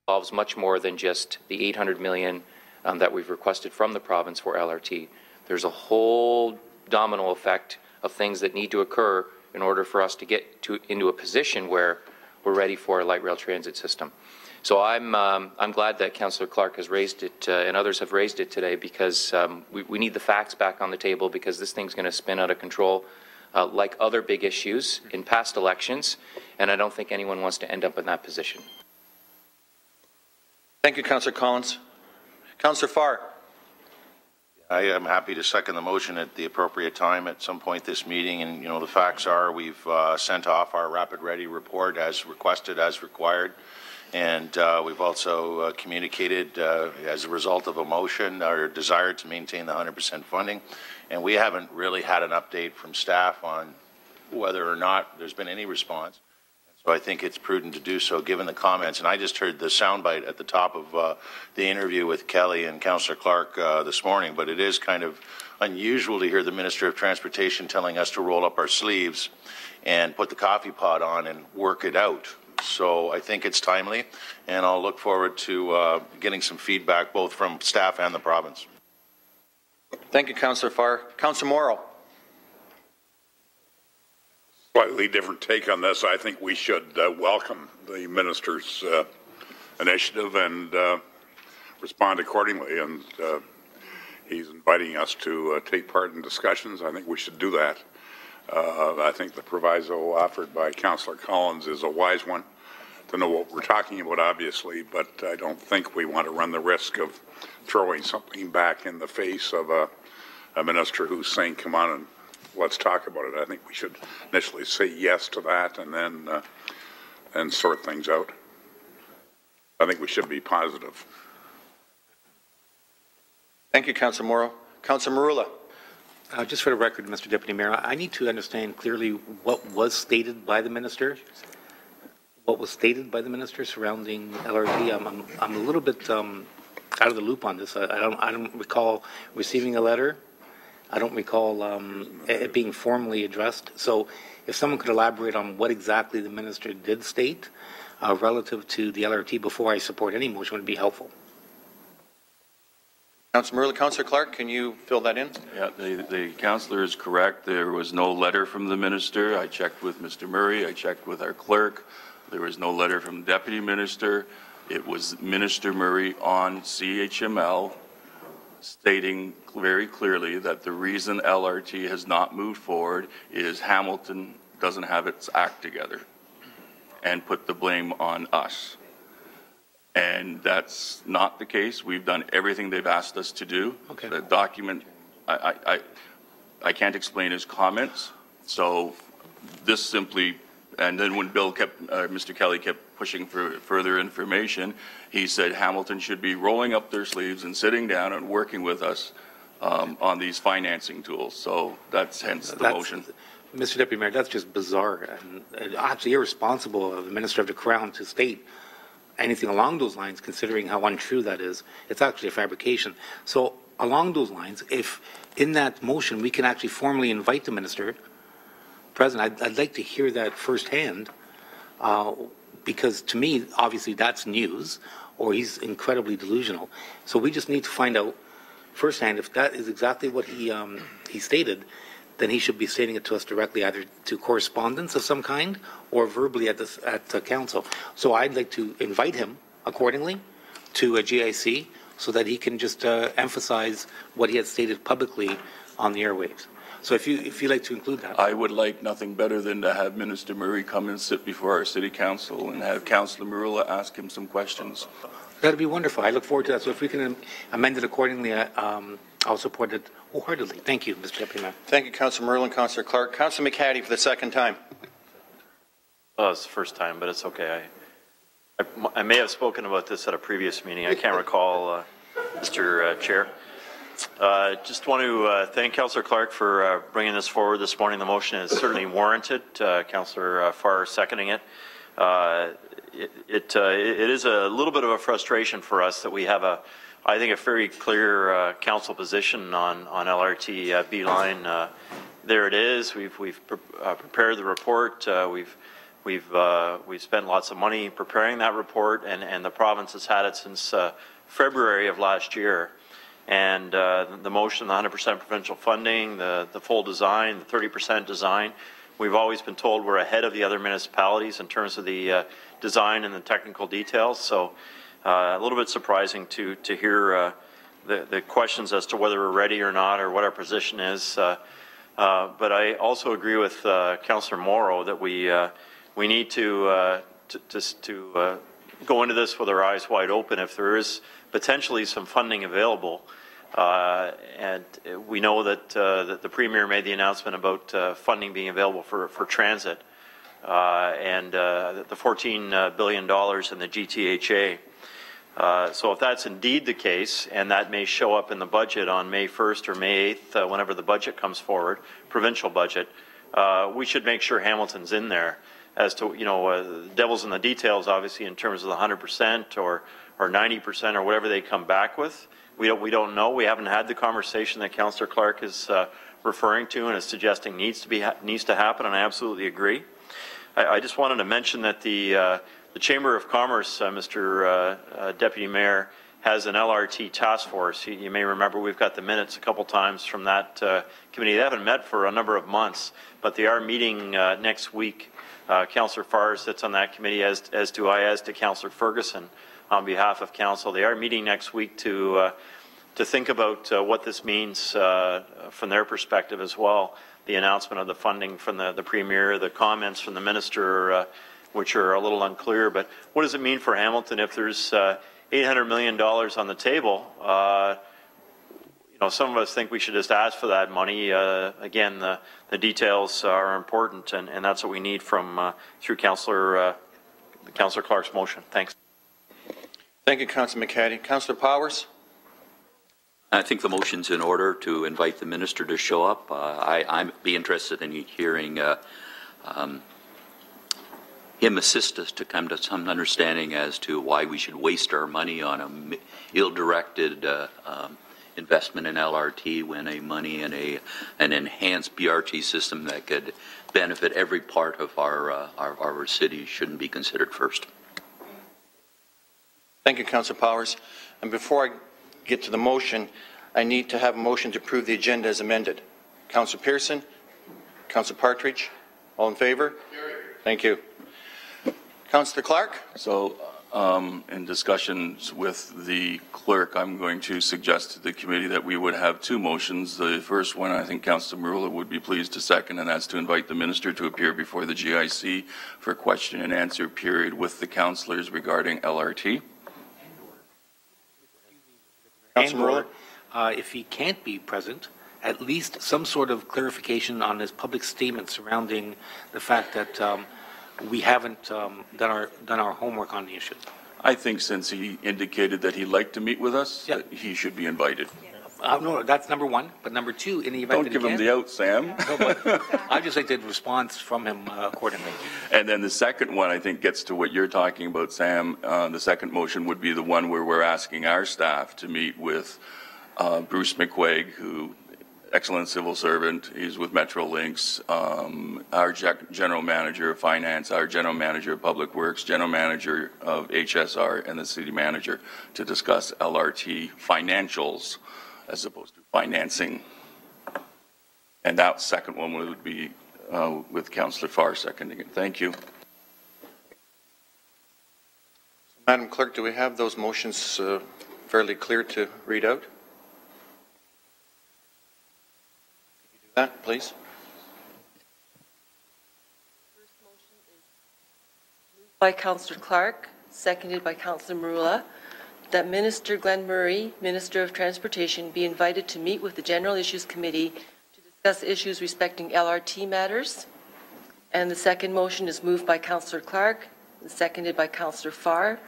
involves much more than just the $800 million that we've requested from the province for LRT. There's a whole domino effect of things that need to occur in order for us to get into a position where we're ready for a light rail transit system. So I'm glad that Councillor Clark has raised it and others have raised it today, because we need the facts back on the table, because this thing's going to spin out of control like other big issues in past elections, and I don't think anyone wants to end up in that position. Thank you, Councillor Collins. Councillor Farr. I am happy to second the motion at the appropriate time at some point this meeting. And, you know, the facts are we've sent off our Rapid Ready report as requested, as required. And we've also communicated, as a result of a motion, our desire to maintain the 100% funding. And we haven't really had an update from staff on whether or not there's been any response. So I think it's prudent to do so given the comments. And I just heard the soundbite at the top of the interview with Kelly and Councillor Clark this morning, but it is kind of unusual to hear the Minister of Transportation telling us to roll up our sleeves and put the coffee pot on and work it out. So I think it's timely, and I'll look forward to getting some feedback both from staff and the province. Thank you, Councillor Farr. Councillor Morrow. Slightly different take on this. I think we should welcome the minister's initiative and respond accordingly. And he's inviting us to take part in discussions. I think we should do that. I think the proviso offered by Councillor Collins is a wise one to know what we're talking about, obviously, but I don't think we want to run the risk of throwing something back in the face of a minister who's saying, come on and let's talk about it. I think we should initially say yes to that and then sort things out. I think we should be positive. Thank you, Councillor Morrow. Councillor Marula. Just for the record, Mr. Deputy Mayor, I need to understand clearly what was stated by the minister. What was stated by the minister surrounding LRT. I'm a little bit out of the loop on this. I don't recall receiving a letter. I don't recall it being formally addressed. So if someone could elaborate on what exactly the minister did state relative to the LRT before I support any motion would be helpful. Councillor Marula. Councillor Clark, can you fill that in? Yeah, the councillor is correct. There was no letter from the minister. I checked with Mr. Murray. I checked with our clerk. There was no letter from the deputy minister. It was Minister Murray on CHML stating very clearly that the reason LRT has not moved forward is Hamilton doesn't have its act together, and put the blame on us. And that's not the case. We've done everything they've asked us to do. Okay. The document, I can't explain his comments. So this simply, and then when Bill kept, Mr. Kelly kept pushing for further information, he said Hamilton should be rolling up their sleeves and sitting down and working with us on these financing tools. So that's hence the motion. Mr. Deputy Mayor, that's just bizarre and actually irresponsible of the Minister of the Crown to state anything along those lines, considering how untrue that is. It's actually a fabrication. So along those lines, if in that motion we can actually formally invite the Minister President, I'd like to hear that firsthand, because to me, obviously that's news, or he's incredibly delusional. So we just need to find out firsthand if that is exactly what he stated. Then he should be stating it to us directly, either to correspondence of some kind or verbally at council. So I'd like to invite him accordingly to a GIC so that he can just emphasize what he had stated publicly on the airwaves. So if you'd like to include that. I would like nothing better than to have Minister Murray come and sit before our City Council and have Councillor Marula ask him some questions. That would be wonderful. I look forward to that. So if we can amend it accordingly, I'll support it wholeheartedly. Thank you, Mr. Deputy Mayor. Thank you, Councillor Merlin. Councillor Clark. Councillor McHattie for the second time. Well, it's the first time, but it's okay. I may have spoken about this at a previous meeting. I can't recall, Mr. Chair. Just want to thank Councillor Clark for bringing this forward this morning. The motion is certainly warranted. Councillor Farr seconding it. It is a little bit of a frustration for us that we have I think a very clear council position on LRT B line. There it is. We've prepared the report. We've We've spent lots of money preparing that report, and the province has had it since February of last year. And the motion, the 100% provincial funding, the full design, the 30% design, we've always been told we're ahead of the other municipalities in terms of the design and the technical details. So a little bit surprising to hear the questions as to whether we're ready or not, or what our position is. But I also agree with Councillor Morrow that we need to go into this with our eyes wide open. If there is potentially some funding available, and we know that the Premier made the announcement about funding being available for transit, and the $14 billion in the GTHA. So if that's indeed the case, and that may show up in the budget on May 1st or May 8th, whenever the budget comes forward, provincial budget, we should make sure Hamilton's in there. As to, the devil's in the details, obviously, in terms of the 100% or 90% or whatever they come back with. We don't know. We haven't had the conversation that Councillor Clark is referring to and is suggesting needs to happen, and I absolutely agree. I just wanted to mention that the Chamber of Commerce, Mr. Deputy Mayor, has an LRT task force. You may remember we've got the minutes a couple times from that committee. They haven't met for a number of months, but they are meeting next week. Councillor Farr sits on that committee, as do I, as to Councillor Ferguson on behalf of Council. They are meeting next week to think about what this means from their perspective as well. The announcement of the funding from the Premier, the comments from the Minister, which are a little unclear. But what does it mean for Hamilton if there's $800 million on the table? Some of us think we should just ask for that money. Again, the details are important, and that's what we need from through Councillor Clark's motion. Thanks. Thank you, Councillor McCaddy. Councillor Powers? I think the motion's in order to invite the minister to show up. I'd be interested in hearing him assist us to come to some understanding as to why we should waste our money on a ill-directed investment in LRT when an enhanced BRT system that could benefit every part of our city shouldn't be considered first. Thank you, Councillor Powers. And before I get to the motion, I need to have a motion to approve the agenda as amended. Councillor Pearson, Councillor Partridge, all in favour? Thank you. Councillor Clark? So in discussions with the clerk, I'm going to suggest to the committee that we would have two motions. The first one, I think Councillor Morrow would be pleased to second, and that's to invite the minister to appear before the GIC for a question and answer period with the councillors regarding LRT. And if he can't be present, at least some sort of clarification on his public statement surrounding the fact that we haven't done our homework on the issue. I think since he indicated that he'd like to meet with us, that he should be invited. No, that's number one. But number two, in the event Don't give him the out, Sam. No, but I'd just like the response from him accordingly. And then the second one, I think, gets to what you're talking about, Sam. The second motion would be the one where we're asking our staff to meet with Bruce McQuaig, who excellent civil servant. He's with Metrolinx, our general manager of finance, our general manager of public works, general manager of HSR, and the city manager to discuss LRT financials as opposed to financing. And that second one would be with Councillor Farr seconding it. Thank you. Madam Clerk, do we have those motions fairly clear to read out? That, please. First motion is moved by Councillor Clark, seconded by Councillor Morrow, that Minister Glenn Murray, Minister of Transportation, be invited to meet with the General Issues Committee to discuss issues respecting LRT matters. And the second motion is moved by Councillor Clark, and seconded by Councillor Farr,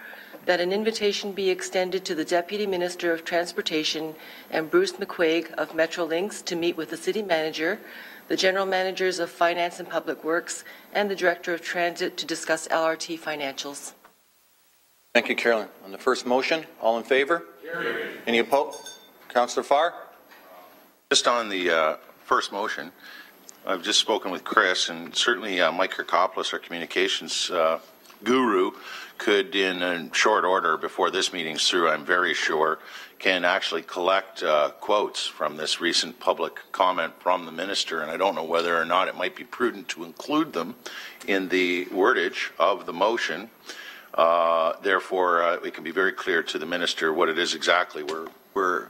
that an invitation be extended to the Deputy Minister of Transportation and Bruce McQuaig of Metrolinx to meet with the City Manager, the General Managers of Finance and Public Works, and the Director of Transit to discuss LRT financials. Thank you, Carolyn. On the first motion, all in favour? Any opposed? Councillor Farr? Just on the first motion, I've just spoken with Chris, and certainly Mike Kirkopoulos, our communications guru, could, in short order before this meeting's through, I'm very sure, can actually collect quotes from this recent public comment from the minister, and I don't know whether or not it might be prudent to include them in the wordage of the motion. Therefore, it can be very clear to the minister what it is exactly we're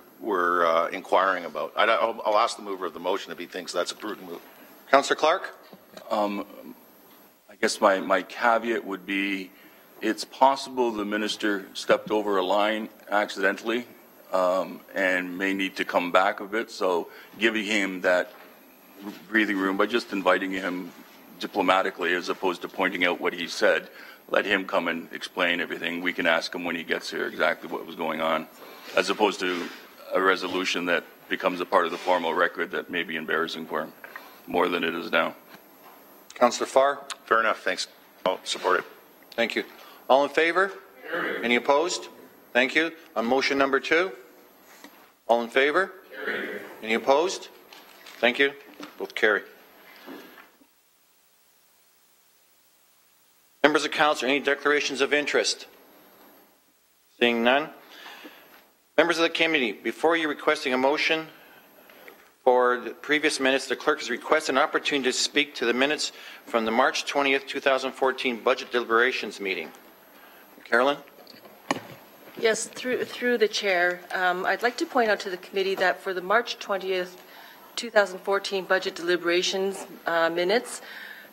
inquiring about. I'll ask the mover of the motion if he thinks that's a prudent move. Councillor Clark? I guess my caveat would be, it's possible the minister stepped over a line accidentally and may need to come back a bit, so giving him that breathing room by just inviting him diplomatically as opposed to pointing out what he said, let him come and explain everything. We can ask him when he gets here exactly what was going on, as opposed to a resolution that becomes a part of the formal record that may be embarrassing for him more than it is now. Councillor Farr? Fair enough. Thanks. I'll support it. Thank you. All in favor? Carried. Any opposed? Thank you. On motion number 2? All in favor? Carried. Any opposed? Thank you. Both carry. Members of council, any declarations of interest? Seeing none. Members of the committee, before you requesting a motion for the previous minutes, the clerk has requested an opportunity to speak to the minutes from the March 20th, 2014 budget deliberations meeting. Carolyn? Yes, through the chair, I'd like to point out to the committee that for the March 20th, 2014 budget deliberations minutes,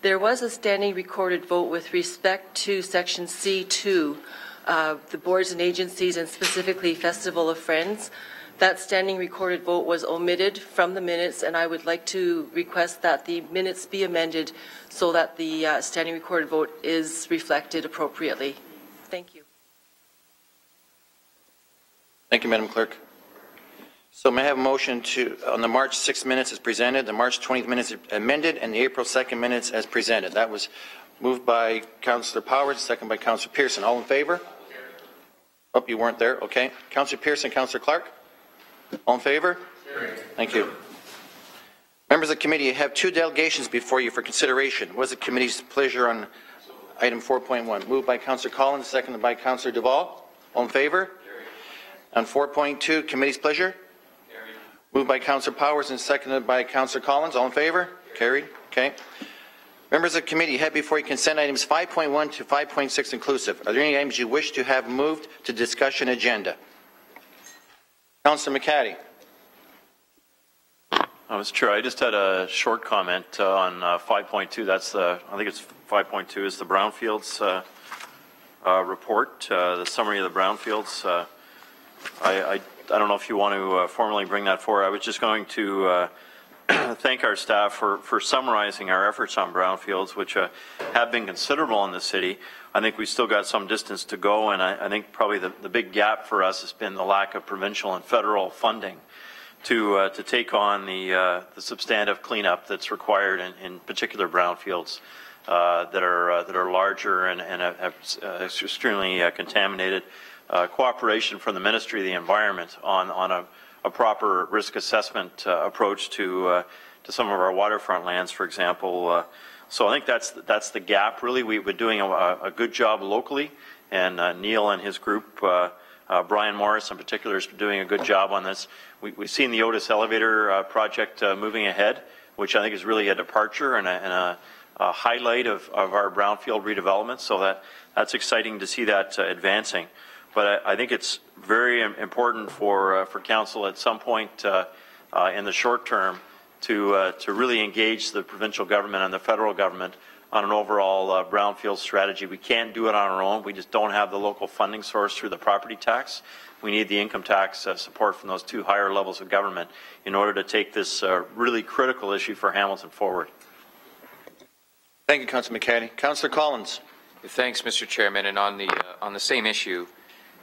there was a standing recorded vote with respect to section C2, the boards and agencies, and specifically Festival of Friends. That standing recorded vote was omitted from the minutes, and I would like to request that the minutes be amended so that the standing recorded vote is reflected appropriately. Thank you. Thank you, Madam Clerk. So may I have a motion on the March 6th minutes as presented, the March 20th minutes amended, and the April 2nd minutes as presented. That was moved by Councillor Powers, second by Councillor Pearson. All in favor? Oh, you weren't there. Okay. Councillor Pearson, Councillor Clark? All in favor? Thank you. Members of the committee, you have 2 delegations before you for consideration. What is the committee's pleasure on item 4.1? Moved by Councillor Collins, seconded by Councillor Duval. All in favor? On 4.2, committee's pleasure? Carried. Moved by Councillor Powers and seconded by Councillor Collins. All in favor? Carried. Okay. Members of the committee, you have before you consent items 5.1 to 5.6 inclusive. Are there any items you wish to have moved to discussion agenda? Councillor McCaddy. Mr. Chair, I just had a short comment on 5.2. That's the, I think it's 5.2 is the brownfields report, the summary of the brownfields. I don't know if you want to formally bring that forward. I was just going to thank our staff for summarizing our efforts on brownfields, which have been considerable in the city. I think we still got some distance to go, and I think probably the big gap for us has been the lack of provincial and federal funding to take on the substantive cleanup that's required in particular brownfields that are larger and have extremely contaminated. Cooperation from the Ministry of the Environment on a proper risk assessment approach to some of our waterfront lands, for example. So I think that's the gap. Really, we've been doing a good job locally, and Neil and his group, Brian Morris in particular, has been doing a good job on this. We've seen the Otis Elevator project moving ahead, which I think is really a departure and a highlight of our brownfield redevelopment. So that's exciting to see that advancing. But I think it's very important for council at some point in the short term to really engage the provincial government and the federal government on an overall brownfield strategy. We can't do it on our own. We just don't have the local funding source through the property tax. We need the income tax support from those 2 higher levels of government in order to take this really critical issue for Hamilton forward. Thank you, Councillor McCaddy. Councillor Collins. Thanks, Mr. Chairman. And on the same issue,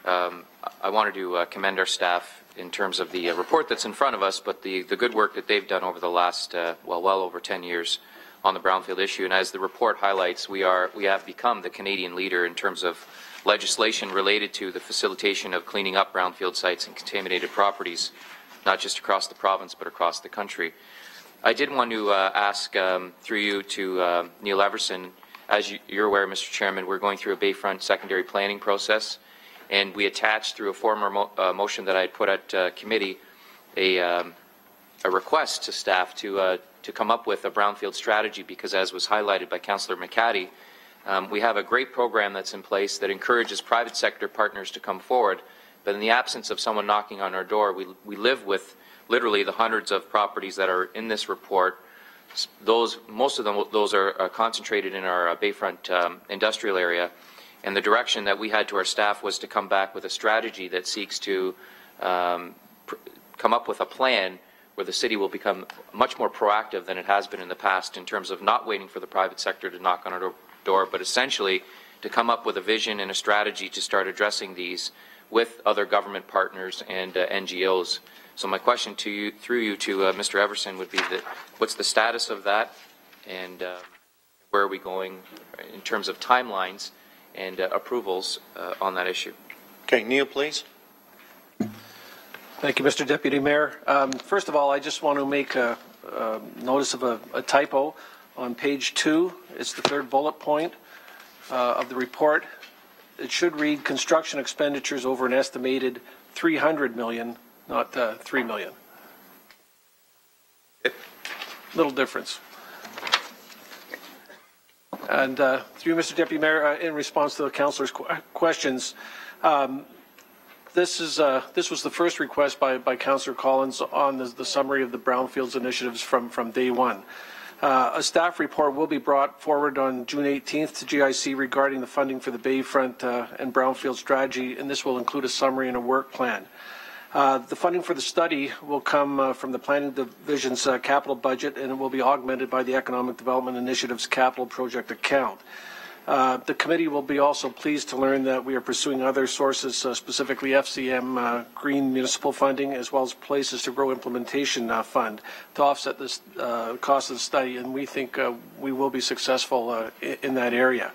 I wanted to commend our staff in terms of the report that's in front of us, but the good work that they've done over the last, well over 10 years on the brownfield issue. And as the report highlights, we have become the Canadian leader in terms of legislation related to the facilitation of cleaning up brownfield sites and contaminated properties, not just across the province, but across the country. I did want to ask through you to Neil Everson. As you're aware, Mr. Chairman, we're going through a Bayfront secondary planning process, and we attached through a former motion that I had put at committee a request to staff to come up with a brownfield strategy, because as was highlighted by Councillor McCaddy, we have a great program that's in place that encourages private sector partners to come forward, but in the absence of someone knocking on our door, we live with literally the hundreds of properties that are in this report. Most of them are concentrated in our Bayfront industrial area, and the direction that we had to our staff was to come back with a strategy that seeks to come up with a plan where the city will become much more proactive than it has been in the past in terms of not waiting for the private sector to knock on our door, but essentially to come up with a vision and a strategy to start addressing these with other government partners and NGOs. So my question to you, through you to Mr. Everson, would be that what's the status of that, and where are we going in terms of timelines and approvals on that issue? Okay, Neil, please. Thank you, Mr. Deputy Mayor. First of all, I just want to make a notice of a typo on page 2. It's the third bullet point of the report. It should read construction expenditures over an estimated $300 million, not $3 million. Little difference. And through Mr. Deputy Mayor, in response to the councillor's questions, this was the first request by Councillor Collins on the summary of the Brownfields initiatives from day one. A staff report will be brought forward on June 18th to GIC regarding the funding for the Bayfront and Brownfield strategy, and this will include a summary and a work plan. The funding for the study will come from the Planning Division's capital budget, and it will be augmented by the Economic Development Initiative's capital project account. The committee will be also pleased to learn that we are pursuing other sources, specifically FCM green municipal funding, as well as Places to Grow implementation fund to offset this cost of the study, and we think we will be successful in that area.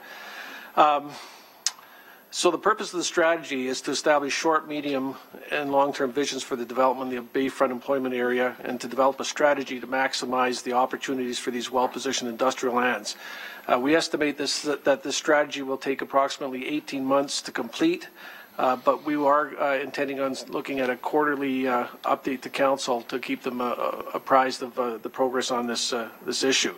So the purpose of the strategy is to establish short, medium, and long-term visions for the development of the Bayfront employment area, and to develop a strategy to maximize the opportunities for these well-positioned industrial lands. We estimate that this strategy will take approximately 18 months to complete, but we are intending on looking at a quarterly update to council to keep them apprised of the progress on this issue.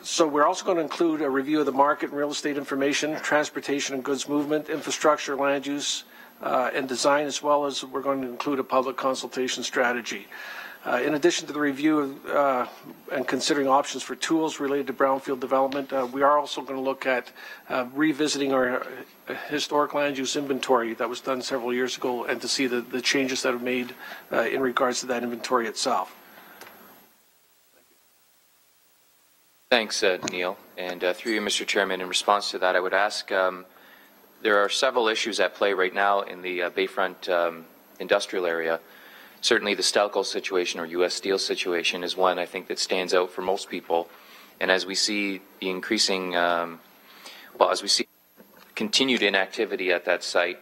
So we're also going to include a review of the market and real estate information, transportation and goods movement, infrastructure, land use, and design, as well as we're going to include a public consultation strategy. In addition to the review and considering options for tools related to brownfield development, we are also going to look at revisiting our historic land use inventory that was done several years ago, and to see the changes that have made in regards to that inventory itself. Thanks, Neil. And through you, Mr. Chairman, in response to that, I would ask, there are several issues at play right now in the Bayfront industrial area. Certainly the Stelco situation, or U.S. Steel situation, is one I think that stands out for most people. And as we see the increasing, as we see continued inactivity at that site,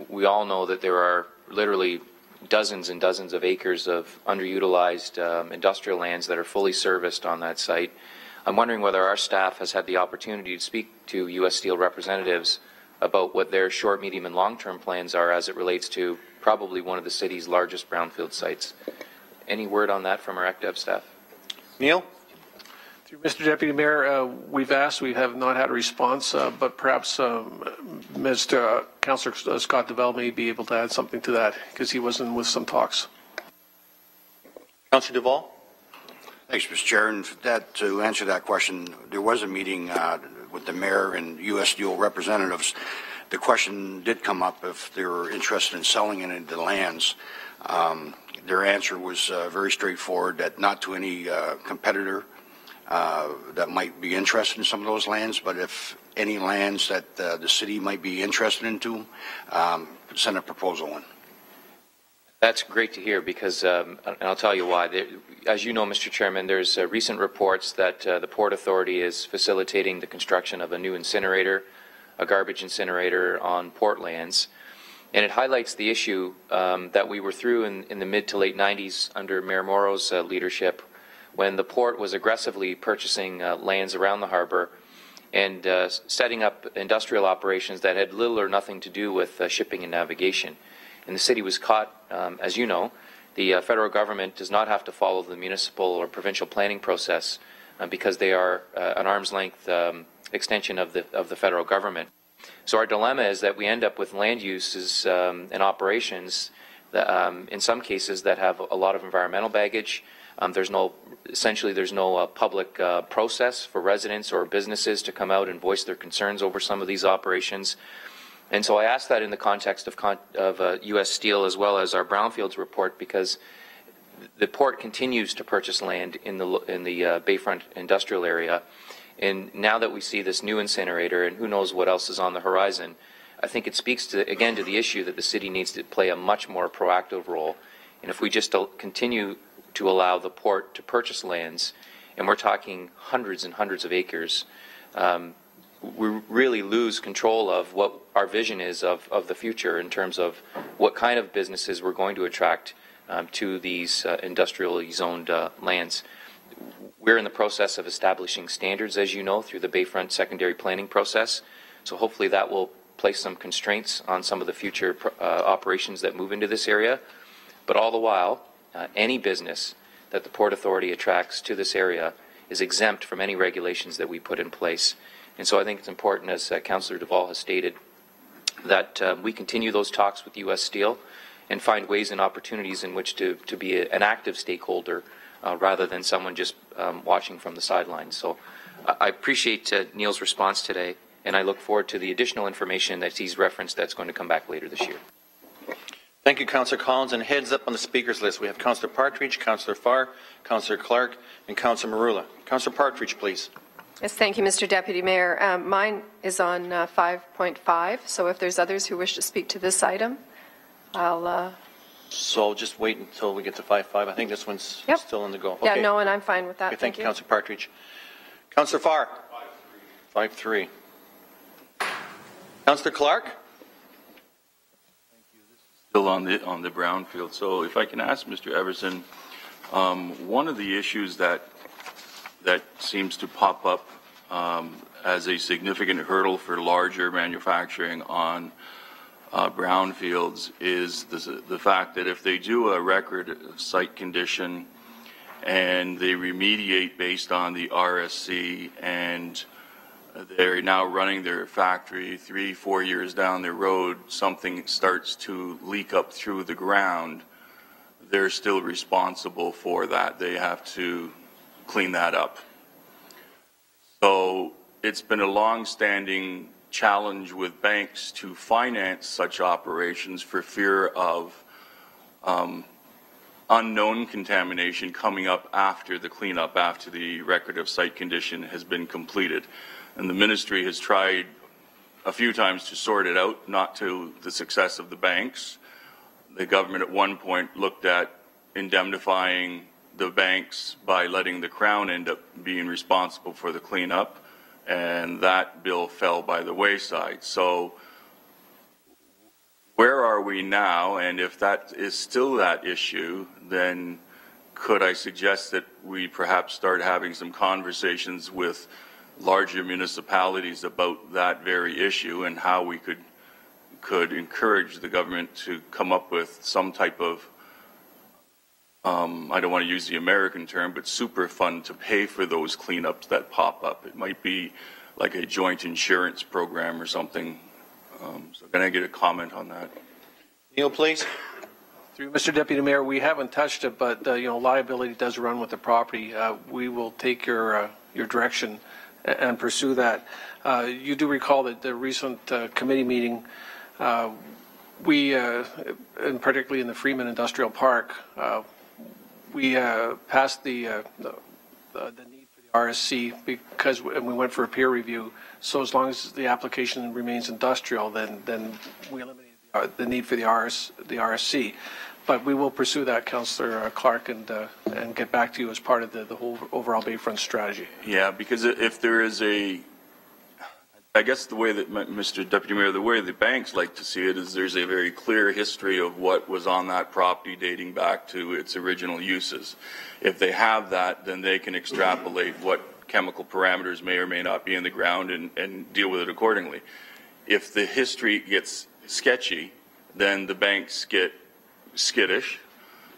we all know that there are literally dozens and dozens of acres of underutilized industrial lands that are fully serviced on that site. I'm wondering whether our staff has had the opportunity to speak to U.S. Steel representatives about what their short, medium, and long-term plans are as it relates to probably one of the city's largest brownfield sites. Any word on that from our ACDEV staff? Neil? Through Mr. Deputy Mayor, we've asked, we have not had a response, but perhaps Mr. Councillor Scott DeVell may be able to add something to that, because he was in with some talks. Councillor DeVall? Thanks, Mr. Chair. And to answer that question, there was a meeting with the mayor and U.S. Steel representatives. The question did come up if they were interested in selling any of the lands. Their answer was very straightforward, that not to any competitor that might be interested in some of those lands, but if any lands that the city might be interested into, send a proposal in. That's great to hear, because, and I'll tell you why. As you know, Mr. Chairman, there's recent reports that the Port Authority is facilitating the construction of a new incinerator, a garbage incinerator on port lands. And it highlights the issue that we were through in the mid to late 90s under Mayor Morrow's leadership, when the port was aggressively purchasing lands around the harbour and setting up industrial operations that had little or nothing to do with shipping and navigation. And the city was caught, as you know. The federal government does not have to follow the municipal or provincial planning process because they are an arm's length extension of the federal government. So our dilemma is that we end up with land uses and operations that, in some cases, that have a lot of environmental baggage. Essentially there's no public process for residents or businesses to come out and voice their concerns over some of these operations. And so I asked that in the context of U.S. Steel as well as our Brownfields report, because the port continues to purchase land in the Bayfront industrial area. And now that we see this new incinerator and who knows what else is on the horizon, I think it speaks to, again, to the issue that the city needs to play a much more proactive role. And if we just continue to allow the port to purchase lands, and we're talking hundreds and hundreds of acres, we really lose control of what our vision is of the future in terms of what kind of businesses we're going to attract to these industrially zoned lands. We're in the process of establishing standards, as you know, through the Bayfront secondary planning process. So hopefully that will place some constraints on some of the future operations that move into this area. But all the while, any business that the Port Authority attracts to this area is exempt from any regulations that we put in place. And so I think it's important, as Councillor Duvall has stated, that we continue those talks with U.S. Steel and find ways and opportunities in which to be an active stakeholder rather than someone just watching from the sidelines. So I appreciate Neil's response today, and I look forward to the additional information that he's referenced that's going to come back later this year. Thank you, Councillor Collins. And heads up on the speakers list, we have Councillor Partridge, Councillor Farr, Councillor Clark, and Councillor Morrow. Councillor Partridge, please. Yes, thank you, Mr. Deputy Mayor. Mine is on 5.5, so if there's others who wish to speak to this item, I'll... So I'll just wait until we get to 5.5. I think this one's still on the go. Yeah, no, and I'm fine with that. Okay, thank you, Councillor Partridge. Councillor Farr. 5.3. Councillor Clark. Thank you. This is still on the brownfield. So if I can ask Mr. Everson, one of the issues that seems to pop up as a significant hurdle for larger manufacturing on brownfields is the fact that if they do a record of site condition and they remediate based on the RSC and they're now running their factory 3-4 years down the road, something starts to leak up through the ground, they're still responsible for that. They have to clean that up. So it's been a long-standing challenge with banks to finance such operations for fear of unknown contamination coming up after the cleanup, after the record of site condition has been completed. And the ministry has tried a few times to sort it out, not to the success of the banks. The government at one point looked at indemnifying the banks by letting the Crown end up being responsible for the cleanup, and that bill fell by the wayside. So where are we now? And if that is still that issue, then could I suggest that we perhaps start having some conversations with larger municipalities about that very issue and how we could encourage the government to come up with some type of I don't want to use the American term, but super fund to pay for those cleanups that pop up. It might be like a joint insurance program or something. So can I get a comment on that? Neil, please. Through Mr. Deputy Mayor, we haven't touched it, but liability does run with the property. We will take your direction and pursue that. You do recall that the recent committee meeting, we, and particularly in the Freeman Industrial Park, we passed the need for the RSC because we went for a peer review. So as long as the application remains industrial, then we eliminate the need for the RSC. But we will pursue that, Councillor Clark, and get back to you as part of the whole overall Bayfront strategy. Yeah, because if there is a I guess the way that, Mr. Deputy Mayor, the way the banks like to see it is there's a very clear history of what was on that property dating back to its original uses. If they have that, then they can extrapolate what chemical parameters may or may not be in the ground and deal with it accordingly. If the history gets sketchy, then the banks get skittish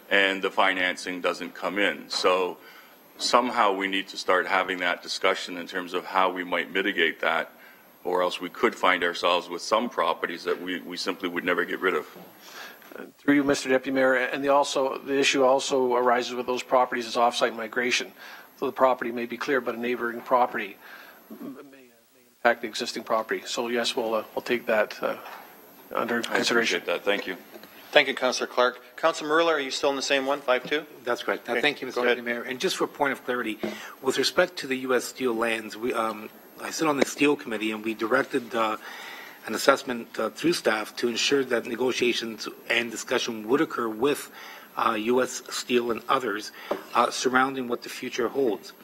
and the financing doesn't come in. So somehow we need to start having that discussion in terms of how we might mitigate that, or else we could find ourselves with some properties that we simply would never get rid of. Through you, Mr. Deputy Mayor, and the issue also arises with those properties is off-site migration. So the property may be clear, but a neighboring property may impact the existing property. So yes, we'll take that under consideration. I appreciate that. Thank you. Thank you, Councillor Clark. Councillor Morrow, are you still in the same one, 5-2? That's correct. Okay. Thank you, Mr. Go Deputy ahead. Mayor. And just for a point of clarity, with respect to the U.S. Steel lands, I sit on the Steel Committee, and we directed an assessment through staff to ensure that negotiations and discussion would occur with U.S. Steel and others surrounding what the future holds.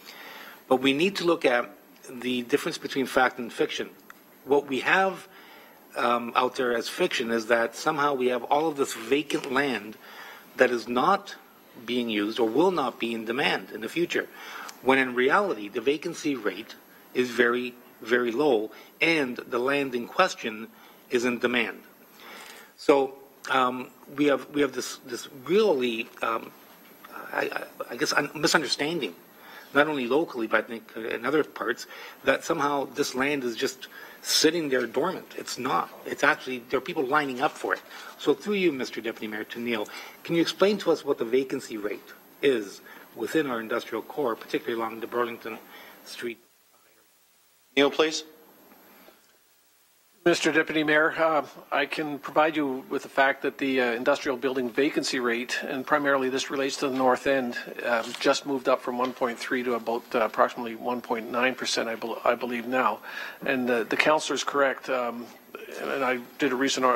But we need to look at the difference between fact and fiction. What we have out there as fiction is that somehow we have all of this vacant land that is not being used or will not be in demand in the future, when in reality the vacancy rate is very, very low and the land in question is in demand. So we have this really, I guess, misunderstanding, not only locally, but I think in other parts, that somehow this land is just sitting there dormant. It's not. It's actually, there are people lining up for it. So through you, Mr. Deputy Mayor, to Neil, can you explain to us what the vacancy rate is within our industrial core, particularly along the Burlington Street? Neil, please. Mr. Deputy Mayor, I can provide you with the fact that the industrial building vacancy rate, and primarily this relates to the north end, just moved up from 1.3 to about approximately 1.9%, I believe now. And the councillor is correct. And I did a recent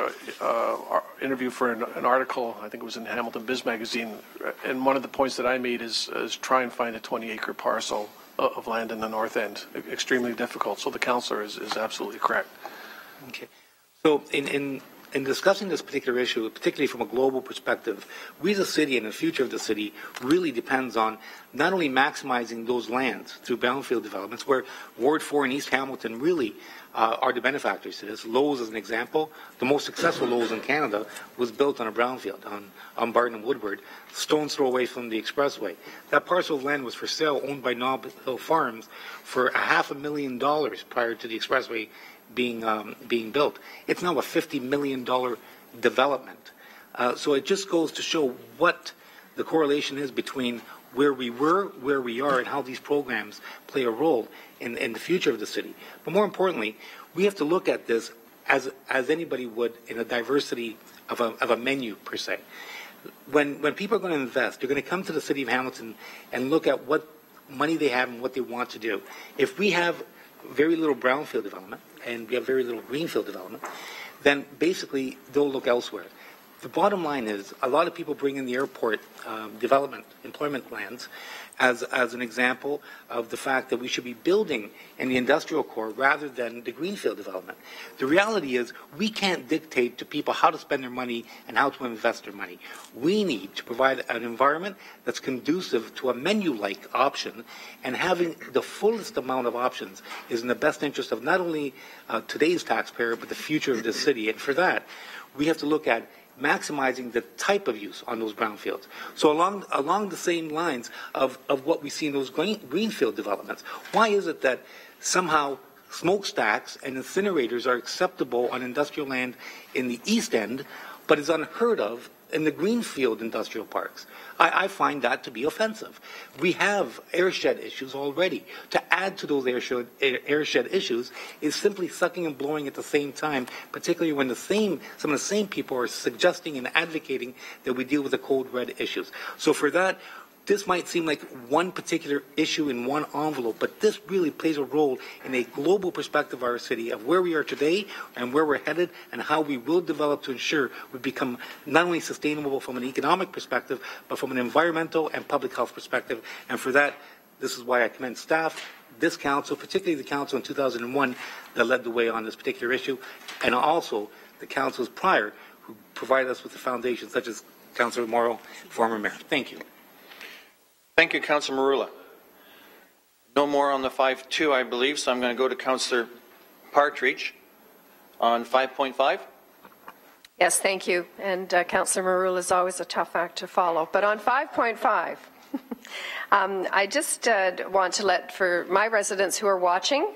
interview for an article, I think it was in Hamilton Biz Magazine, and one of the points that I made is try and find a 20-acre parcel of land in the north end. Extremely difficult. So the councillor is absolutely correct. Okay. So in discussing this particular issue, particularly from a global perspective, we as a city and the future of the city really depends on not only maximizing those lands through brownfield developments, where Ward 4 and East Hamilton really are the benefactors to this. Lowe's, as an example, the most successful Lowe's in Canada was built on a brownfield on Barton and Woodward, stone's throw away from the expressway. That parcel of land was for sale, owned by Nob Hill Farms, for $500,000 prior to the expressway being built. It's now a $50 million development. So it just goes to show what the correlation is between where we were, where we are, and how these programs play a role in the future of the city. But more importantly, we have to look at this as anybody would in a diversity of a menu, per se. When people are going to invest, they're going to come to the city of Hamilton and look at what money they have and what they want to do. If we have very little brownfield development, and we have very little greenfield development, then basically they'll look elsewhere. The bottom line is a lot of people bring in the airport development, employment lands, as an example of the fact that we should be building in the industrial core rather than the greenfield development. The reality is we can't dictate to people how to spend their money and how to invest their money. We need to provide an environment that's conducive to a menu-like option, and having the fullest amount of options is in the best interest of not only today's taxpayer, but the future of this city. And for that, we have to look at maximizing the type of use on those brownfields. So along the same lines of what we see in those greenfield developments, why is it that somehow smokestacks and incinerators are acceptable on industrial land in the East End, but is unheard of in the greenfield industrial parks? I find that to be offensive. We have airshed issues already. To add to those airshed issues is simply sucking and blowing at the same time, particularly when some of the same people are suggesting and advocating that we deal with the code red issues. So for that, this might seem like one particular issue in one envelope, but this really plays a role in a global perspective of our city, of where we are today and where we're headed and how we will develop to ensure we become not only sustainable from an economic perspective, but from an environmental and public health perspective. And for that, this is why I commend staff, this council, particularly the council in 2001 that led the way on this particular issue, and also the councils prior who provided us with the foundation, such as Councillor Morrow, former mayor. Thank you. Thank you, Councillor Morrow. No more on the 5.2, I believe, so I'm going to go to Councillor Partridge on 5.5. Yes, thank you. And Councillor Morrow is always a tough act to follow. But on 5.5, I just want to let, for my residents who are watching,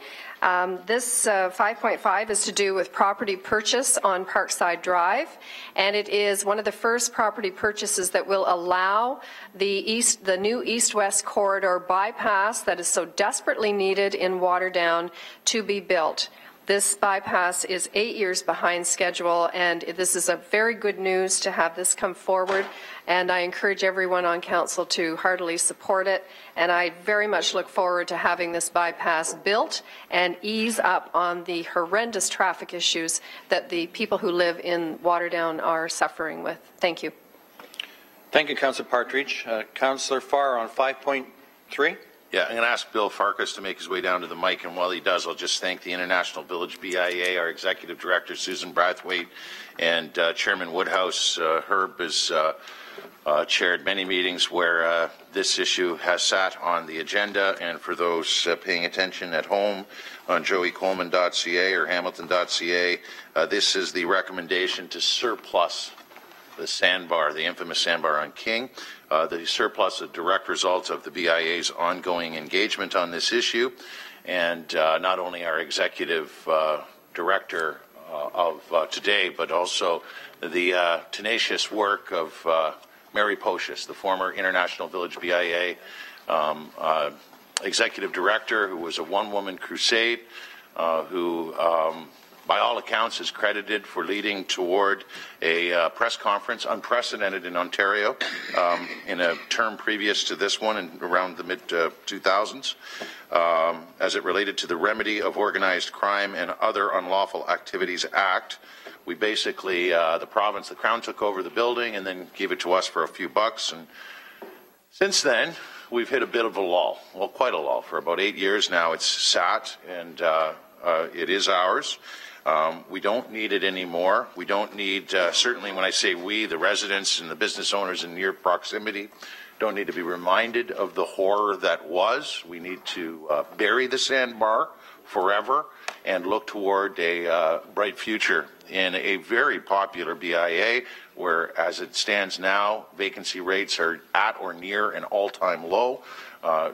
this 5.5 is to do with property purchase on Parkside Drive, and it is one of the first property purchases that will allow the new east-west corridor bypass that is so desperately needed in Waterdown to be built. This bypass is 8 years behind schedule, and this is a very good news to have this come forward, and I encourage everyone on council to heartily support it, and I very much look forward to having this bypass built and ease up on the horrendous traffic issues that the people who live in Waterdown are suffering with. Thank you. Thank you, Councillor Partridge. Councillor Farr on 5.3. Yeah, I'm going to ask Bill Farkas to make his way down to the mic, and while he does, I'll just thank the International Village BIA, our Executive Director, Susan Brathwaite, and Chairman Woodhouse. Herb has chaired many meetings where this issue has sat on the agenda, and for those paying attention at home on joeycoleman.ca or hamilton.ca, this is the recommendation to surplus the sandbar, the infamous sandbar on King. The surplus of direct results of the BIA's ongoing engagement on this issue, and not only our executive director of today, but also the tenacious work of Mary Pocious, the former International Village BIA executive director, who was a one-woman crusade, who by all accounts is credited for leading toward a press conference unprecedented in Ontario in a term previous to this one, in around the mid-2000s, as it related to the Remedy of Organized Crime and Other Unlawful Activities Act. We basically, the province, the Crown took over the building and then gave it to us for a few bucks, and since then we've hit a bit of a lull, well, quite a lull. For about 8 years now it's sat, and it is ours. We don't need it anymore. We don't need, certainly when I say we, the residents and the business owners in near proximity, don't need to be reminded of the horror that was. We need to bury the sandbar forever and look toward a bright future in a very popular BIA, where, as it stands now, vacancy rates are at or near an all-time low.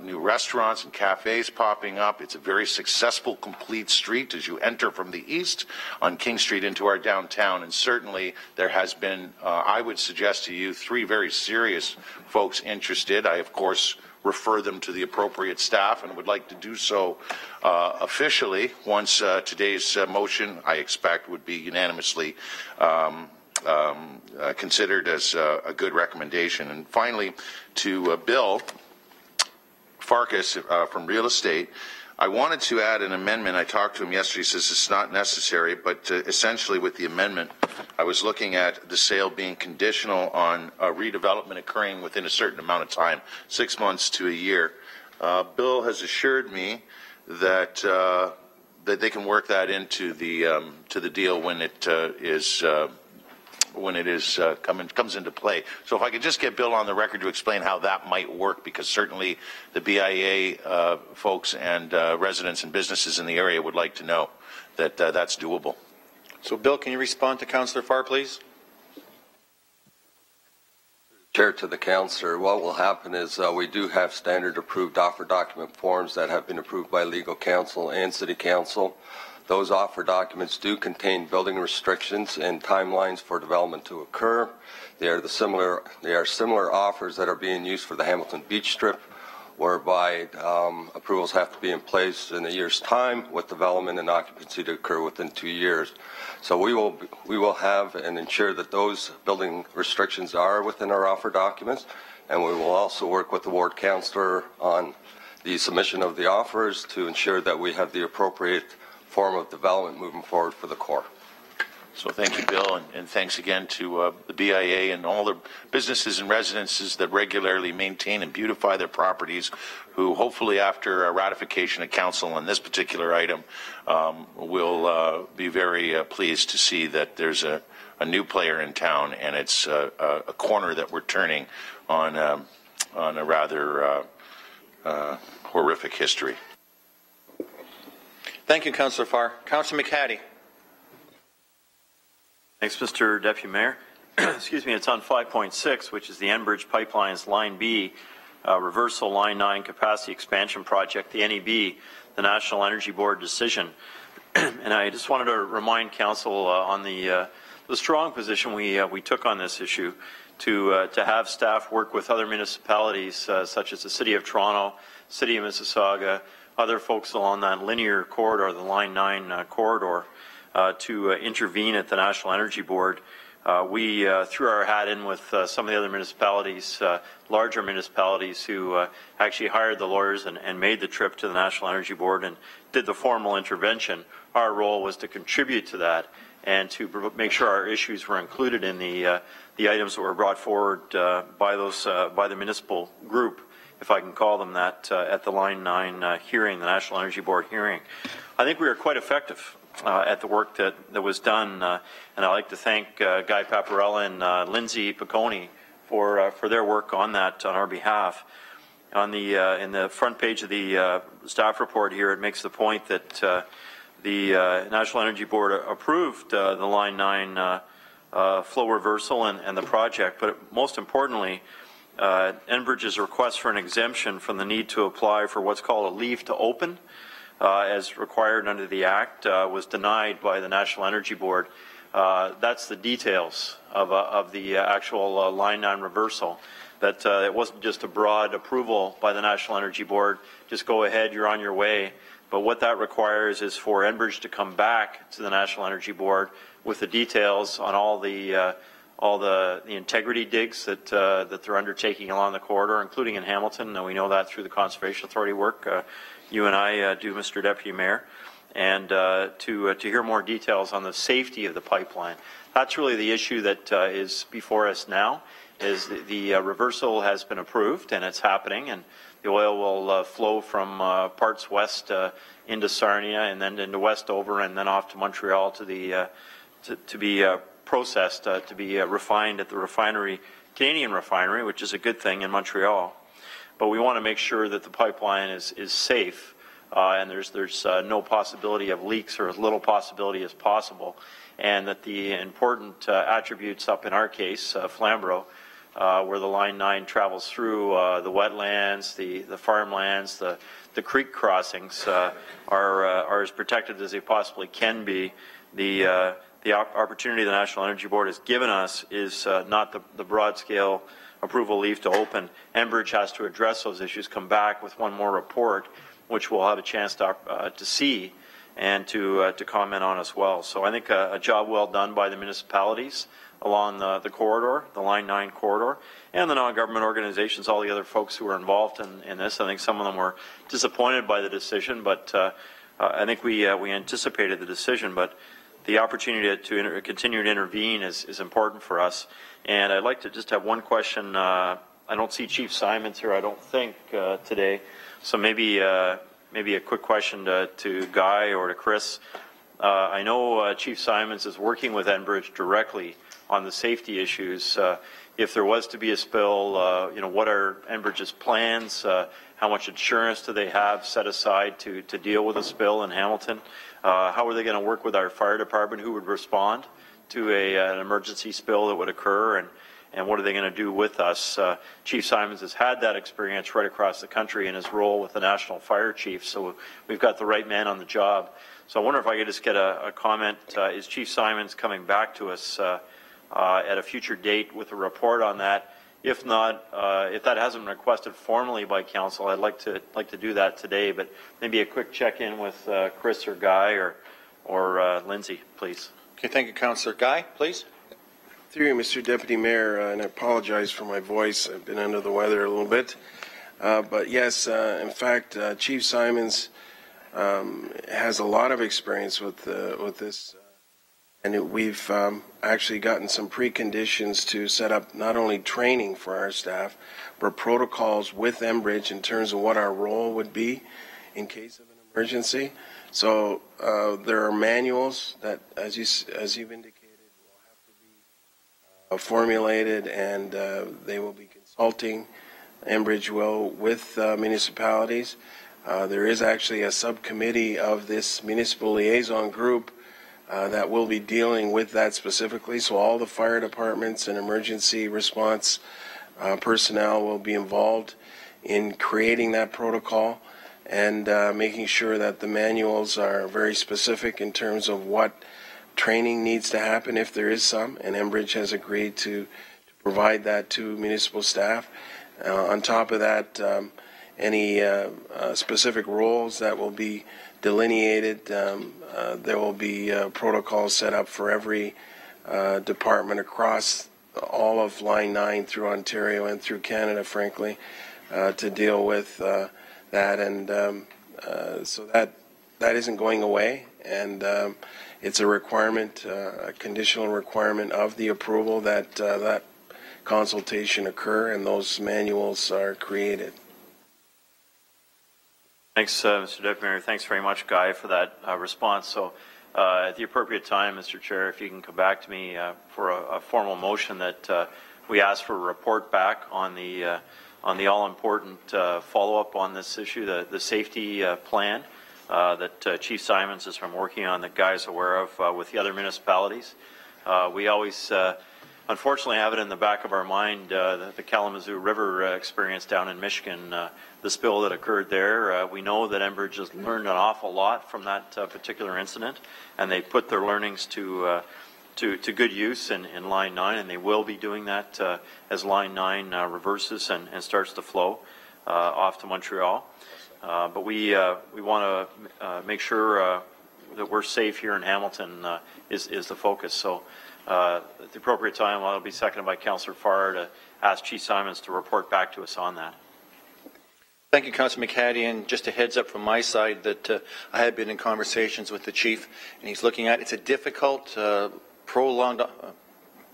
New restaurants and cafes popping up. It's a very successful, complete street as you enter from the east on King Street into our downtown. And certainly there has been, I would suggest to you, 3 very serious folks interested. I, of course, refer them to the appropriate staff and would like to do so officially once today's motion, I expect, would be unanimously considered as a good recommendation. And finally, to Bill Farkas from Real Estate, I wanted to add an amendment. I talked to him yesterday. He says it's not necessary, but essentially with the amendment, I was looking at the sale being conditional on redevelopment occurring within a certain amount of time, 6 months to a year. Bill has assured me that that they can work that into the deal when it comes into play. So if I could just get Bill on the record to explain how that might work, because certainly the BIA folks and residents and businesses in the area would like to know that that's doable. So Bill, can you respond to Councillor Farr, please? Chair, to the councillor, what will happen is we do have standard approved offer document forms that have been approved by legal counsel and city council. Those offer documents do contain building restrictions and timelines for development to occur. They are similar offers that are being used for the Hamilton Beach Strip, whereby approvals have to be in place in a year's time, with development and occupancy to occur within 2 years. So we will have and ensure that those building restrictions are within our offer documents, and we will also work with the ward councillor on the submission of the offers to ensure that we have the appropriate form of development moving forward for the core. So thank you, Bill, and thanks again to the BIA and all the businesses and residences that regularly maintain and beautify their properties, who hopefully after a ratification of council on this particular item will be very pleased to see that there's a new player in town, and it's a corner that we're turning on a rather horrific history. Thank you, Councillor Farr. Councillor McHattie. Thanks, Mr. Deputy Mayor. Excuse me, it's on 5.6, which is the Enbridge Pipelines Line B Reversal Line 9 Capacity Expansion Project, the NEB, the National Energy Board decision. And I just wanted to remind Council on the strong position we took on this issue to have staff work with other municipalities such as the City of Toronto, City of Mississauga, other folks along that linear corridor, the Line 9 corridor, to intervene at the National Energy Board. We threw our hat in with some of the other municipalities, larger municipalities, who actually hired the lawyers and made the trip to the National Energy Board and did the formal intervention. Our role was to contribute to that and to make sure our issues were included in the items that were brought forward by the municipal group, if I can call them that, at the Line 9 hearing, the National Energy Board hearing. I think we were quite effective at the work that was done, and I'd like to thank Guy Paparella and Lindsay Piccone for their work on that on our behalf. On the in the front page of the staff report here, it makes the point that the National Energy Board approved the Line 9 flow reversal and the project, but most importantly, Enbridge's request for an exemption from the need to apply for what's called a leave to open, as required under the Act, was denied by the National Energy Board. That's the details of the actual Line 9 reversal. That it wasn't just a broad approval by the National Energy Board, just go ahead, you're on your way. But what that requires is for Enbridge to come back to the National Energy Board with the details on all the integrity digs that they're undertaking along the corridor, including in Hamilton. And we know that through the Conservation Authority work you and I do, Mr. Deputy Mayor, and to hear more details on the safety of the pipeline. That's really the issue that is before us now. Is the reversal has been approved and it's happening, and the oil will flow from parts west into Sarnia and then into Westover and then off to Montreal to the to be processed, to be refined at the refinery, Canadian refinery, which is a good thing in Montreal. But we want to make sure that the pipeline is safe and there's no possibility of leaks or as little possibility as possible, and that the important attributes up in our case, Flamborough, where the Line 9 travels through the wetlands, the farmlands, the creek crossings are as protected as they possibly can be. The opportunity the National Energy Board has given us is not the broad-scale approval leave to open. Enbridge has to address those issues, come back with one more report, which we'll have a chance to see and to comment on as well. So I think a job well done by the municipalities along the corridor, the Line 9 corridor, and the non-government organizations, all the other folks who were involved in this. I think some of them were disappointed by the decision, but I think we anticipated the decision. But the opportunity to continue to intervene is important for us. And I'd like to just have one question. I don't see Chief Simons here, I don't think, today. So maybe a quick question to Guy or to Chris. I know Chief Simons is working with Enbridge directly on the safety issues. If there was to be a spill, what are Enbridge's plans? How much insurance do they have set aside to deal with a spill in Hamilton? How are they going to work with our fire department who would respond to an emergency spill that would occur? And what are they going to do with us? Chief Simons has had that experience right across the country in his role with the National Fire Chief, so we've got the right man on the job. So I wonder if I could just get a comment. Is Chief Simons coming back to us at a future date with a report on that? If not, if that hasn't been requested formally by Council, I'd like to do that today, but maybe a quick check-in with Chris or Guy or Lindsay, please. Okay, thank you, Councillor. Guy, please. Through you, Mr. Deputy Mayor, and I apologize for my voice. I've been under the weather a little bit. But yes, in fact, Chief Simons has a lot of experience with this And we've actually gotten some preconditions to set up not only training for our staff, but protocols with Enbridge in terms of what our role would be in case of an emergency. So there are manuals that, as you've indicated, will have to be formulated, and they will be consulting, Enbridge will, with municipalities. There is actually a subcommittee of this municipal liaison group that will be dealing with that specifically. So all the fire departments and emergency response personnel will be involved in creating that protocol and making sure that the manuals are very specific in terms of what training needs to happen if there is some, and Enbridge has agreed to provide that to municipal staff. On top of that, any specific roles that will be delineated, there will be protocols set up for every department across all of Line 9 through Ontario and through Canada, frankly, to deal with that. And so that isn't going away, and it's a requirement, a conditional requirement of the approval that that consultation occur and those manuals are created. Thanks, Mr. Deputy Mayor. Thanks very much, Guy, for that response. So at the appropriate time, Mr. Chair, if you can come back to me for a formal motion that we ask for a report back on the all-important follow-up on this issue, the safety plan that Chief Simons has been working on, that Guy is aware of with the other municipalities. We always unfortunately have it in the back of our mind, the Kalamazoo River experience down in Michigan, the spill that occurred there. We know that Enbridge has learned an awful lot from that particular incident, and they put their learnings to good use in Line 9, and they will be doing that as Line 9 reverses and starts to flow off to Montreal. But we want to make sure that we're safe here in Hamilton is the focus. So at the appropriate time, I'll be seconded by Councillor Farr to ask Chief Simons to report back to us on that. Thank you, Councillor McCaddy, and just a heads up from my side that I have been in conversations with the Chief, and he's looking at it's a difficult, prolonged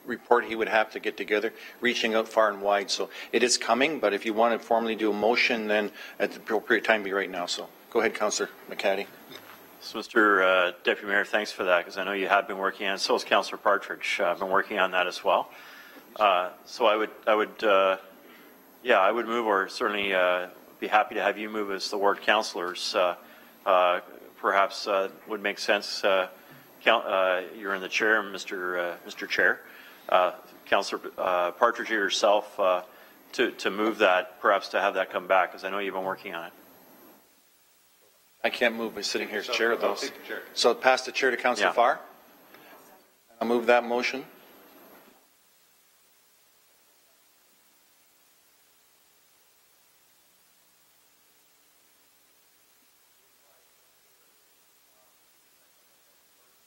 report he would have to get together, reaching out far and wide. So it is coming, but if you want to formally do a motion, then at the appropriate time, be right now. So go ahead, Councillor McCaddy. So, Mr. Deputy Mayor, thanks for that, because I know you have been working on it. So has Councillor Partridge. I've been working on that as well. So I would move, or certainly be happy to have you move as the ward councillors. Perhaps would make sense. You're in the chair, Mr. Chair. Councillor Partridge yourself to move that, perhaps to have that come back, because I know you've been working on it. I can't move by sitting here as chair of those. So pass the chair to Councillor Farr. I'll move that motion.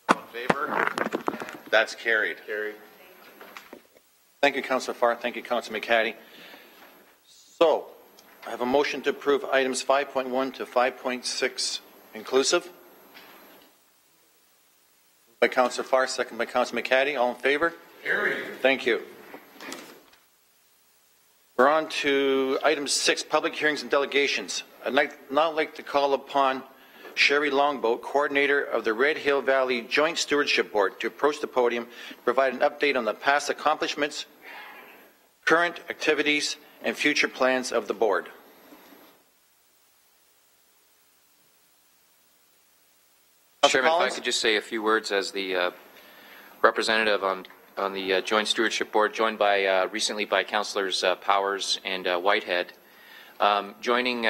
In favor? That's carried. Thank you, Councillor Farr. Thank you, Councillor McCaddy. So I have a motion to approve items 5.1 to 5.6 inclusive. By Councillor Farr, second by Councillor McCaddy. All in favor? Carried. Thank you. We're on to item 6, public hearings and delegations. I'd now like to call upon Sherry Longboat, coordinator of the Red Hill Valley Joint Stewardship Board, to approach the podium to provide an update on the past accomplishments, current activities, and future plans of the board. Chairman, if I could just say a few words as the representative on the Joint Stewardship Board, joined by recently by Councillors Powers and Whitehead. Joining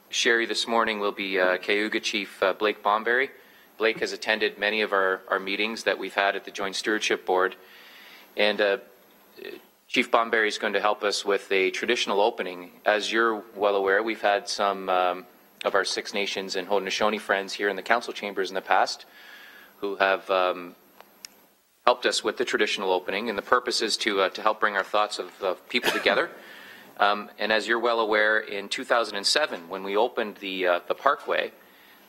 Sherry this morning will be Cayuga Chief Blake Bomberry. Blake has attended many of our meetings that we've had at the Joint Stewardship Board, and Chief Bomberry is going to help us with a traditional opening. As you're well aware, we've had some of our Six Nations and Haudenosaunee friends here in the council chambers in the past who have helped us with the traditional opening, and the purpose is to help bring our thoughts of people together. And as you're well aware, in 2007, when we opened the Parkway,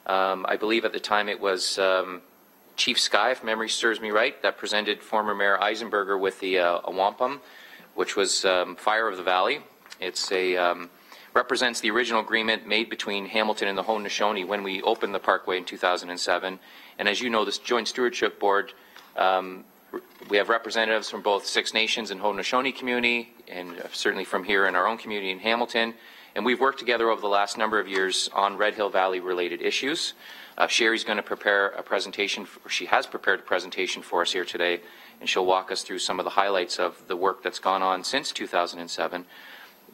I believe at the time it was Chief Sky, if memory serves me right, that presented former Mayor Eisenberger with the a wampum, which was Fire of the Valley. It's represents the original agreement made between Hamilton and the Haudenosaunee when we opened the Parkway in 2007. And as you know, this Joint Stewardship Board, we have representatives from both Six Nations and Haudenosaunee community, and certainly from here in our own community in Hamilton. And we've worked together over the last number of years on Red Hill Valley related issues. Sherry's going to prepare a presentation, or she has prepared a presentation for us here today, and she'll walk us through some of the highlights of the work that's gone on since 2007.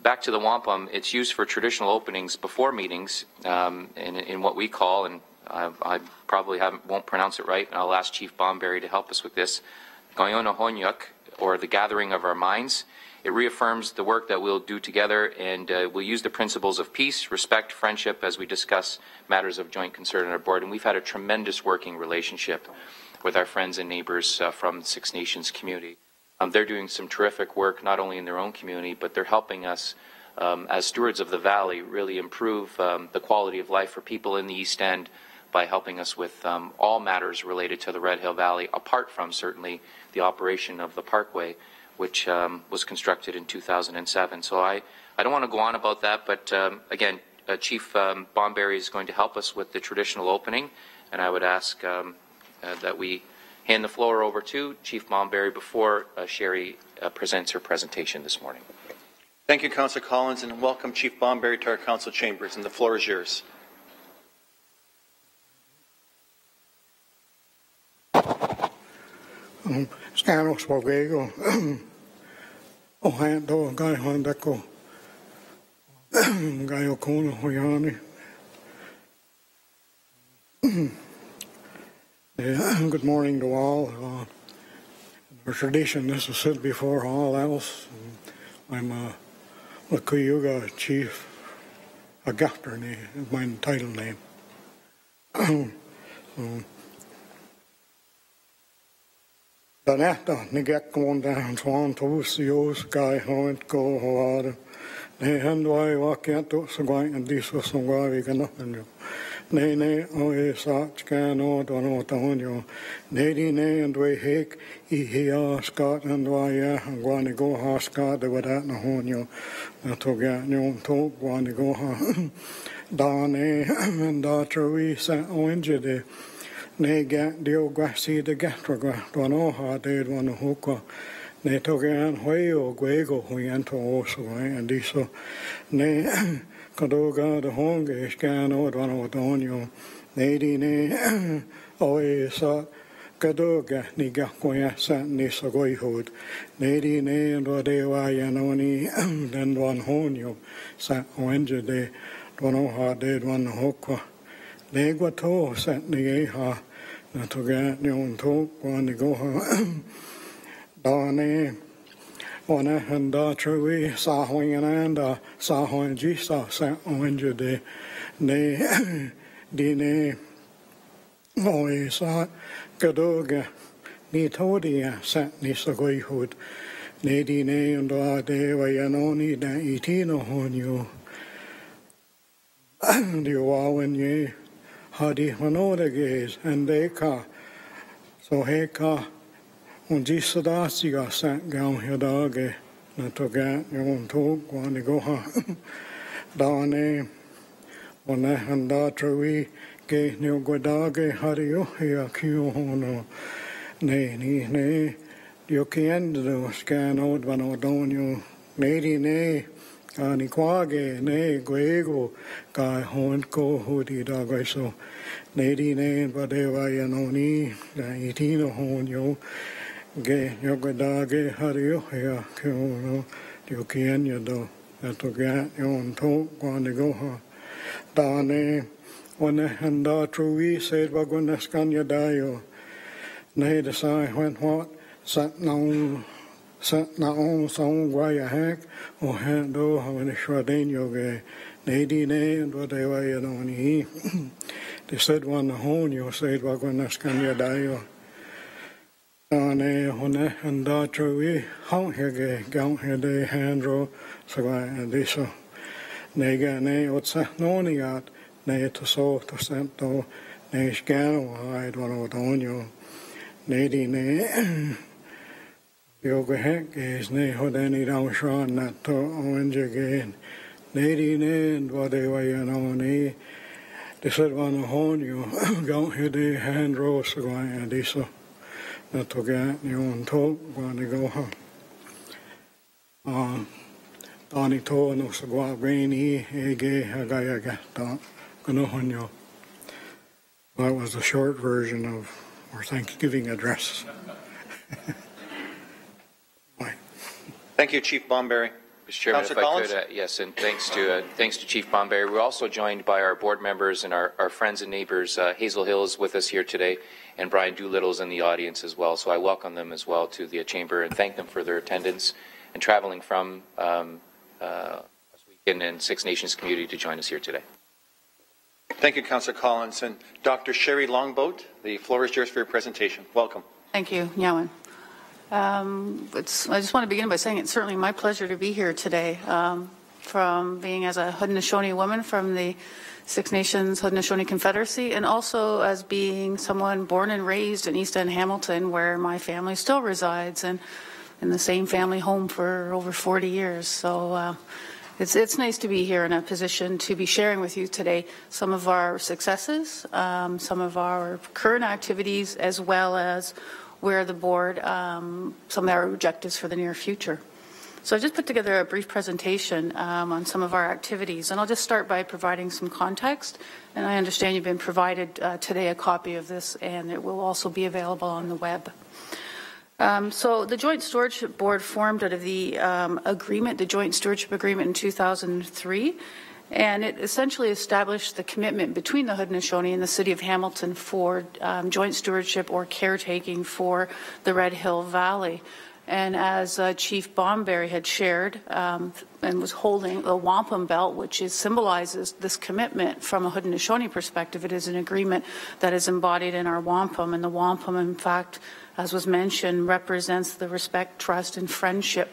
Back to the wampum, it's used for traditional openings before meetings in what we call, and I probably won't pronounce it right, and I'll ask Chief Bomberry to help us with this, Goyonohonyuk, or the gathering of our minds. It reaffirms the work that we'll do together, and we'll use the principles of peace, respect, friendship as we discuss matters of joint concern on our board. And we've had a tremendous working relationship with our friends and neighbors from the Six Nations community. They're doing some terrific work, not only in their own community, but they're helping us as stewards of the valley really improve the quality of life for people in the East End by helping us with all matters related to the Red Hill Valley, apart from certainly the operation of the Parkway, which was constructed in 2007. So I don't want to go on about that, but again, Chief Bomberry is going to help us with the traditional opening, and I would ask that we hand the floor over to Chief Bomberry before Sherry presents her presentation this morning. Thank you, Councillor Collins, and welcome Chief Bomberry to our council chambers, and the floor is yours. Scanos Bogego, Ohando, Guy Hondeco, Gayokono, Hoyani. Good morning to all. Our tradition, this was said before all else. I'm a Kuyuga chief, a Gafter name, is my title name. Dan efter ni gick on down swan tos yos guy hont go hard. Ne hand why walk out to so going and this was some why we can up and ne o such can o don't know to on you. Ne and we hake he Scott and why and going to go ha Scott they would at no on you. Not to get you to going to go ha. Dan and daughter we sat on you. Ne get dio gwasi de gatroga dono ha de one hoka ne togan hoyo gwego hoyanto also and diso ne kadoga de honge scano dono donio ne di ne oe sa kadoga ni gakoya san ni sogoyhod ne di ne do de wa yanoni den don honyo sa wenje de dono ha de one hoka ne gwato sat ni ha na to get yon to one go ha dane ona handa trui sa hoing and sa hoing ji sa onje de ne di ne oi sa kadoga ni todia sat ni so goi hud ne di ne and de wa yanoni da itino honyo di wa when ye Hadi Manoda gaze and they ka so he ka un jisadasiga sat gown hidage na to get yon to one go ha dane one handa trui ge no godage hari yo ya kyu hono ne ni ne yo kiendo scan od vano donyo ne di ne Ani kwage ne gwego kai hon ko hudi dagai so ne di ne badewa yanoni na itino hon yo ge yogadage hario ya kyono dio kienya do to get yon to kwani go ha dane one handa trui said wagona skanya dayo ne decide when what sat now Sat na on song why a hack or hand o how in a shradin yoga nadi ne and what they were on he. They said one hone you said wagona scania dio. Ne hone and daughter we how hege gown here de handro so and this nega ne otsa noniat ne to so to sento ne scano hide one on you. Nedi ne yoga hek is ne hodani down shon na to orange again. Nedi ne and what they were ne. They said one hon you don't hit the hand rows going and this so not to get you on top when they go home. Tani to no so go rainy ege hagayaga ta gonna hon you. That was a short version of our Thanksgiving address. Thank you, Chief Bomberry. Mr. Chairman, Councillor if Collins? I could, yes, and thanks to Chief Bomberry. We're also joined by our board members and our friends and neighbors. Hazel Hill is with us here today, and Brian Doolittle's in the audience as well. So I welcome them as well to the chamber and thank them for their attendance and traveling from last weekend and Six Nations community to join us here today. Thank you, Councillor Collins. And Dr. Sherry Longboat, the floor is yours for your presentation. Welcome. Thank you, Nyawan. I just want to begin by saying it's certainly my pleasure to be here today. From being as a Haudenosaunee woman from the Six Nations Haudenosaunee Confederacy, and also as being someone born and raised in East End Hamilton, where my family still resides, and in the same family home for over 40 years. So it's nice to be here in a position to be sharing with you today some of our successes, some of our current activities, as well as where the board, some of our objectives for the near future. So I've just put together a brief presentation on some of our activities, and I'll just start by providing some context. And I understand you've been provided today a copy of this, and it will also be available on the web. So the Joint Stewardship Board formed out of the agreement, the Joint Stewardship Agreement in 2003, and it essentially established the commitment between the Haudenosaunee and the City of Hamilton for joint stewardship or caretaking for the Red Hill Valley. And as Chief Bomberry had shared and was holding the wampum belt, which symbolizes this commitment from a Haudenosaunee perspective, it is an agreement that is embodied in our wampum, and the wampum, in fact, as was mentioned, represents the respect, trust, and friendship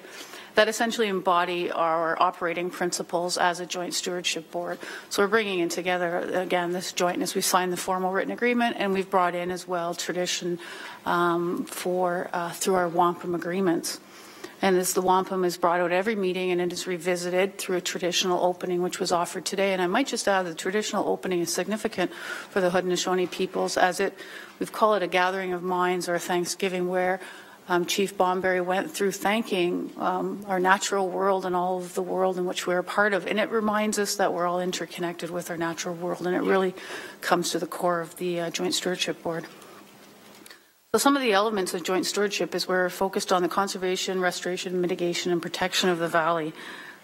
that essentially embody our operating principles as a joint stewardship board. So we're bringing in together, again, this jointness. We've signed the formal written agreement, and we've brought in as well tradition through our wampum agreements. And as the wampum is brought out every meeting, and it is revisited through a traditional opening, which was offered today. And I might just add the traditional opening is significant for the Haudenosaunee peoples, as we've called it a gathering of minds or a Thanksgiving, where Chief Bomberry went through thanking our natural world and all of the world in which we're a part of. And it reminds us that we're all interconnected with our natural world, and it really comes to the core of the Joint Stewardship Board. So some of the elements of joint stewardship is we're focused on the conservation, restoration, mitigation, and protection of the valley.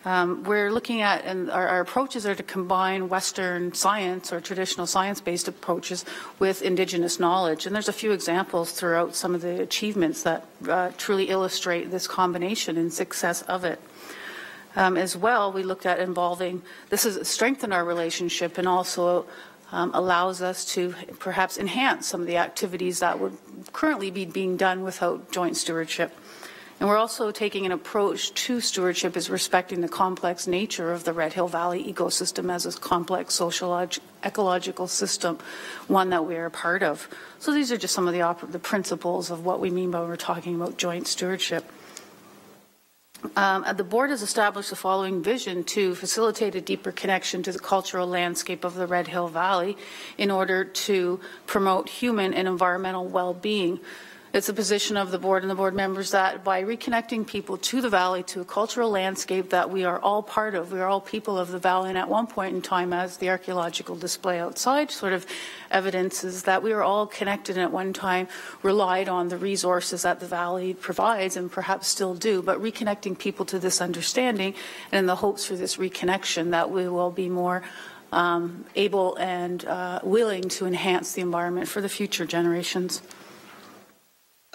We're looking at, and our approaches are to combine Western science or traditional science-based approaches with Indigenous knowledge. And there's a few examples throughout some of the achievements that truly illustrate this combination and success of it. As well, we looked at involving, this has strengthened our relationship and also allows us to perhaps enhance some of the activities that would currently be being done without joint stewardship. And we're also taking an approach to stewardship as respecting the complex nature of the Red Hill Valley ecosystem as a complex social ecological system, one that we are a part of. So these are just some of the principles of what we mean by when we're talking about joint stewardship. The board has established the following vision to facilitate a deeper connection to the cultural landscape of the Red Hill Valley in order to promote human and environmental well-being. It's a position of the board and the board members that by reconnecting people to the valley, to a cultural landscape that we are all part of, we are all people of the valley, and at one point in time, as the archaeological display outside sort of evidences that we are all connected and at one time relied on the resources that the valley provides and perhaps still do, but reconnecting people to this understanding and in the hopes for this reconnection that we will be more able and willing to enhance the environment for the future generations.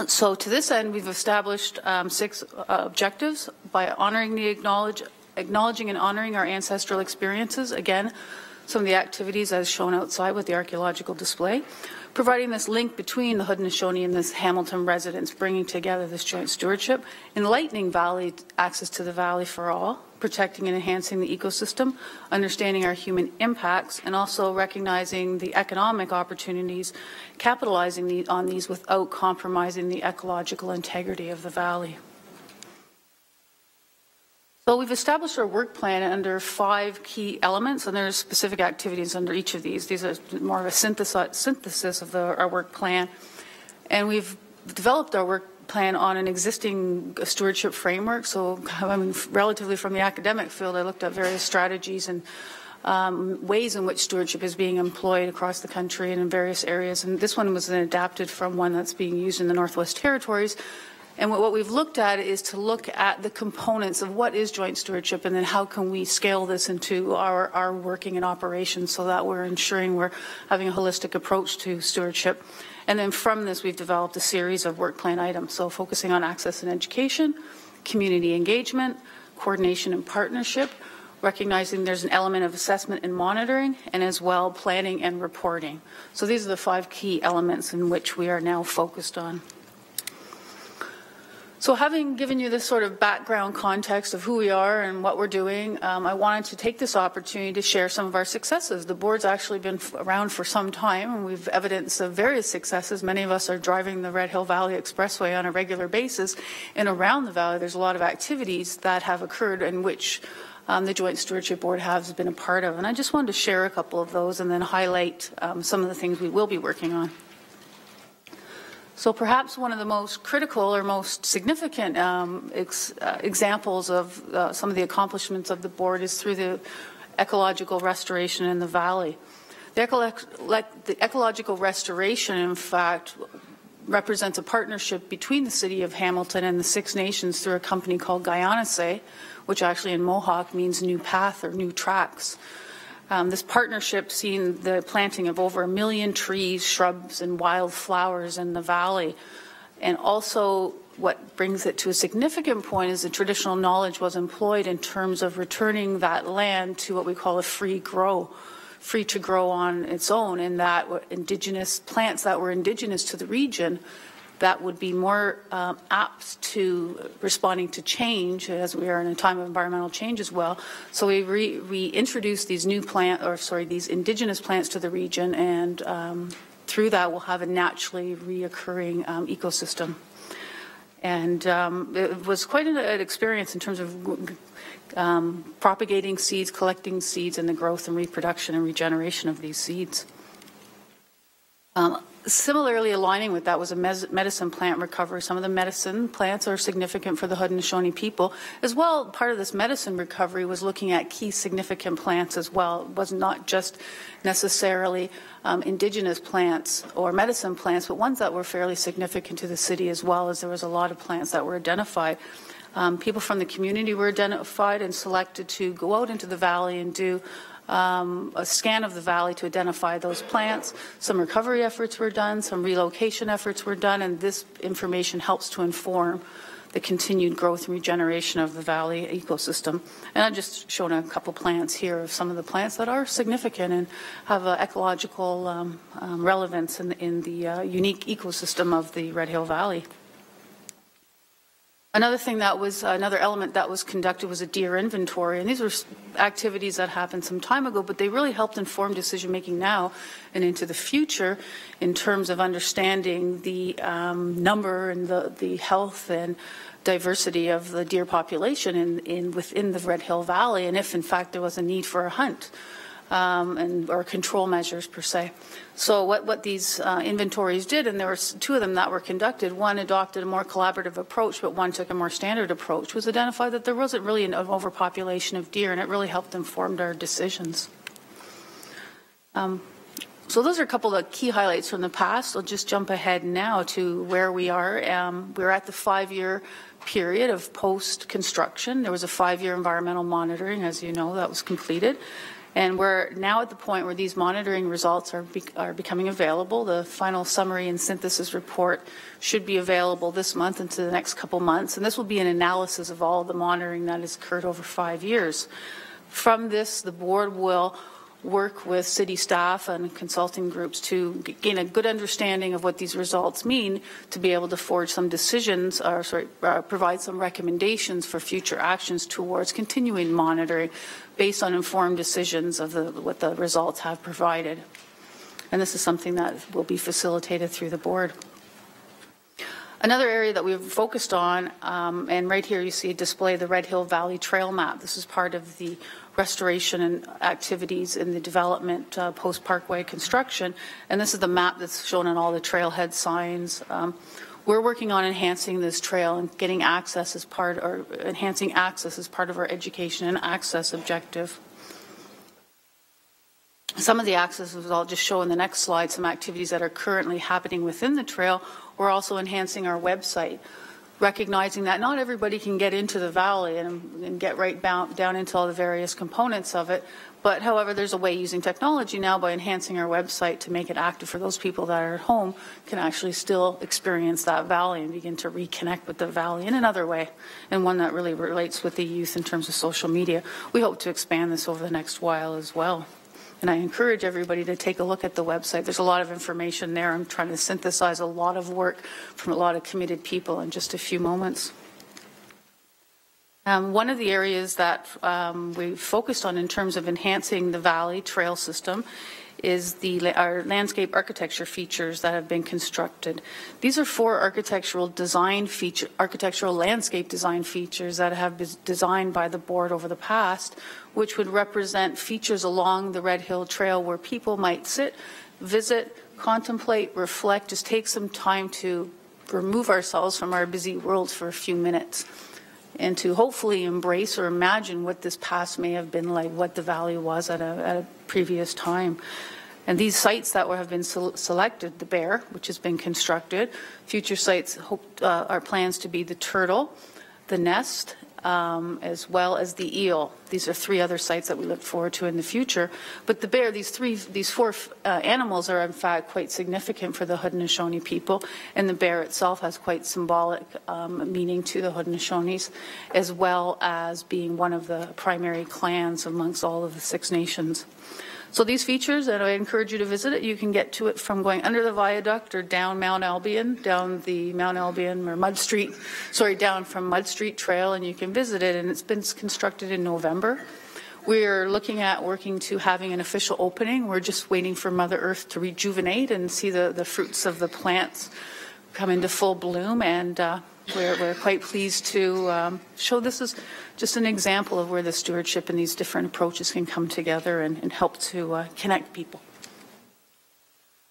So to this end, we've established 6 objectives by honoring the acknowledging and honoring our ancestral experiences. Again, some of the activities as shown outside with the archaeological display. providing this link between the Haudenosaunee and this Hamilton residents, bringing together this joint stewardship, enlightening valley access to the valley for all, protecting and enhancing the ecosystem, understanding our human impacts, and also recognizing the economic opportunities, capitalizing on these without compromising the ecological integrity of the valley. So we've established our work plan under 5 key elements, and there's specific activities under each of these. These are more of a synthesis of our work plan. And we've developed our work plan on an existing stewardship framework. So, I mean, relatively from the academic field, I looked at various strategies and ways in which stewardship is being employed across the country and in various areas. And this one was adapted from one that's being used in the Northwest Territories. And what we've looked at is to look at the components of what is joint stewardship, and then how can we scale this into our working and operations so that we're ensuring we're having a holistic approach to stewardship. And then from this, we've developed a series of work plan items. So focusing on access and education, community engagement, coordination and partnership, recognizing there's an element of assessment and monitoring, and as well planning and reporting. So these are the 5 key elements in which we are now focused on. So having given you this sort of background context of who we are and what we're doing, I wanted to take this opportunity to share some of our successes. The board's actually been around for some time, and we've evidence of various successes. Many of us are driving the Red Hill Valley Expressway on a regular basis, and around the valley there's a lot of activities that have occurred in which the Joint Stewardship Board has been a part of. And I just wanted to share a couple of those and then highlight some of the things we will be working on. So perhaps one of the most critical or most significant examples of some of the accomplishments of the board is through the ecological restoration in the valley. The ecological restoration, in fact, represents a partnership between the City of Hamilton and the Six Nations through a company called GIC, which actually in Mohawk means new path or new tracks. This partnership seen the planting of over 1 million trees, shrubs, and wildflowers in the valley. And also what brings it to a significant point is the traditional knowledge was employed in terms of returning that land to what we call a free to grow on its own, in that indigenous plants that were indigenous to the region that would be more apt to responding to change, as we are in a time of environmental change as well. So we introduced these these indigenous plants to the region, and through that we'll have a naturally reoccurring ecosystem. And it was quite an experience in terms of propagating seeds, collecting seeds, and the growth and reproduction and regeneration of these seeds. Similarly, aligning with that was a medicine plant recovery. Some of the medicine plants are significant for the Haudenosaunee people. As well, part of this medicine recovery was looking at key significant plants as well. It was not just necessarily indigenous plants or medicine plants, but ones that were fairly significant to the city as well, as there was a lot of plants that were identified. People from the community were identified and selected to go out into the valley and do a scan of the valley to identify those plants. Some recovery efforts were done, some relocation efforts were done, and this information helps to inform the continued growth and regeneration of the valley ecosystem. And I've just shown a couple plants here of some of the plants that are significant and have ecological relevance in the unique ecosystem of the Red Hill Valley. Another element that was conducted was a deer inventory, and these were activities that happened some time ago, but they really helped inform decision making now and into the future in terms of understanding the number and the health and diversity of the deer population within the Red Hill Valley, and if in fact there was a need for a hunt. Or control measures per se. So what these inventories did, and there were 2 of them that were conducted, one adopted a more collaborative approach, but one took a more standard approach, was identify that there wasn't really an overpopulation of deer, and it really helped inform our decisions. So those are a couple of key highlights from the past. I'll just jump ahead now to where we are. We're at the 5-year period of post-construction. There was a 5-year environmental monitoring, as you know, that was completed. And we're now at the point where these monitoring results are becoming available. The final summary and synthesis report should be available this month into the next couple months. And this will be an analysis of all the monitoring that has occurred over 5 years. From this, the board will work with city staff and consulting groups to gain a good understanding of what these results mean, to be able to forge some decisions, or provide some recommendations for future actions towards continuing monitoring based on informed decisions of what the results have provided. And this is something that will be facilitated through the board. Another area that we've focused on, and right here you see a display, the Red Hill Valley Trail Map. This is part of the restoration and activities in the development post-parkway construction. And this is the map that's shown on all the trailhead signs. We're working on enhancing this trail and getting access as part, or enhancing access as part of our education and access objective. Some of the accesses I'll just show in the next slide, some activities that are currently happening within the trail. We're also enhancing our website, recognizing that not everybody can get into the valley and get right down into all the various components of it. But however, there's a way using technology now by enhancing our website to make it active for those people that are at home can actually still experience that valley and begin to reconnect with the valley in another way, and one that really relates with the youth in terms of social media. We hope to expand this over the next while as well. And I encourage everybody to take a look at the website. There's a lot of information there. I'm trying to synthesize a lot of work from a lot of committed people in just a few moments. One of the areas that we've focused on in terms of enhancing the valley trail system is our landscape architecture features that have been constructed. These are 4 architectural landscape design features that have been designed by the board over the past, which would represent features along the Red Hill Trail where people might sit, visit, contemplate, reflect, just take some time to remove ourselves from our busy world for a few minutes, and to hopefully embrace or imagine what this past may have been like, what the valley was at a previous time. And these sites that have been selected, the bear, which has been constructed, future sites are plans to be the turtle, the nest, as well as the eel. These are 3 other sites that we look forward to in the future. But the bear, these 4 animals are in fact quite significant for the Haudenosaunee people, and the bear itself has quite symbolic meaning to the Haudenosaunees, as well as being one of the primary clans amongst all of the 6 nations. So these features, and I encourage you to visit it, you can get to it from going under the viaduct or down Mount Albion, down the Mount Albion or Mud Street, down from Mud Street Trail, and you can visit it, and it's been constructed in November. We're looking at working to having an official opening. We're just waiting for Mother Earth to rejuvenate and see the fruits of the plants come into full bloom, and we're quite pleased to show this is just an example of where the stewardship and these different approaches can come together and help to connect people.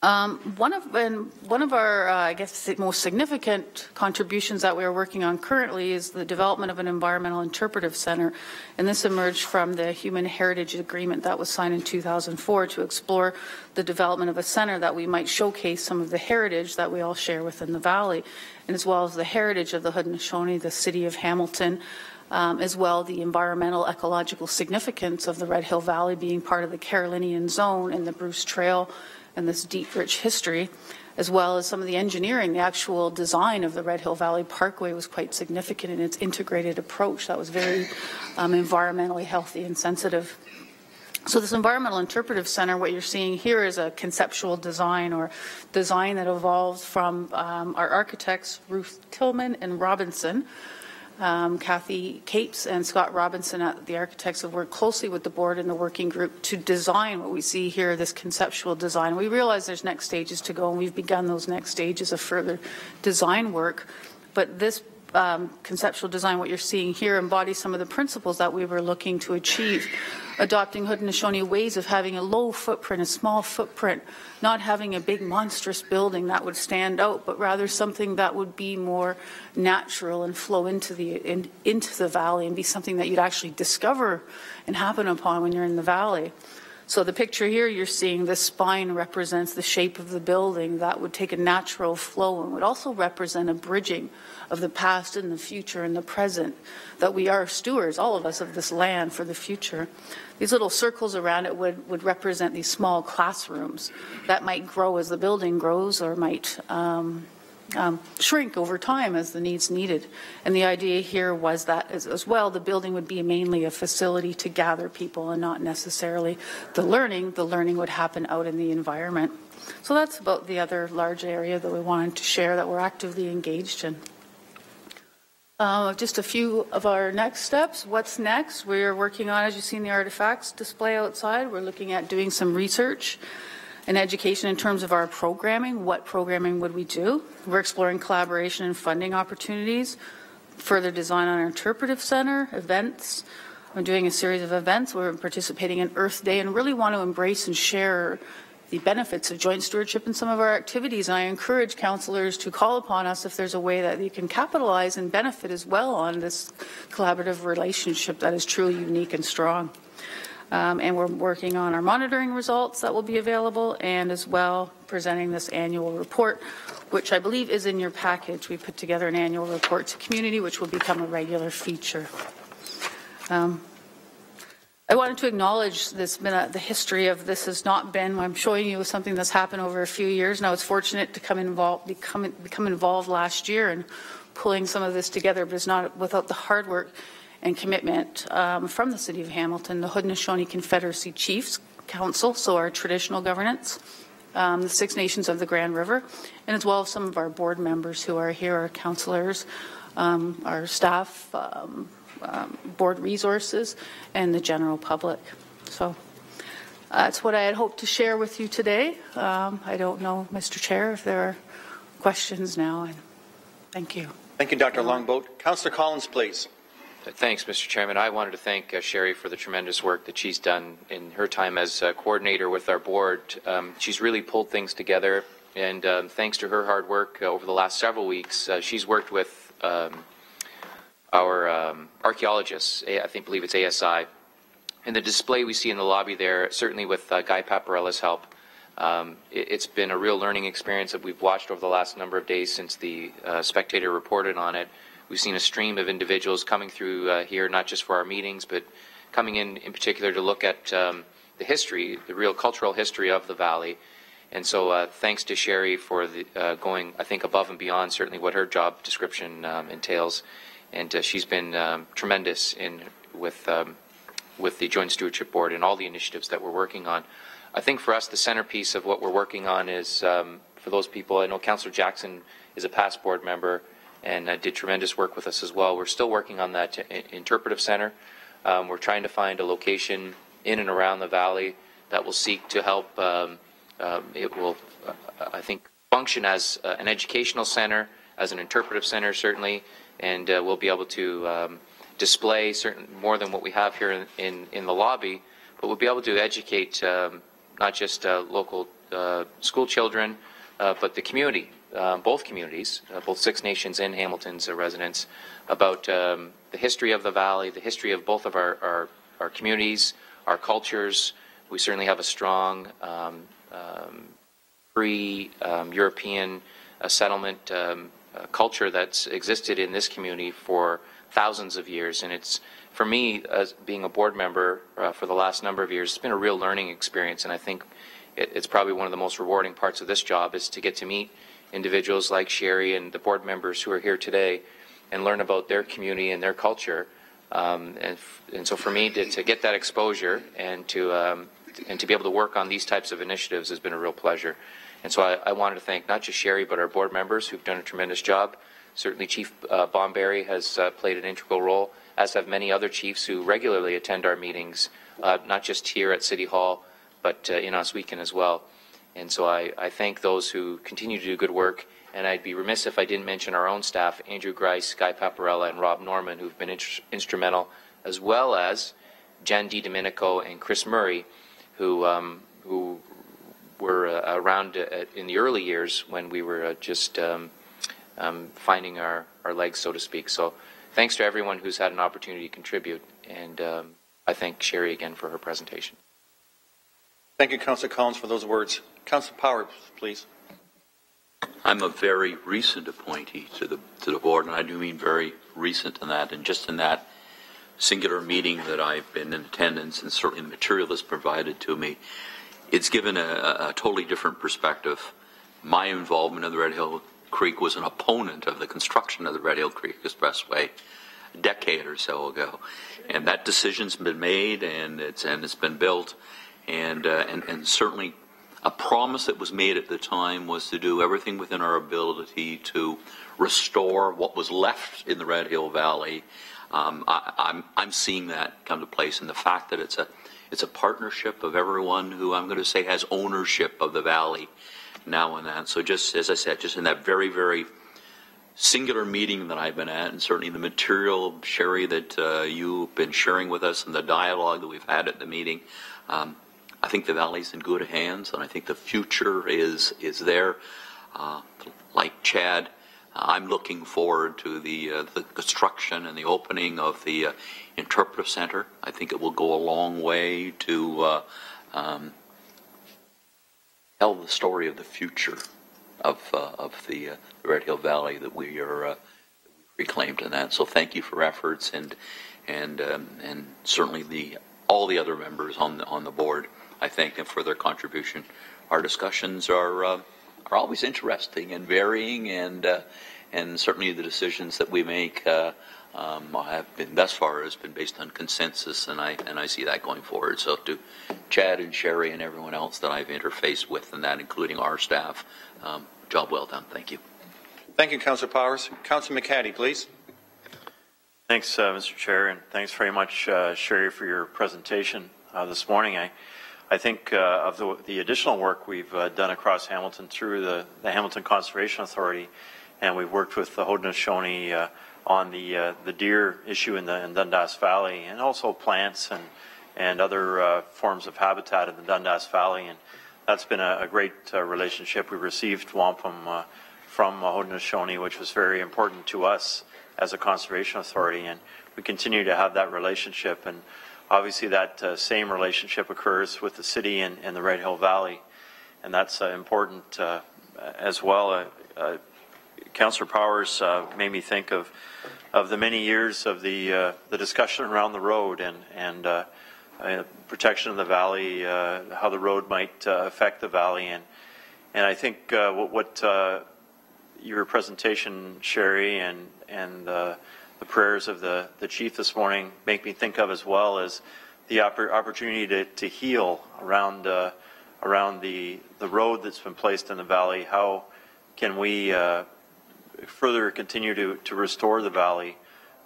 One of our, I guess, most significant contributions that we are working on currently is the development of an environmental interpretive center, and this emerged from the Human Heritage Agreement that was signed in 2004 to explore the development of a center that we might showcase some of the heritage that we all share within the valley, and as well as the heritage of the Haudenosaunee, the city of Hamilton, as well the environmental ecological significance of the Red Hill Valley being part of the Carolinian Zone and the Bruce Trail and this deep, rich history, as well as some of the engineering. The actual design of the Red Hill Valley Parkway was quite significant in its integrated approach that was very environmentally healthy and sensitive. So this Environmental Interpretive Center, what you're seeing here is a conceptual design or design that evolved from our architects, Ruth Tillman and Robinson. Kathy Capes and Scott Robinson, the architects, have worked closely with the board and the working group to design what we see here, this conceptual design. We realize there's next stages to go, and we've begun those next stages of further design work. But this conceptual design, what you're seeing here, embodies some of the principles that we were looking to achieve. Adopting Haudenosaunee ways of having a low footprint, a small footprint, not having a big monstrous building that would stand out, but rather something that would be more natural and flow into the valley and be something that you'd actually discover and happen upon when you're in the valley. So the picture here you're seeing, this spine represents the shape of the building that would take a natural flow and would also represent a bridging of the past and the future and the present, that we are stewards, all of us, of this land for the future. These little circles around it would represent these small classrooms that might grow as the building grows or might shrink over time as the needs needed. And the idea here was that as well, the building would be mainly a facility to gather people and not necessarily the learning. The learning would happen out in the environment. So that's about the other large area that we wanted to share that we're actively engaged in. Just a few of our next steps. What's next? We're working on, as you've seen the artifacts display outside, we're looking at doing some research and education in terms of our programming. What programming would we do? We're exploring collaboration and funding opportunities, further design on our interpretive center, events. We're doing a series of events. We're participating in Earth Day and really want to embrace and share the benefits of joint stewardship in some of our activities. And I encourage councillors to call upon us if there's a way that you can capitalize and benefit as well on this collaborative relationship that is truly unique and strong. And we're working on our monitoring results that will be available, and as well presenting this annual report, which I believe is in your package. We put together an annual report to community, which will become a regular feature. I wanted to acknowledge this, the history of this has not been, I'm showing you something that's happened over a few years. And I was fortunate to become involved last year in pulling some of this together, but it's not without the hard work and commitment from the City of Hamilton, the Haudenosaunee Confederacy Chiefs Council, so our traditional governance, the Six Nations of the Grand River, and as well as some of our board members who are here, our councillors, our staff, board resources, and the general public. So that's what I had hoped to share with you today. I don't know, Mr. Chair, if there are questions now. And thank you. Thank you, Dr. Longboat. Councillor Collins, please. Thanks, Mr. Chairman. I wanted to thank Sherry for the tremendous work that she's done in her time as coordinator with our board. She's really pulled things together, and thanks to her hard work over the last several weeks, she's worked with our archaeologists, I believe it's ASI, and the display we see in the lobby there, certainly with Guy Paparella's help, it's been a real learning experience that we've watched over the last number of days since the Spectator reported on it. We've seen a stream of individuals coming through here, not just for our meetings, but coming in particular to look at the history, the real cultural history of the Valley. And so thanks to Sherry for the, going, I think, above and beyond certainly what her job description entails. And she's been tremendous with the Joint Stewardship Board and all the initiatives that we're working on. I think for us, the centerpiece of what we're working on is, for those people, I know Councillor Jackson is a past board member and did tremendous work with us as well. We're still working on that interpretive center. We're trying to find a location in and around the Valley that will seek to help. It will, I think, function as an educational center, as an interpretive center, certainly, and we'll be able to display more than what we have here in the lobby, but we'll be able to educate not just local school children, but the community, both communities, both Six Nations and Hamilton's residents, about the history of the Valley, the history of both of our communities, our cultures. We certainly have a strong pre-European settlement culture that's existed in this community for thousands of years. And it's, for me, as being a board member for the last number of years, it's been a real learning experience. And I think it's probably one of the most rewarding parts of this job is to get to meet individuals like Sherry and the board members who are here today and learn about their community and their culture. And so for me to get that exposure and to be able to work on these types of initiatives has been a real pleasure. And so I wanted to thank not just Sherry, but our board members who've done a tremendous job. Certainly Chief Bomberry has played an integral role, as have many other chiefs who regularly attend our meetings, not just here at City Hall, but in Oswego as well. And so I thank those who continue to do good work, and I'd be remiss if I didn't mention our own staff, Andrew Grice, Guy Paparella, and Rob Norman, who've been instrumental, as well as Jen DiDomenico and Chris Murray, who were around in the early years when we were just finding our legs, so to speak. So thanks to everyone who's had an opportunity to contribute, and I thank Sherry again for her presentation. Thank you, Councillor Collins, for those words. Councillor Power, please. I'm a very recent appointee to the board, and I do mean very recent in that, and just in that singular meeting that I've been in attendance, and certainly the material that's provided to me, it's given a totally different perspective. My involvement in the Red Hill Creek was an opponent of the construction of the Red Hill Creek Expressway a decade or so ago, and that decision's been made, and it's been built, and certainly a promise that was made at the time was to do everything within our ability to restore what was left in the Red Hill Valley. I'm seeing that come to place, and the fact that it's a partnership of everyone who, I'm going to say, has ownership of the valley now and then. So just as I said, just in that very, very singular meeting that I've been at, and certainly the material, Sherry, that you've been sharing with us, and the dialogue that we've had at the meeting, I think the valley's in good hands, and I think the future is there. Like Chad, I'm looking forward to the construction and the opening of the interpretive center. I think it will go a long way to tell the story of the future of the Red Hill Valley that we are reclaimed in that. So thank you for efforts, and certainly all the other members on the board. I thank them for their contribution. Our discussions are always interesting and varying, and certainly the decisions that we make have been thus far has been based on consensus, and I see that going forward. So to Chad and Sherry and everyone else that I've interfaced with, and that including our staff, job well done. Thank you. Thank you, Councillor Powers. Councillor McCaddy, please. Thanks, Mr. Chair, and thanks very much, Sherry, for your presentation this morning. I think of the additional work we've done across Hamilton through the Hamilton Conservation Authority, and we've worked with the Haudenosaunee on the deer issue in Dundas Valley, and also plants and other forms of habitat in the Dundas Valley, and that's been a great relationship. We received wampum from Haudenosaunee, which was very important to us as a conservation authority, and we continue to have that relationship. And obviously that same relationship occurs with the city and the Red Hill Valley, and that's important as well. Councillor Powers made me think of the many years of the discussion around the road and protection of the valley, how the road might affect the valley, and I think what your presentation, Sherry, and the prayers of the chief this morning make me think of as well as the opportunity to heal around the road that's been placed in the valley. How can we further continue to restore the valley?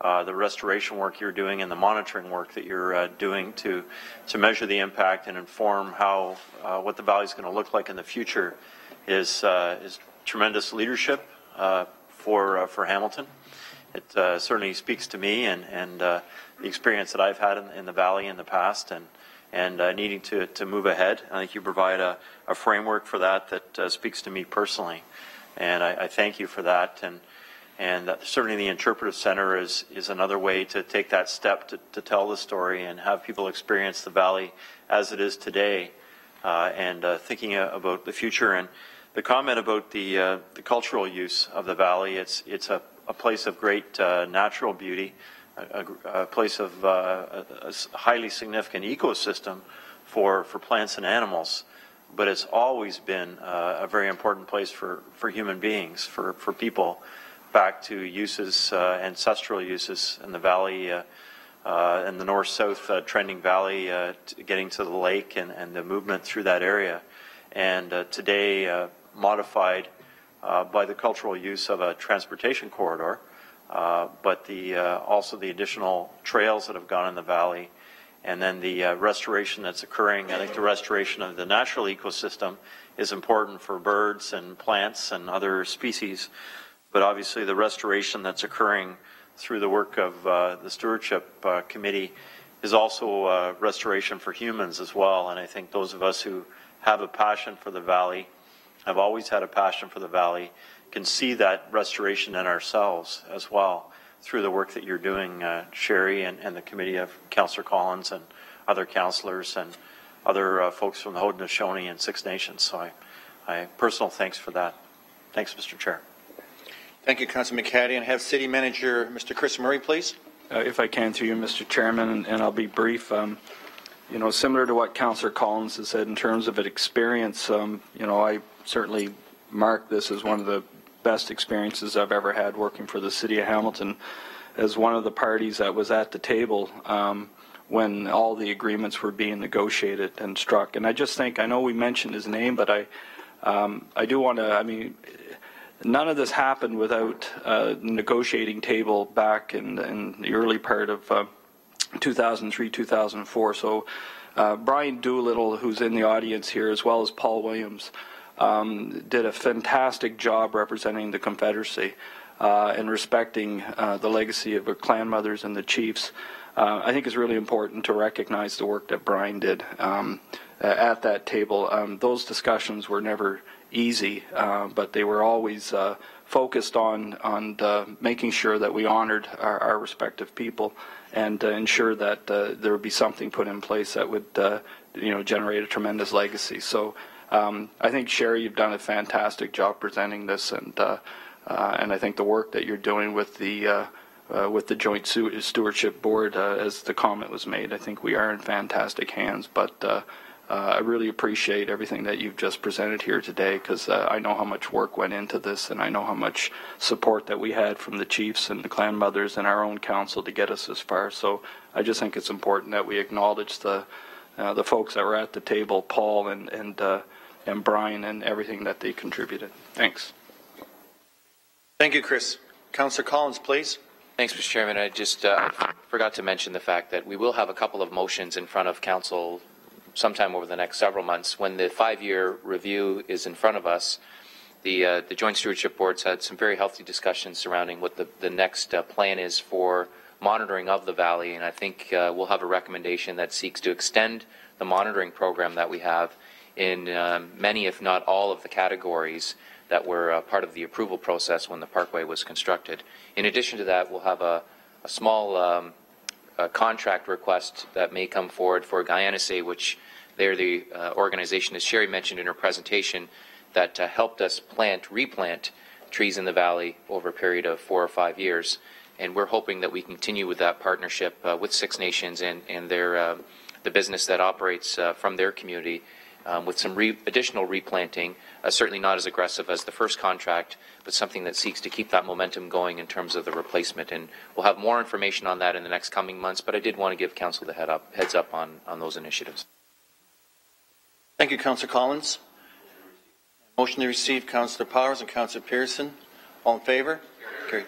The restoration work you're doing and the monitoring work that you're doing to measure the impact and inform how what the valley is going to look like in the future is tremendous leadership for Hamilton. It certainly speaks to me and the experience that I've had in the valley in the past, and needing to move ahead. I think you provide a framework for that speaks to me personally, and I thank you for that. And certainly the Interpretive Center is another way to take that step to tell the story and have people experience the valley as it is today, and thinking about the future. And the comment about the cultural use of the valley, it's a place of great natural beauty, a place of a highly significant ecosystem for plants and animals, but it's always been a very important place for human beings, for people, back to uses, ancestral uses in the valley, in the north-south trending valley, getting to the lake and the movement through that area. And today modified by the cultural use of a transportation corridor, but also the additional trails that have gone in the valley, and then the restoration that's occurring. I think the restoration of the natural ecosystem is important for birds and plants and other species, but obviously the restoration that's occurring through the work of the Stewardship Committee is also restoration for humans as well. And I think those of us who have a passion for the valley, have always had a passion for the valley, can see that restoration in ourselves as well through the work that you're doing, Sherry, and the committee of Councillor Collins and other councillors and other folks from the Haudenosaunee and Six Nations. So I personal thanks for that. Thanks, Mr. Chair. Thank you, Councillor McCaddy. And have City Manager Mr. Chris Murray, please. If I can, through you, Mr. Chairman, and I'll be brief. You know, similar to what Councillor Collins has said in terms of an experience, you know, I certainly mark this as one of the best experiences I've ever had working for the City of Hamilton, as one of the parties that was at the table when all the agreements were being negotiated and struck. And I just think, I know we mentioned his name, but I do want to, I mean, none of this happened without a negotiating table back in the early part of 2003, 2004. So Brian Doolittle, who's in the audience here, as well as Paul Williams, did a fantastic job representing the Confederacy and respecting the legacy of our clan mothers and the chiefs. I think it's really important to recognize the work that Brian did at that table. Those discussions were never easy, but they were always focused on making sure that we honored our respective people and ensure that there would be something put in place that would generate a tremendous legacy. So I think, Sherry, you've done a fantastic job presenting this, and I think the work that you're doing with the Joint Stewardship Board, as the comment was made, I think we are in fantastic hands. But I really appreciate everything that you've just presented here today, because I know how much work went into this, and I know how much support that we had from the chiefs and the clan mothers and our own council to get us this far. So I just think it's important that we acknowledge the folks that were at the table, Paul and Brian, and everything that they contributed. Thanks. Thank you, Chris. Councillor Collins, please. Thanks, Mr. Chairman. I just forgot to mention the fact that we will have a couple of motions in front of Council sometime over the next several months. When the 5-year review is in front of us, the Joint Stewardship Board's had some very healthy discussions surrounding what the next plan is for monitoring of the valley, and I think we'll have a recommendation that seeks to extend the monitoring program that we have in many, if not all, of the categories that were part of the approval process when the parkway was constructed. In addition to that, we'll have a small contract request that may come forward for Guyana-Say, which they're the organization, as Sherry mentioned in her presentation, that helped us replant trees in the valley over a period of 4 or 5 years. And we're hoping that we continue with that partnership with Six Nations and their the business that operates from their community with some additional replanting, certainly not as aggressive as the first contract, but something that seeks to keep that momentum going in terms of the replacement. And we'll have more information on that in the next coming months, but I did want to give Council the heads up on those initiatives. Thank you, Councillor Collins. Motion to receive Councillor Powers and Councillor Pearson. All in favour? Carried.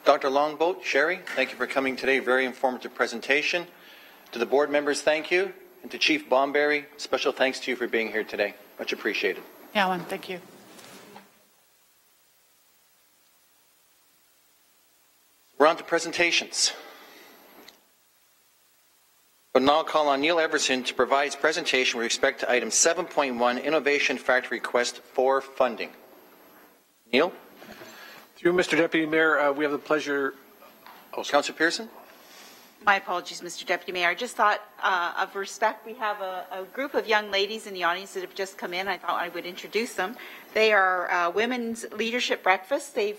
Dr. Longboat, Sherry, thank you for coming today. Very informative presentation. To the board members, thank you. And to Chief Bomberry, special thanks to you for being here today. Much appreciated. Yeah, Alan, thank you. We're on to presentations. But now I'll call on Neil Everson to provide his presentation with respect to item 7.1, Innovation Factory Request for Funding. Neil? Through Mr. Deputy Mayor, we have the pleasure. Councillor Pearson? My apologies, Mr. Deputy Mayor. I just thought of respect, we have a group of young ladies in the audience that have just come in. I thought I would introduce them. They are Women's Leadership Breakfast. They're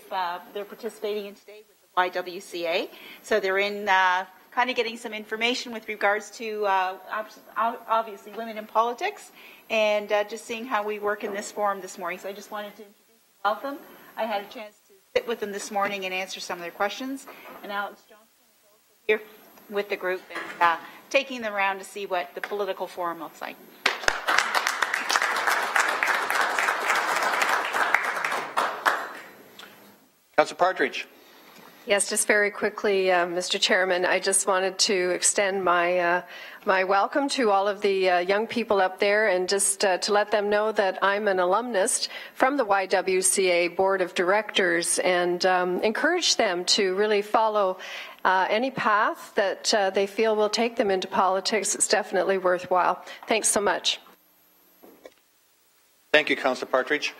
participating in today with the YWCA. So they're in kind of getting some information with regards to obviously women in politics and just seeing how we work in this forum this morning. So I just wanted to introduce and welcome. I had a chance to sit with them this morning and answer some of their questions. And Alex Johnson is also here with the group and taking them around to see what the political forum looks like. Councillor Partridge. Yes, just very quickly, Mr. Chairman, I just wanted to extend my my welcome to all of the young people up there, and just to let them know that I'm an alumnus from the YWCA Board of Directors, and encourage them to really follow any path that they feel will take them into politics. It's definitely worthwhile. Thanks so much. Thank you, Councillor Partridge.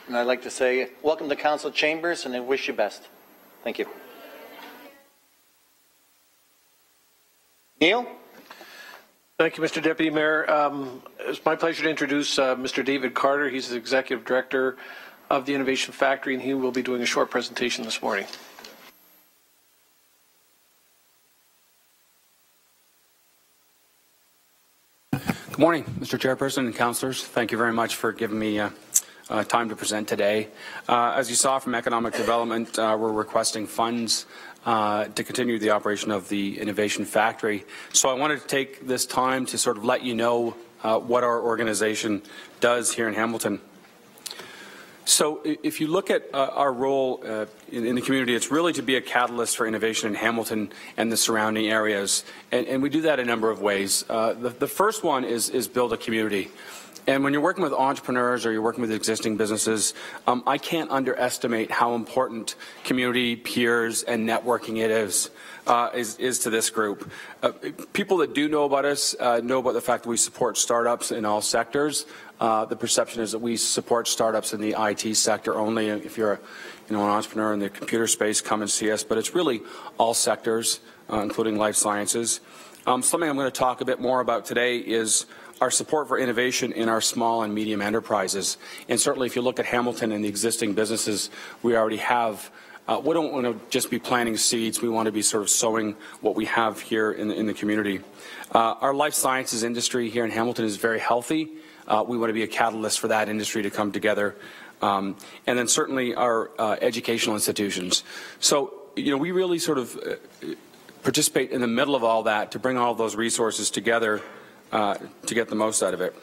And I'd like to say welcome to Council Chambers, and I wish you best. Thank you. Neil? Thank you, Mr. Deputy Mayor. It's my pleasure to introduce Mr. David Carter. He's the Executive Director of the Innovation Factory, and he will be doing a short presentation this morning. Good morning, Mr. Chairperson and councillors. Thank you very much for giving me time to present today. As you saw from economic development, we're requesting funds to continue the operation of the innovation factory. So I wanted to take this time to sort of let you know what our organization does here in Hamilton. So if you look at our role in the community, it's really to be a catalyst for innovation in Hamilton and the surrounding areas. And we do that a number of ways. The first one is build a community. And when you're working with entrepreneurs or you're working with existing businesses, I can't underestimate how important community, peers, and networking it is to this group. People that do know about us know about the fact that we support startups in all sectors. The perception is that we support startups in the IT sector only. If you're an entrepreneur in the computer space, come and see us. But it's really all sectors, including life sciences. Something I'm going to talk a bit more about today is our support for innovation in our small and medium enterprises. And certainly if you look at Hamilton and the existing businesses we already have, we don't want to just be planting seeds. We want to be sort of sowing what we have here in the community. Our life sciences industry here in Hamilton is very healthy. We want to be a catalyst for that industry to come together. And then certainly our educational institutions. So, we really sort of participate in the middle of all that to bring all those resources together to get the most out of it.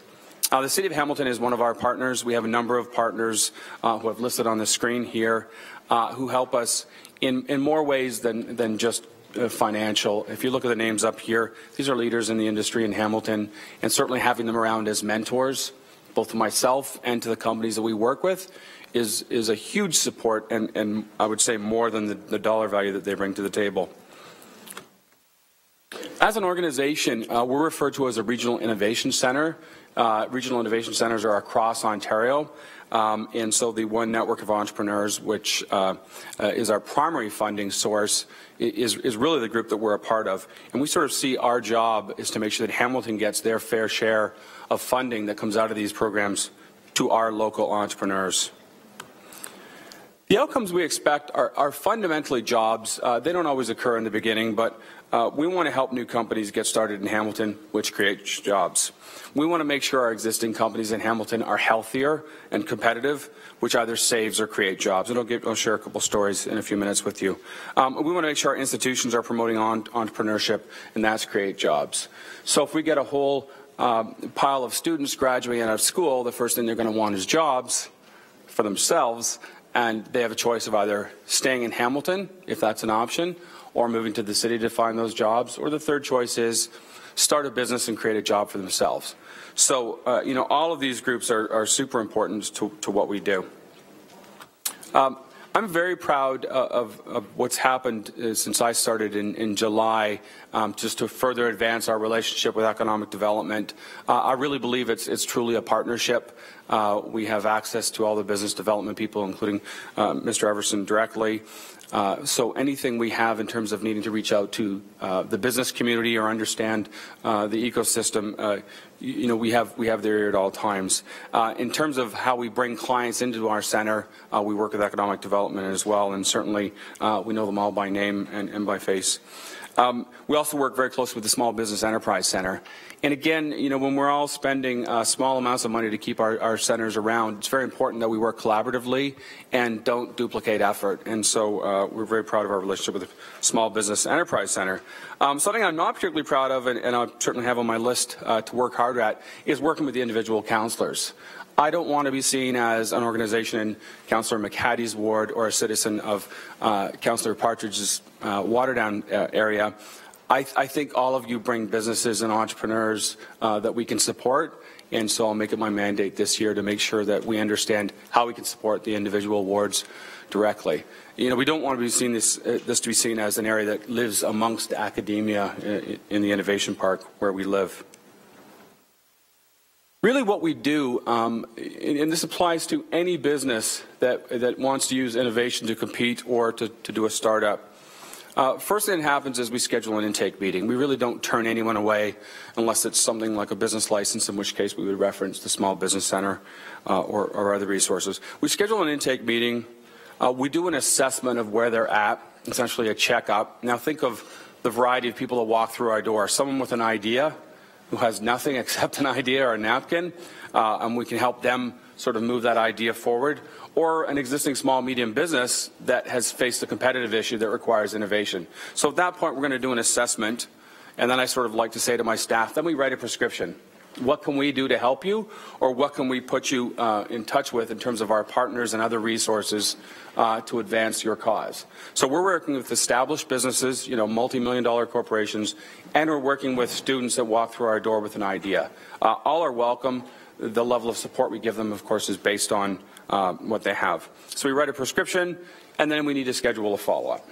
The City of Hamilton is one of our partners. We have a number of partners who have listed on the screen here who help us in more ways than just financial. If you look at the names up here, these are leaders in the industry in Hamilton, and certainly having them around as mentors, both to myself and to the companies that we work with, is a huge support, and I would say more than the dollar value that they bring to the table. As an organization, we're referred to as a regional innovation center. Regional innovation centers are across Ontario, and so the one network of entrepreneurs, which is our primary funding source, is really the group that we're a part of. And we sort of see our job is to make sure that Hamilton gets their fair share of funding that comes out of these programs to our local entrepreneurs. The outcomes we expect are fundamentally jobs. They don't always occur in the beginning, but we want to help new companies get started in Hamilton, which creates jobs. We want to make sure our existing companies in Hamilton are healthier and competitive, which either saves or create jobs. And I'll share a couple stories in a few minutes with you. We want to make sure our institutions are promoting entrepreneurship, and that's create jobs. So if we get a whole pile of students graduating out of school, the first thing they're going to want is jobs for themselves, and they have a choice of either staying in Hamilton, if that's an option, or moving to the city to find those jobs, or the third choice is start a business and create a job for themselves. So, all of these groups are super important to what we do. I'm very proud of what's happened since I started in July, just to further advance our relationship with economic development. I really believe it's truly a partnership. We have access to all the business development people, including Mr. Everson directly. So anything we have in terms of needing to reach out to the business community or understand the ecosystem, we have their ear at all times. In terms of how we bring clients into our center, we work with economic development as well, and certainly we know them all by name and by face. We also work very closely with the Small Business Enterprise Center. And again, when we're all spending small amounts of money to keep our centers around, it's very important that we work collaboratively and don't duplicate effort. And so we're very proud of our relationship with the Small Business Enterprise Center. Something I'm not particularly proud of, and I certainly have on my list to work harder at, is working with the individual councillors. I don't want to be seen as an organization in Councillor McHatty's ward or a citizen of Councillor Partridge's Waterdown area. I think all of you bring businesses and entrepreneurs that we can support, and so I'll make it my mandate this year to make sure that we understand how we can support the individual wards directly. We don't want to be seen this to be seen as an area that lives amongst academia in the Innovation Park where we live. Really what we do, and this applies to any business that wants to use innovation to compete or to do a startup. First thing that happens is we schedule an intake meeting. We really don't turn anyone away unless it's something like a business license, in which case we would reference the Small Business Center or other resources. We schedule an intake meeting. We do an assessment of where they're at, essentially a checkup. Now think of the variety of people that walk through our door. Someone with an idea, who has nothing except an idea or a napkin, and we can help them sort of move that idea forward, or an existing small medium business that has faced a competitive issue that requires innovation. So at that point, we're going to do an assessment, and then I sort of like to say to my staff, then we write a prescription. What can we do to help you, or what can we put you in touch with in terms of our partners and other resources to advance your cause? So we're working with established businesses, multi-million-dollar corporations, and we're working with students that walk through our door with an idea. All are welcome. The level of support we give them, of course, is based on what they have. So we write a prescription, and then we need to schedule a follow-up.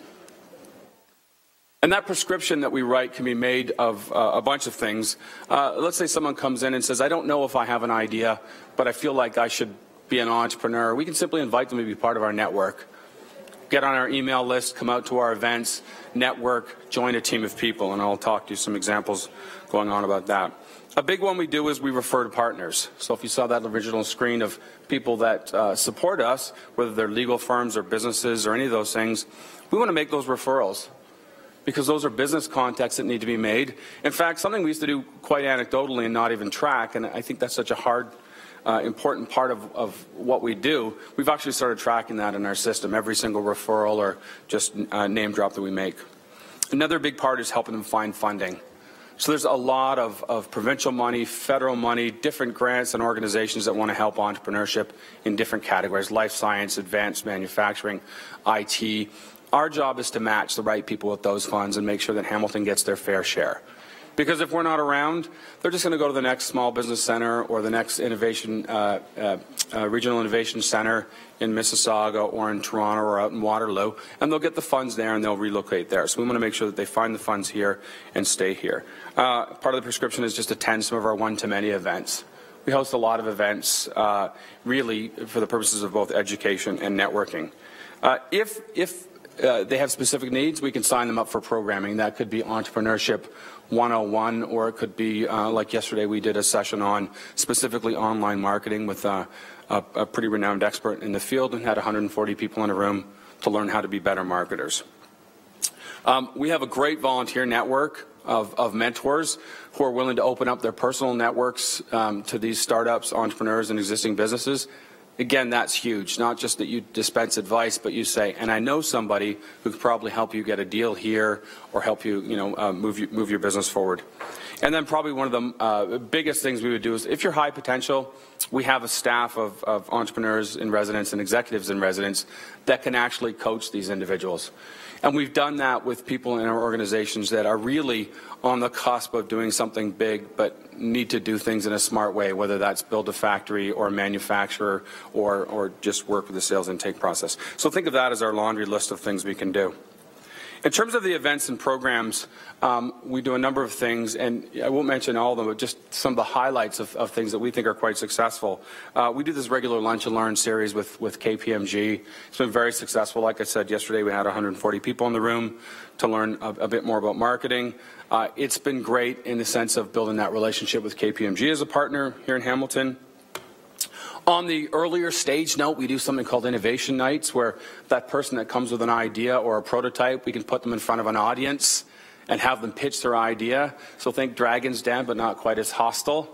And that prescription that we write can be made of a bunch of things. Let's say someone comes in and says, I don't know if I have an idea, but I feel like I should be an entrepreneur. We can simply invite them to be part of our network. Get on our email list, come out to our events, network, join a team of people, and I'll talk to you some examples going on about that. A big one we do is we refer to partners. So if you saw that original screen of people that support us, whether they're legal firms or businesses or any of those things, we want to make those referrals, because those are business contacts that need to be made. In fact, something we used to do quite anecdotally and not even track, and I think that's such a hard, important part of what we do, we've actually started tracking that in our system, every single referral or just name drop that we make. Another big part is helping them find funding. So there's a lot of provincial money, federal money, different grants and organizations that want to help entrepreneurship in different categories, life science, advanced manufacturing, IT. Our job is to match the right people with those funds and make sure that Hamilton gets their fair share. Because if we're not around, they're just going to go to the next small business center or the next innovation, regional innovation center in Mississauga or in Toronto or out in Waterloo, and they'll get the funds there and they'll relocate there. So we want to make sure that they find the funds here and stay here. Part of the prescription is just attend some of our one-to-many events. We host a lot of events, really for the purposes of both education and networking. If they have specific needs, we can sign them up for programming. That could be Entrepreneurship 101, or it could be, like yesterday, we did a session on specifically online marketing with a pretty renowned expert in the field and had 140 people in a room to learn how to be better marketers. We have a great volunteer network of mentors who are willing to open up their personal networks to these startups, entrepreneurs, and existing businesses. Again, that's huge. Not just that you dispense advice, but you say, and I know somebody who could probably help you get a deal here or help you, move your business forward. And then probably one of the biggest things we would do is, if you're high potential, we have a staff of entrepreneurs in residence and executives in residence that can actually coach these individuals. And we've done that with people in our organizations that are really on the cusp of doing something big but need to do things in a smart way, whether that's build a factory or a manufacturer or just work with the sales intake process. So think of that as our laundry list of things we can do. In terms of the events and programs, we do a number of things, and I won't mention all of them, but just some of the highlights of things that we think are quite successful. We do this regular Lunch and Learn series with KPMG. It's been very successful. Like I said yesterday, we had 140 people in the room to learn a bit more about marketing. It's been great in the sense of building that relationship with KPMG as a partner here in Hamilton. On the earlier stage note, we do something called innovation nights, where that person that comes with an idea or a prototype, we can put them in front of an audience and have them pitch their idea. So think Dragon's Den, but not quite as hostile,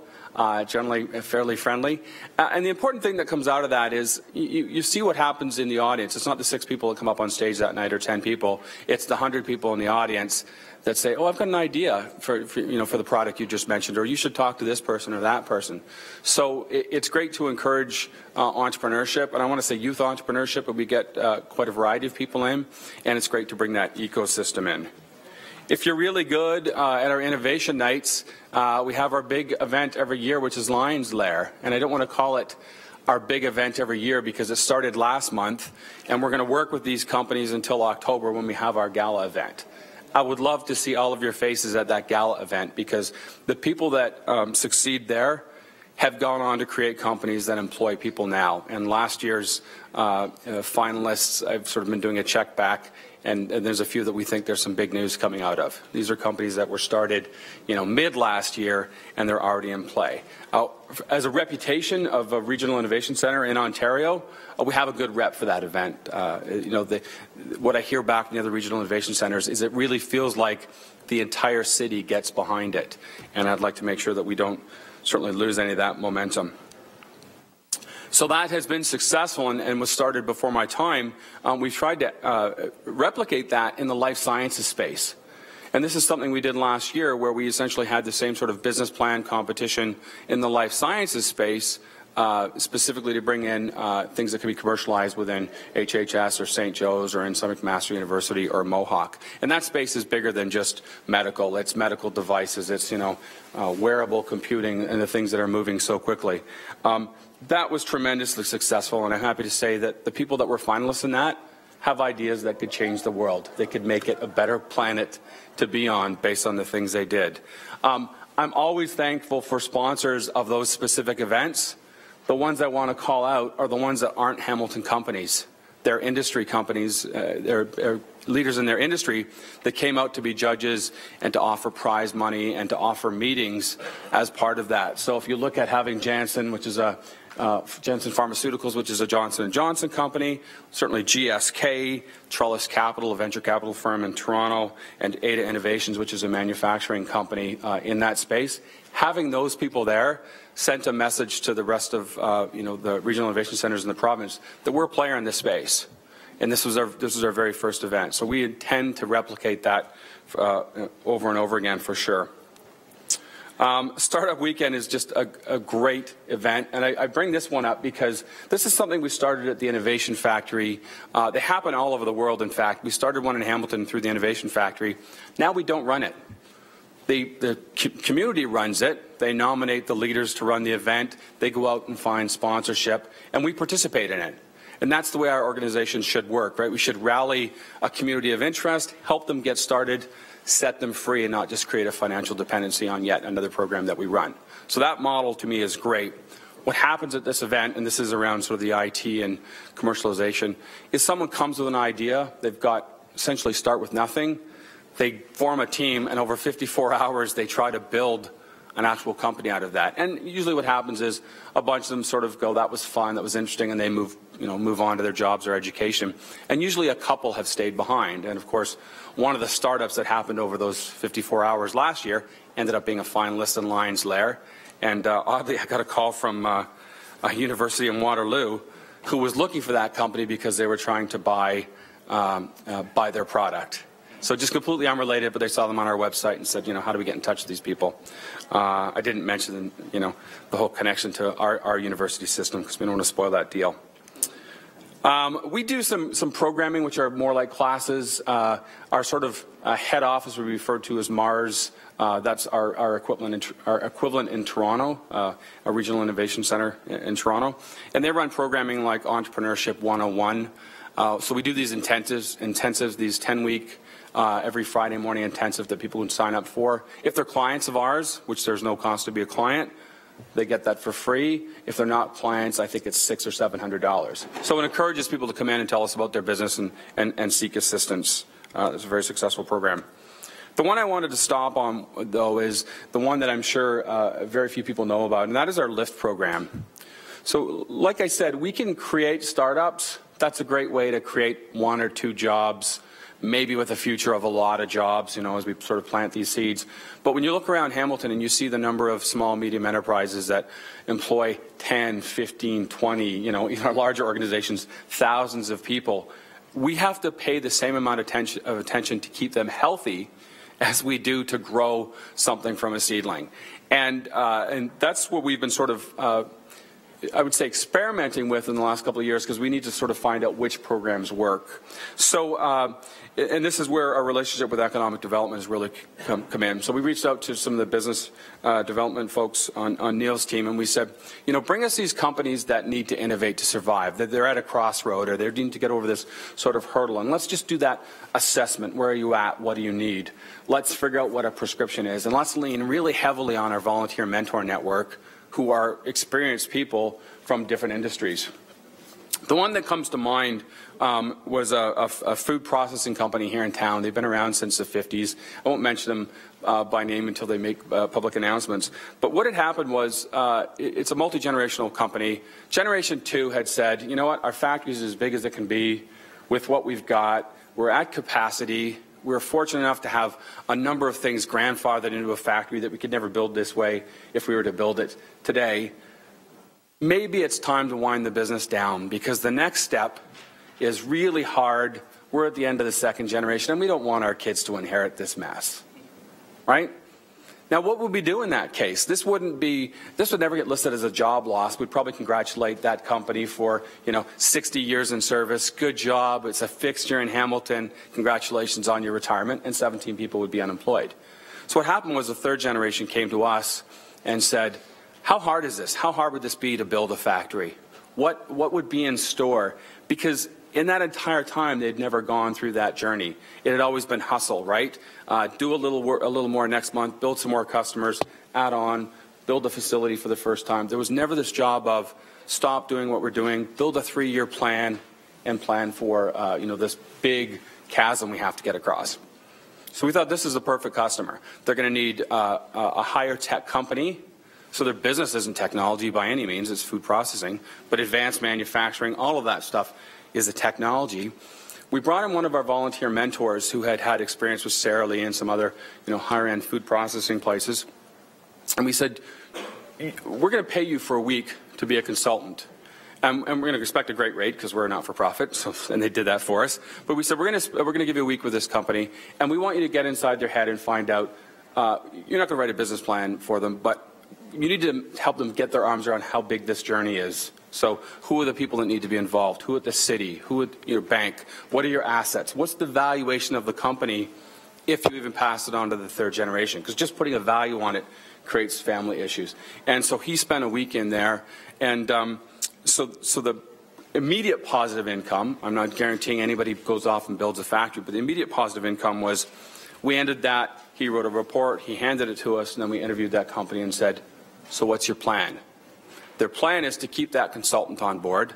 generally fairly friendly. And the important thing that comes out of that is you see what happens in the audience. It's not the 6 people that come up on stage that night or 10 people. It's the 100 people in the audience that say, oh, I've got an idea for the product you just mentioned, or you should talk to this person or that person. So it's great to encourage entrepreneurship, and I want to say youth entrepreneurship, but we get quite a variety of people in, and it's great to bring that ecosystem in. If you're really good at our innovation nights, we have our big event every year, which is Lions Lair, and I don't want to call it our big event every year because it started last month, and we're going to work with these companies until October when we have our gala event. I would love to see all of your faces at that gala event, because the people that succeed there have gone on to create companies that employ people now. And last year's finalists, I've sort of been doing a check back, and there's a few that we think there's some big news coming out of. These are companies that were started, mid last year, and they're already in play. As a reputation of a regional innovation center in Ontario, we have a good rep for that event. What I hear back from the other regional innovation centers is it really feels like the entire city gets behind it, and I'd like to make sure that we don't certainly lose any of that momentum. So that has been successful and was started before my time. We've tried to replicate that in the life sciences space. And this is something we did last year where we essentially had the same sort of business plan competition in the life sciences space, specifically to bring in things that can be commercialized within HHS or St. Joe's or in some McMaster University or Mohawk. And that space is bigger than just medical. It's medical devices. It's, wearable computing and the things that are moving so quickly. That was tremendously successful, and I'm happy to say that the people that were finalists in that have ideas that could change the world. They could make it a better planet to be on based on the things they did. I'm always thankful for sponsors of those specific events. The ones I want to call out are the ones that aren't Hamilton companies. They're industry companies, they're leaders in their industry that came out to be judges and to offer prize money and to offer meetings as part of that. So if you look at having Janssen, which is Janssen Pharmaceuticals, which is a Johnson & Johnson company, certainly GSK, Trellis Capital, a venture capital firm in Toronto, and Ada Innovations, which is a manufacturing company in that space. Having those people there sent a message to the rest of the regional innovation centers in the province that we're a player in this space. And this was our very first event. So we intend to replicate that over and over again for sure. Startup Weekend is just a great event, and I bring this one up because this is something we started at the Innovation Factory. They happen all over the world, in fact. We started one in Hamilton through the Innovation Factory. Now we don't run it. The community runs it. They nominate the leaders to run the event. They go out and find sponsorship, and we participate in it. And that's the way our organization should work, right? We should rally a community of interest, help them get started, set them free, and not just create a financial dependency on yet another program that we run. So that model to me is great. What happens at this event, and this is around sort of the IT and commercialization, is someone comes with an idea. They've got essentially start with nothing. They form a team, and over 54 hours they try to build an actual company out of that. And usually what happens is a bunch of them sort of go, that was fun, that was interesting, and they move on to their jobs or education. And usually a couple have stayed behind. And of course, one of the startups that happened over those 54 hours last year ended up being a finalist in Lions Lair. And oddly, I got a call from a university in Waterloo who was looking for that company because they were trying to buy their product. So just completely unrelated, but they saw them on our website and said, how do we get in touch with these people? I didn't mention, the whole connection to our university system because we don't want to spoil that deal. We do some programming which are more like classes. Our sort of head office we refer to as Mars. That's our equivalent in Toronto, a regional innovation center in Toronto. And they run programming like Entrepreneurship 101. So we do these intensives, these 10-week every Friday morning intensive that people can sign up for. If they're clients of ours, which there's no cost to be a client, they get that for free. If they're not clients, I think it's $600 or $700. So it encourages people to come in and tell us about their business and seek assistance. It's a very successful program. The one I wanted to stop on, though, is the one that I'm sure very few people know about, and that is our LIFT program. So like I said, we can create startups. That's a great way to create 1 or 2 jobs, maybe with a future of a lot of jobs, as we sort of plant these seeds. But when you look around Hamilton and you see the number of small, medium enterprises that employ 10, 15, 20, in our larger organizations, thousands of people, we have to pay the same amount of attention to keep them healthy as we do to grow something from a seedling. And that's what we've been sort of I would say experimenting with in the last couple of years because we need to sort of find out which programs work. So, and this is where our relationship with economic development has really come in. So we reached out to some of the business development folks on Neil's team and we said, bring us these companies that need to innovate to survive, that they're at a crossroad or they need to get over this sort of hurdle. And let's just do that assessment. Where are you at? What do you need? Let's figure out what a prescription is. And let's lean really heavily on our volunteer mentor network who are experienced people from different industries. The one that comes to mind was a food processing company here in town. They've been around since the 50s. I won't mention them by name until they make public announcements. But what had happened was it's a multi-generational company. Generation 2 had said, you know what, our factory is as big as it can be with what we've got. We're at capacity. We're fortunate enough to have a number of things grandfathered into a factory that we could never build this way if we were to build it today. Maybe it's time to wind the business down because the next step is really hard. We're at the end of the second generation and we don't want our kids to inherit this mess, right? Now, what would we do in that case? This would never get listed as a job loss. We'd probably congratulate that company for, 60 years in service. Good job. It's a fixture in Hamilton. Congratulations on your retirement. And 17 people would be unemployed. So what happened was the third generation came to us and said, how hard is this? How hard would this be to build a factory? What would be in store? Because in that entire time, they'd never gone through that journey. It had always been hustle, right? Do a little more next month, build some more customers, add on, build a facility for the first time. There was never this job of stop doing what we're doing, build a 3-year plan, and plan for this big chasm we have to get across. So we thought this is the perfect customer. They're going to need a higher tech company. So their business isn't technology by any means, it's food processing, but advanced manufacturing, all of that stuff is the technology. We brought in one of our volunteer mentors who had had experience with Sara Lee and some other, higher-end food processing places. And we said, we're going to pay you for a week to be a consultant. And we're going to expect a great rate because we're a not-for-profit, and they did that for us. But we said, we're going to give you a week with this company, and we want you to get inside their head and find out, you're not going to write a business plan for them, but you need to help them get their arms around how big this journey is. So who are the people that need to be involved? Who at the city? Who at your bank? What are your assets? What's the valuation of the company if you even pass it on to the third generation? Because just putting a value on it creates family issues. And so he spent a week in there. And so the immediate positive income, I'm not guaranteeing anybody goes off and builds a factory, but the immediate positive income was we ended that. He wrote a report. He handed it to us. And then we interviewed that company and said, so what's your plan? Their plan is to keep that consultant on board.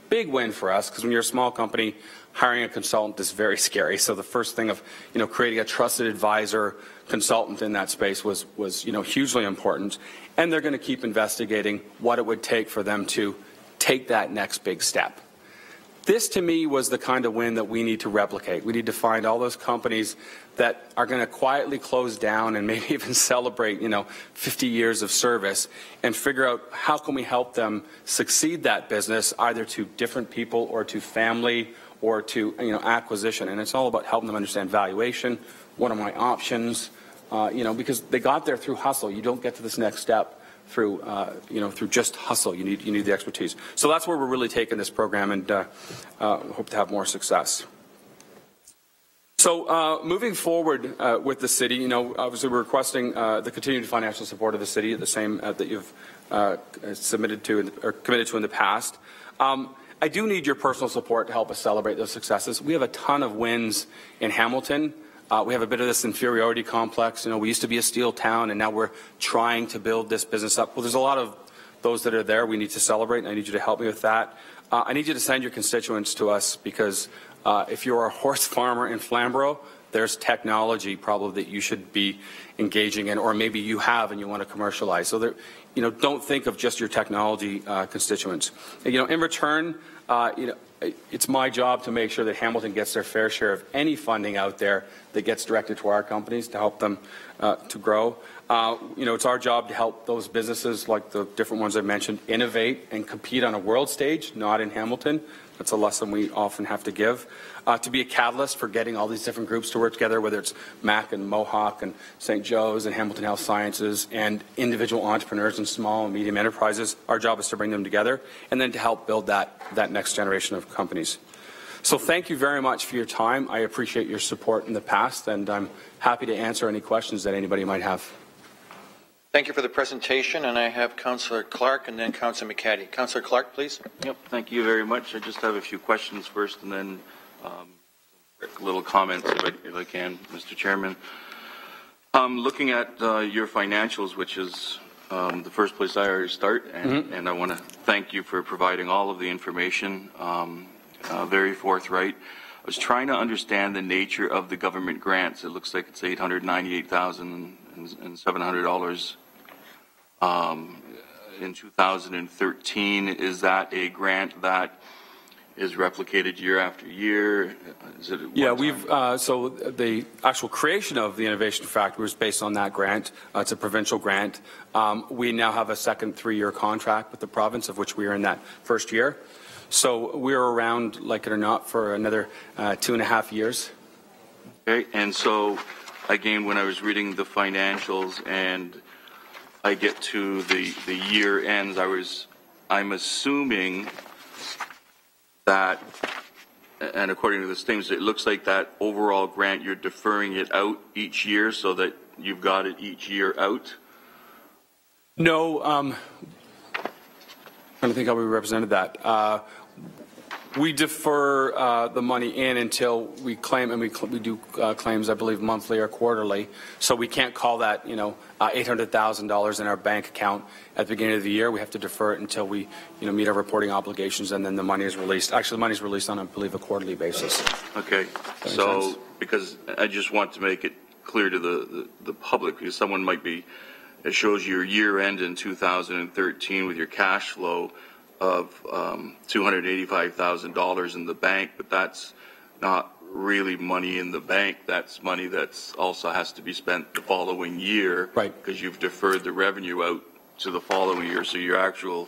Big win for us, because when you're a small company, hiring a consultant is very scary. So the first thing of, creating a trusted advisor consultant in that space was hugely important. And they're going to keep investigating what it would take for them to take that next big step. This, to me, was the kind of win that we need to replicate. We need to find all those companies that are going to quietly close down and maybe even celebrate, 50 years of service and figure out how can we help them succeed that business either to different people or to family or to, acquisition. And it's all about helping them understand valuation. What are my options? Because they got there through hustle. You don't get to this next step through just hustle. You need the expertise. So that's where we're really taking this program, and hope to have more success. So moving forward with the city, obviously we're requesting the continued financial support of the city, the same that you've submitted to or committed to in the past. I do need your personal support to help us celebrate those successes. We have a ton of wins in Hamilton. We have a bit of this inferiority complex. We used to be a steel town, and now we're trying to build this business up. Well, there's a lot of those that are there we need to celebrate, and I need you to help me with that. I need you to send your constituents to us because if you're a horse farmer in Flamborough, there's technology probably that you should be engaging in, or maybe you have and you want to commercialize. So there, don't think of just your technology constituents. In return, it's my job to make sure that Hamilton gets their fair share of any funding out there that gets directed to our companies to help them to grow. It's our job to help those businesses, like the different ones I mentioned, innovate and compete on a world stage, not in Hamilton. That's a lesson we often have to give. To be a catalyst for getting all these different groups to work together, whether it's MAC and Mohawk and St. Joe's and Hamilton Health Sciences and individual entrepreneurs and small and medium enterprises. Our job is to bring them together and then to help build that next generation of companies. So thank you very much for your time. I appreciate your support in the past, and I'm happy to answer any questions that anybody might have. Thank you for the presentation, and I have Councillor Clark and then Councillor McCaddy. Councillor Clark, please. Yep, thank you very much. I just have a few questions first and then little comments if I can, Mr. Chairman. Looking at your financials, which is The first place I already start, and I want to thank you for providing all of the information, very forthright. I was trying to understand the nature of the government grants. It looks like it's $898,700 in 2013. Is that a grant that is replicated year after year? Is it so the actual creation of the Innovation Factory was based on that grant. It's a provincial grant. We now have a second 3-year contract with the province, of which we are in that first year. So we're around, like it or not, for another 2.5 years. Okay, and so again, when I was reading the financials and I get to the year ends, I'm assuming that, and according to the statements, it looks like that overall grant, you're deferring it out each year so that you've got it each year out? No, I don't think how we represented that. We defer the money in until we claim, and we do claims, I believe, monthly or quarterly. So we can't call that, $800,000 in our bank account at the beginning of the year. We have to defer it until we, meet our reporting obligations, and then the money is released. Actually, the money is released on, I believe, a quarterly basis. Okay. So, because I just want to make it clear to the public, because someone might be, it shows your year end in 2013 with your cash flow of $285,000 in the bank, but that's not really money in the bank. That's money that's also has to be spent the following year, right? Because you've deferred the revenue out to the following year. So your actual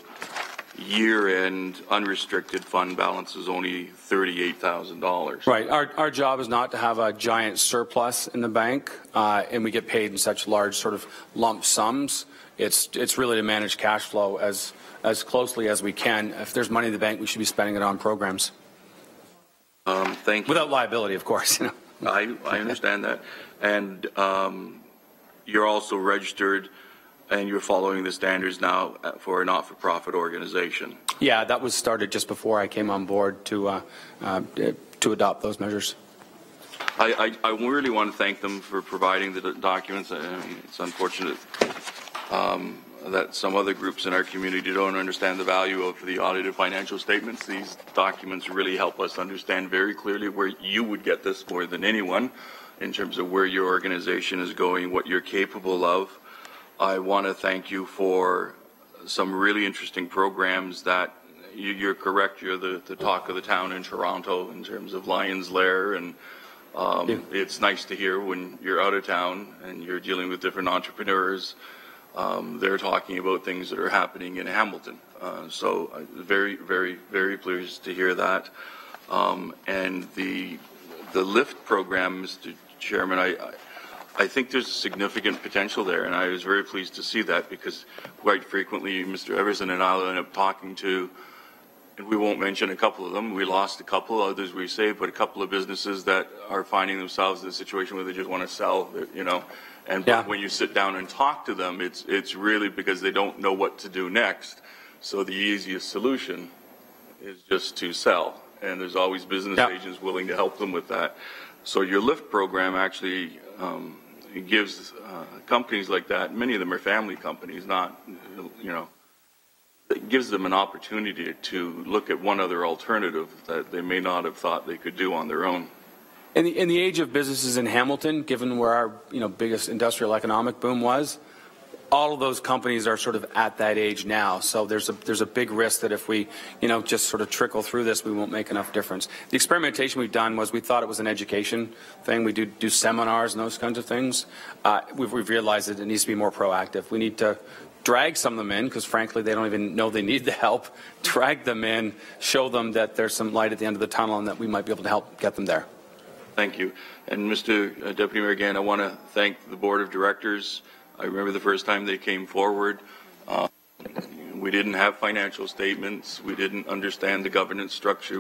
year-end unrestricted fund balance is only $38,000. Right. Our job is not to have a giant surplus in the bank, and we get paid in such large sort of lump sums. It's really to manage cash flow as closely as we can. If there's money in the bank, we should be spending it on programs. Thank you. Without liability, of course. I understand that. And you're also registered and you're following the standards now for a not-for-profit organization. Yeah, that was started just before I came on board to adopt those measures. I really want to thank them for providing the documents. It's unfortunate that some other groups in our community don't understand the value of the audited financial statements. These documents really help us understand very clearly where you would get this more than anyone in terms of where your organization is going, what you're capable of. I want to thank you for some really interesting programs that you're correct. You're the talk of the town in Toronto in terms of Lion's Lair, and it's nice to hear when you're out of town and you're dealing with different entrepreneurs. They're talking about things that are happening in Hamilton. So very, very, very pleased to hear that. And the LIFT program, Mr. Chairman, I think there's significant potential there, and I was very pleased to see that because quite frequently Mr. Everson and I will end up talking to, and we won't mention a couple of them, we lost a couple, others we saved, but a couple of businesses that are finding themselves in a situation where they just want to sell, And when you sit down and talk to them, it's really because they don't know what to do next. So the easiest solution is just to sell. And there's always business agents willing to help them with that. So your LIFT program actually gives companies like that, many of them are family companies, it gives them an opportunity to look at one other alternative that they may not have thought they could do on their own. In the age of businesses in Hamilton, given where our biggest industrial economic boom was, all of those companies are sort of at that age now. So there's a big risk that if we just sort of trickle through this, we won't make enough difference. The experimentation we've done was we thought it was an education thing. We do seminars and those kinds of things. We've realized that it needs to be more proactive. We need to drag some of them in because frankly they don't even know they need the help. Drag them in, show them that there's some light at the end of the tunnel and that we might be able to help get them there. Thank you. And Mr. Deputy Mayor, again, I want to thank the Board of Directors. I remember the first time they came forward. We didn't have financial statements. We didn't understand the governance structure.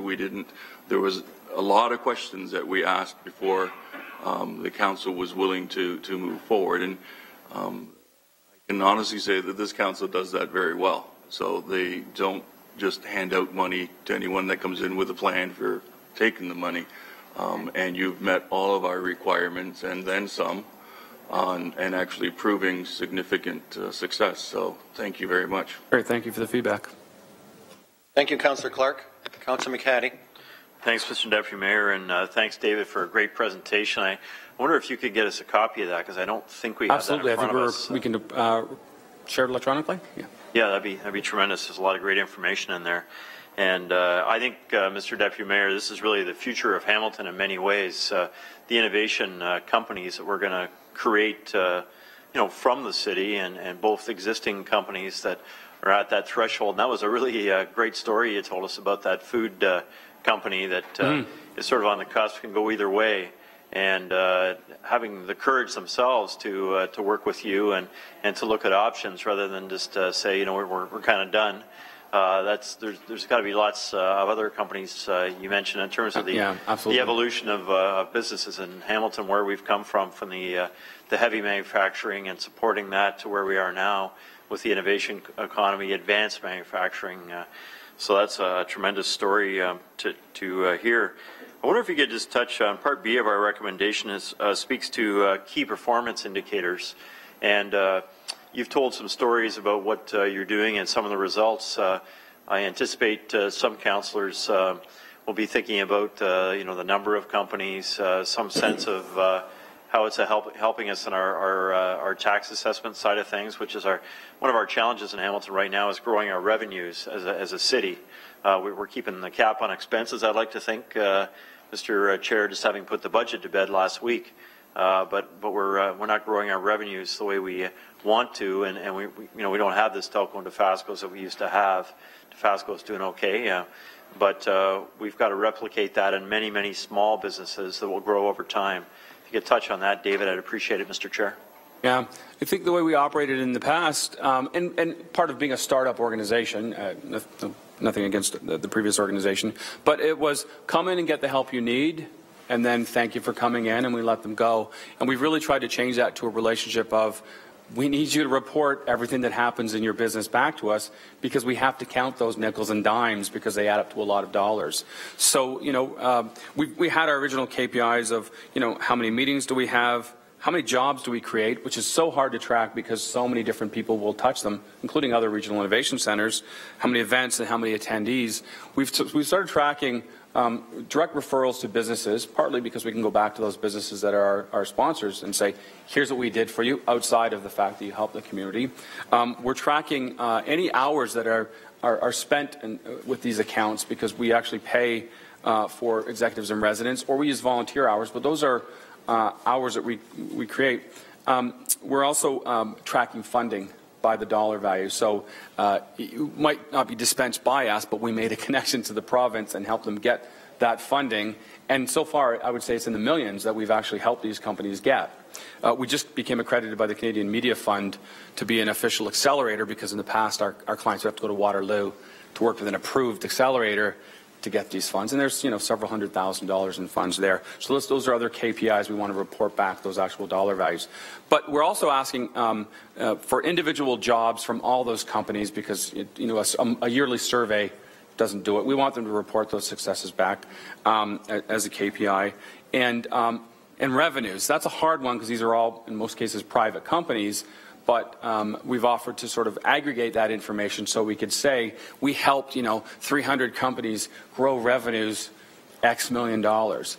There was a lot of questions that we asked before the council was willing to move forward. And I can honestly say that this council does that very well. So they don't just hand out money to anyone that comes in with a plan for taking the money. And you've met all of our requirements and then some on and actually proving significant success. So thank you very much. Great. Thank you for the feedback. Thank you, Councillor Clark. Councillor McHattie. Thanks, Mr. Deputy Mayor, and thanks, David, for a great presentation. I wonder if you could get us a copy of that, because I don't think we have Absolutely. that in front of us. We can share it electronically. Yeah. Yeah, that'd be tremendous. There's a lot of great information in there. And I think, Mr. Deputy Mayor, this is really the future of Hamilton in many ways. The innovation companies that we're going to create, from the city, and both existing companies that are at that threshold. And that was a really great story you told us about that food company that is sort of on the cusp, can go either way. And having the courage themselves to work with you and to look at options rather than just say, we're kind of done. There's got to be lots of other companies you mentioned in terms of the evolution of businesses in Hamilton, where we've come from the heavy manufacturing and supporting that to where we are now with the innovation economy, advanced manufacturing. So that's a tremendous story to hear. I wonder if you could just touch on Part B of our recommendation. Speaks to key performance indicators, and you've told some stories about what you're doing and some of the results. I anticipate some councillors will be thinking about the number of companies, some sense of how it's helping us in our tax assessment side of things, which is one of our challenges in Hamilton right now, is growing our revenues as a city. We're keeping the cap on expenses, I'd like to think, Mr. Chair, just having put the budget to bed last week. But we're not growing our revenues the way we want to, and we don't have this telco and Dofasco's that we used to have. Dofasco's doing okay, but we've got to replicate that in many small businesses that will grow over time. If you could touch on that, David, I'd appreciate it, Mr. Chair. Yeah, I think the way we operated in the past, and part of being a startup organization, nothing against the previous organization, but it was come in and get the help you need, and then thank you for coming in, and we let them go. And we've really tried to change that to a relationship of, we need you to report everything that happens in your business back to us, because we have to count those nickels and dimes because they add up to a lot of dollars. So, we had our original KPIs of, how many meetings do we have, how many jobs do we create, which is so hard to track because so many different people will touch them, including other regional innovation centers, how many events and how many attendees. We've started tracking direct referrals to businesses, partly because we can go back to those businesses that are our sponsors and say, here's what we did for you outside of the fact that you helped the community. We're tracking any hours that are spent with these accounts, because we actually pay for executives and residents, or we use volunteer hours, but those are hours that we create. We're also tracking funding by the dollar value. So it might not be dispensed by us, but we made a connection to the province and helped them get that funding. And so far, I would say it's in the millions that we've actually helped these companies get. We just became accredited by the Canadian Media Fund to be an official accelerator, because in the past our clients would have to go to Waterloo to work with an approved accelerator to get these funds, and there's several $100,000 in funds there. So those are other KPIs we want to report back, those actual dollar values. But we're also asking for individual jobs from all those companies, because a yearly survey doesn't do it. We want them to report those successes back as a KPI, and revenues. That's a hard one, because these are all in most cases private companies. But we've offered to sort of aggregate that information so we could say we helped 300 companies grow revenues X million dollars.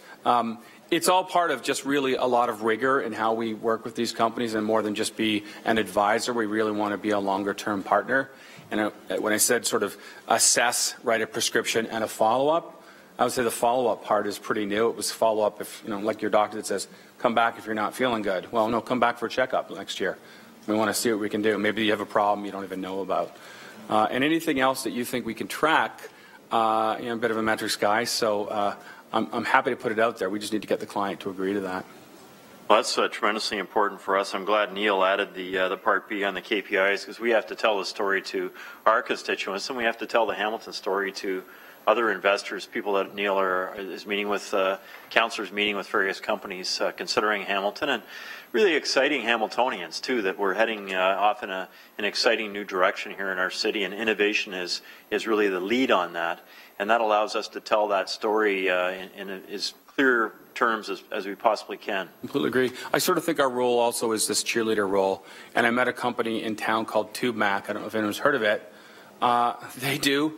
It's all part of just really a lot of rigor in how we work with these companies, and more than just be an advisor, we really want to be a longer term partner. And when I said sort of assess, write a prescription, and a follow-up, I would say the follow-up part is pretty new. It was follow-up if, like your doctor that says, come back if you're not feeling good. Well, no, come back for a checkup next year. We want to see what we can do. Maybe you have a problem you don't even know about. And anything else that you think we can track, I'm a bit of a metrics guy, so I'm happy to put it out there. We just need to get the client to agree to that. Well, that's tremendously important for us. I'm glad Neil added the Part B on the KPIs, because we have to tell the story to our constituents, and we have to tell the Hamilton story to other investors, people that Neil is meeting with, councillors meeting with various companies considering Hamilton, and really exciting Hamiltonians too, that we're heading off in an exciting new direction here in our city, and innovation is really the lead on that, and that allows us to tell that story is clear terms as we possibly can. Completely agree. I sort of think our role also is this cheerleader role. And I met a company in town called TubeMac. I don't know if anyone's heard of it. They do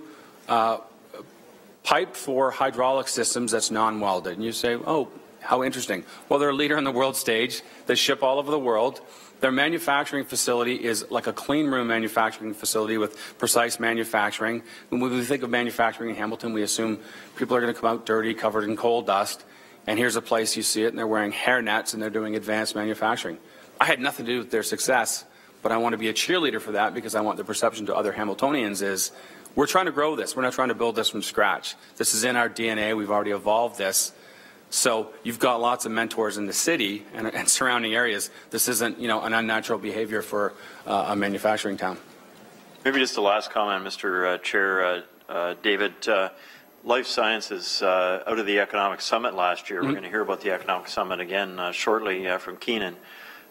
pipe for hydraulic systems that's non-welded. And you say, oh, how interesting. Well, they're a leader on the world stage. They ship all over the world. Their manufacturing facility is like a clean room manufacturing facility with precise manufacturing. And when we think of manufacturing in Hamilton, we assume people are going to come out dirty, covered in coal dust. And here's a place you see it, and they're wearing hair nets, and they're doing advanced manufacturing. I had nothing to do with their success, but I want to be a cheerleader for that because I want the perception to other Hamiltonians is we're trying to grow this. We're not trying to build this from scratch. This is in our DNA. We've already evolved this. So you've got lots of mentors in the city and surrounding areas. This isn't, an unnatural behavior for a manufacturing town. Maybe just the last comment, Mr. Chair, David. Life Sciences out of the Economic Summit last year. We're going to hear about the Economic Summit again shortly from Keenan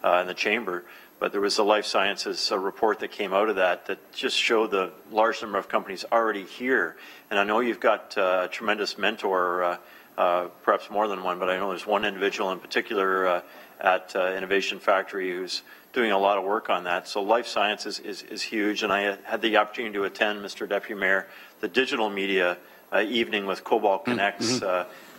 in the Chamber. But there was a Life Sciences report that came out of that just showed the large number of companies already here. And I know you've got a tremendous mentor, perhaps more than one, but I know there's one individual in particular at Innovation Factory who's doing a lot of work on that. So Life Sciences is huge. And I had the opportunity to attend, Mr. Deputy Mayor, the digital media evening with Cobalt Connects,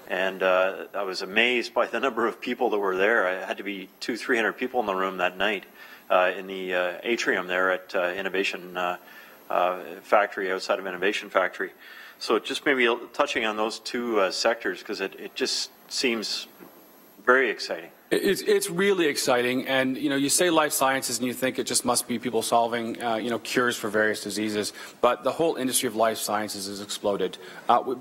and I was amazed by the number of people that were there. I had to be 200-300 people in the room that night in the atrium there at Innovation Factory, outside of Innovation Factory. So just maybe touching on those two sectors, because it just seems very exciting. It's really exciting, and you say life sciences and you think it just must be people solving cures for various diseases, but the whole industry of life sciences has exploded.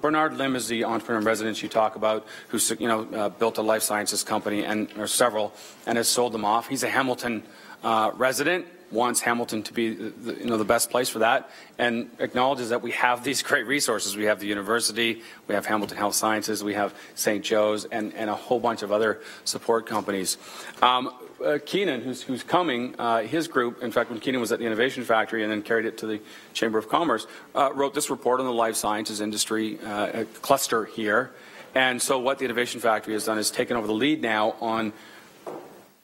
Bernard Lim is the entrepreneur in residence you talk about, who's built a life sciences company or several, and has sold them off. He's a Hamilton resident, wants Hamilton to be the best place for that, and acknowledges that we have these great resources. We have the university, we have Hamilton Health Sciences, we have St. Joe's, and a whole bunch of other support companies. Keenan, who's coming, his group, in fact, when Keenan was at the Innovation Factory and then carried it to the Chamber of Commerce, wrote this report on the life sciences industry cluster here. And so what the Innovation Factory has done is taken over the lead now on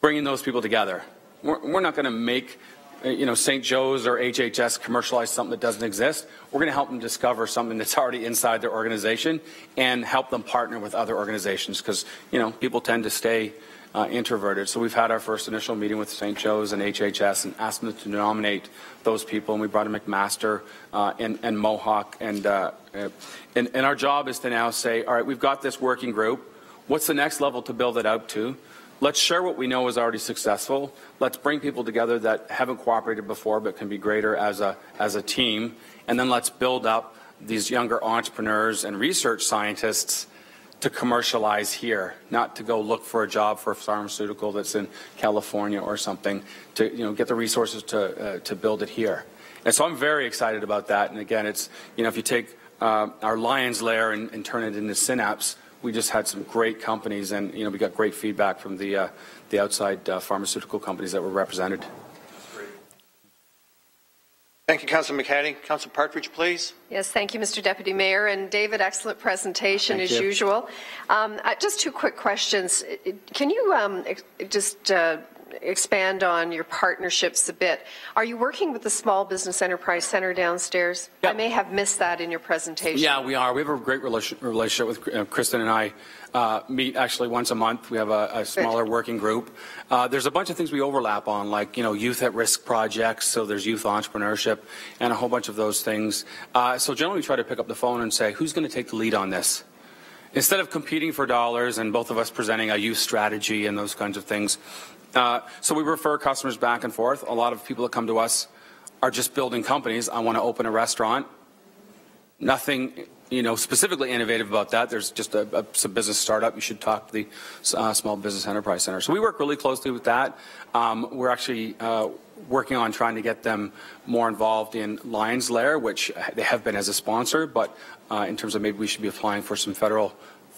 bringing those people together. We're not going to make St. Joe's or HHS commercialize something that doesn't exist. We're going to help them discover something that's already inside their organization and help them partner with other organizations because, people tend to stay introverted. So we've had our first initial meeting with St. Joe's and HHS and asked them to nominate those people. And we brought in McMaster and Mohawk. And our job is to now say, all right, we've got this working group. What's the next level to build it out to? Let's share what we know is already successful. Let's bring people together that haven't cooperated before but can be greater as a team. And then let's build up these younger entrepreneurs and research scientists to commercialize here, not to go look for a job for a pharmaceutical that's in California or something, to get the resources to build it here. And so I'm very excited about that. And again, it's, if you take our Lion's Lair and turn it into Synapse, we just had some great companies, and we got great feedback from the outside pharmaceutical companies that were represented. Thank you, Councillor McHattie. Councillor Partridge, please. Yes, thank you, Mr. Deputy Mayor. And David, excellent presentation as usual. Just two quick questions. Can you just expand on your partnerships a bit? Are you working with the Small Business Enterprise Center downstairs? Yep. I may have missed that in your presentation. Yeah, we are. We have a great relationship with Kristen and I. Meet actually once a month. We have a smaller working group. There's a bunch of things we overlap on, like youth at risk projects. So there's youth entrepreneurship and a whole bunch of those things. So generally, we try to pick up the phone and say, who's going to take the lead on this? Instead of competing for dollars and both of us presenting a youth strategy and those kinds of things. So we refer customers back and forth. A lot of people that come to us are just building companies. I want to open a restaurant. Nothing specifically innovative about that. There's just a business startup. You should talk to the Small Business Enterprise Center. So we work really closely with that. We're actually working on trying to get them more involved in Lion's Lair, which they have been as a sponsor, but in terms of maybe we should be applying for some federal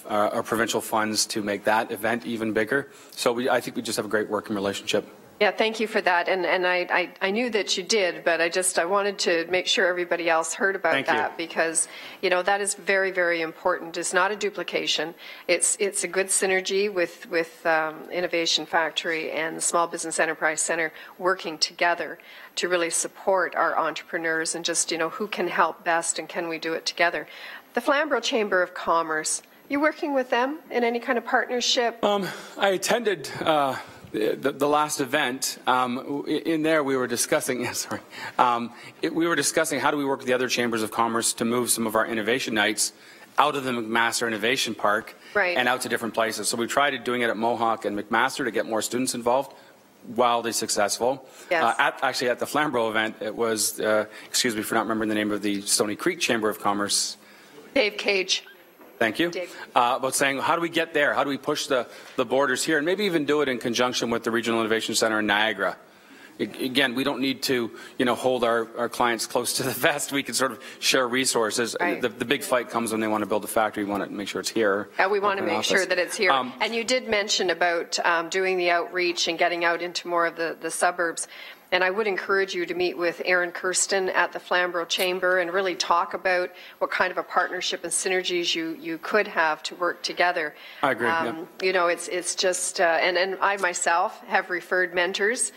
our provincial funds to make that event even bigger. So I think we just have a great working relationship. Yeah, thank you for that. And I knew that you did, but I wanted to make sure everybody else heard about that because, you know, that is very, very important. It's not a duplication. It's a good synergy with Innovation Factory and the Small Business Enterprise Center working together to really support our entrepreneurs and just, you know, who can help best and can we do it together. The Flamborough Chamber of Commerce, you working with them in any kind of partnership? I attended the last event. In there we were discussing, we were discussing how do we work with the other chambers of commerce to move some of our innovation nights out of the McMaster Innovation Park and out to different places. So we tried doing it at Mohawk and McMaster to get more students involved. Wildly successful. Yes. Actually, at the Flamborough event, it was, excuse me for not remembering the name of the Stony Creek Chamber of Commerce. Dave Cage. Thank you. About saying, how do we get there? How do we push the borders here? And maybe even do it in conjunction with the Regional Innovation Center in Niagara. Again, we don't need to, you know, hold our clients close to the vest. We can sort of share resources. Right. The big fight comes when they want to build a factory. We want to make sure it's here. We want to make sure that it's here. And you did mention about doing the outreach and getting out into more of the suburbs. And I would encourage you to meet with Aaron Kirsten at the Flamborough Chamber and really talk about what kind of a partnership and synergies you could have to work together. I agree. You know, it's just, and I myself have referred mentors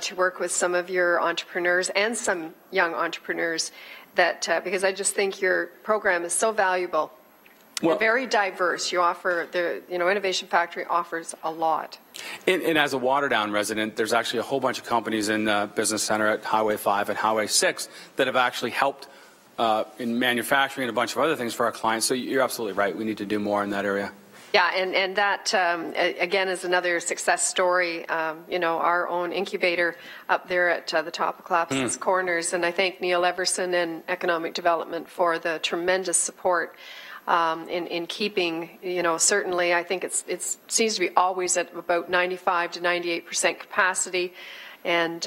to work with some of your entrepreneurs and some young entrepreneurs that, because I just think your program is so valuable. Well, very diverse. You offer Innovation Factory offers a lot. And as a Waterdown resident, there's actually a whole bunch of companies in the business center at Highway 5 and Highway 6 that have actually helped in manufacturing and a bunch of other things for our clients. So you're absolutely right. We need to do more in that area. Yeah, and that, again, is another success story. You know, our own incubator up there at the top of Collapses Corners. And I thank Neil Everson and Economic Development for the tremendous support in keeping, you know, certainly I think it seems to be always at about 95 to 98% capacity and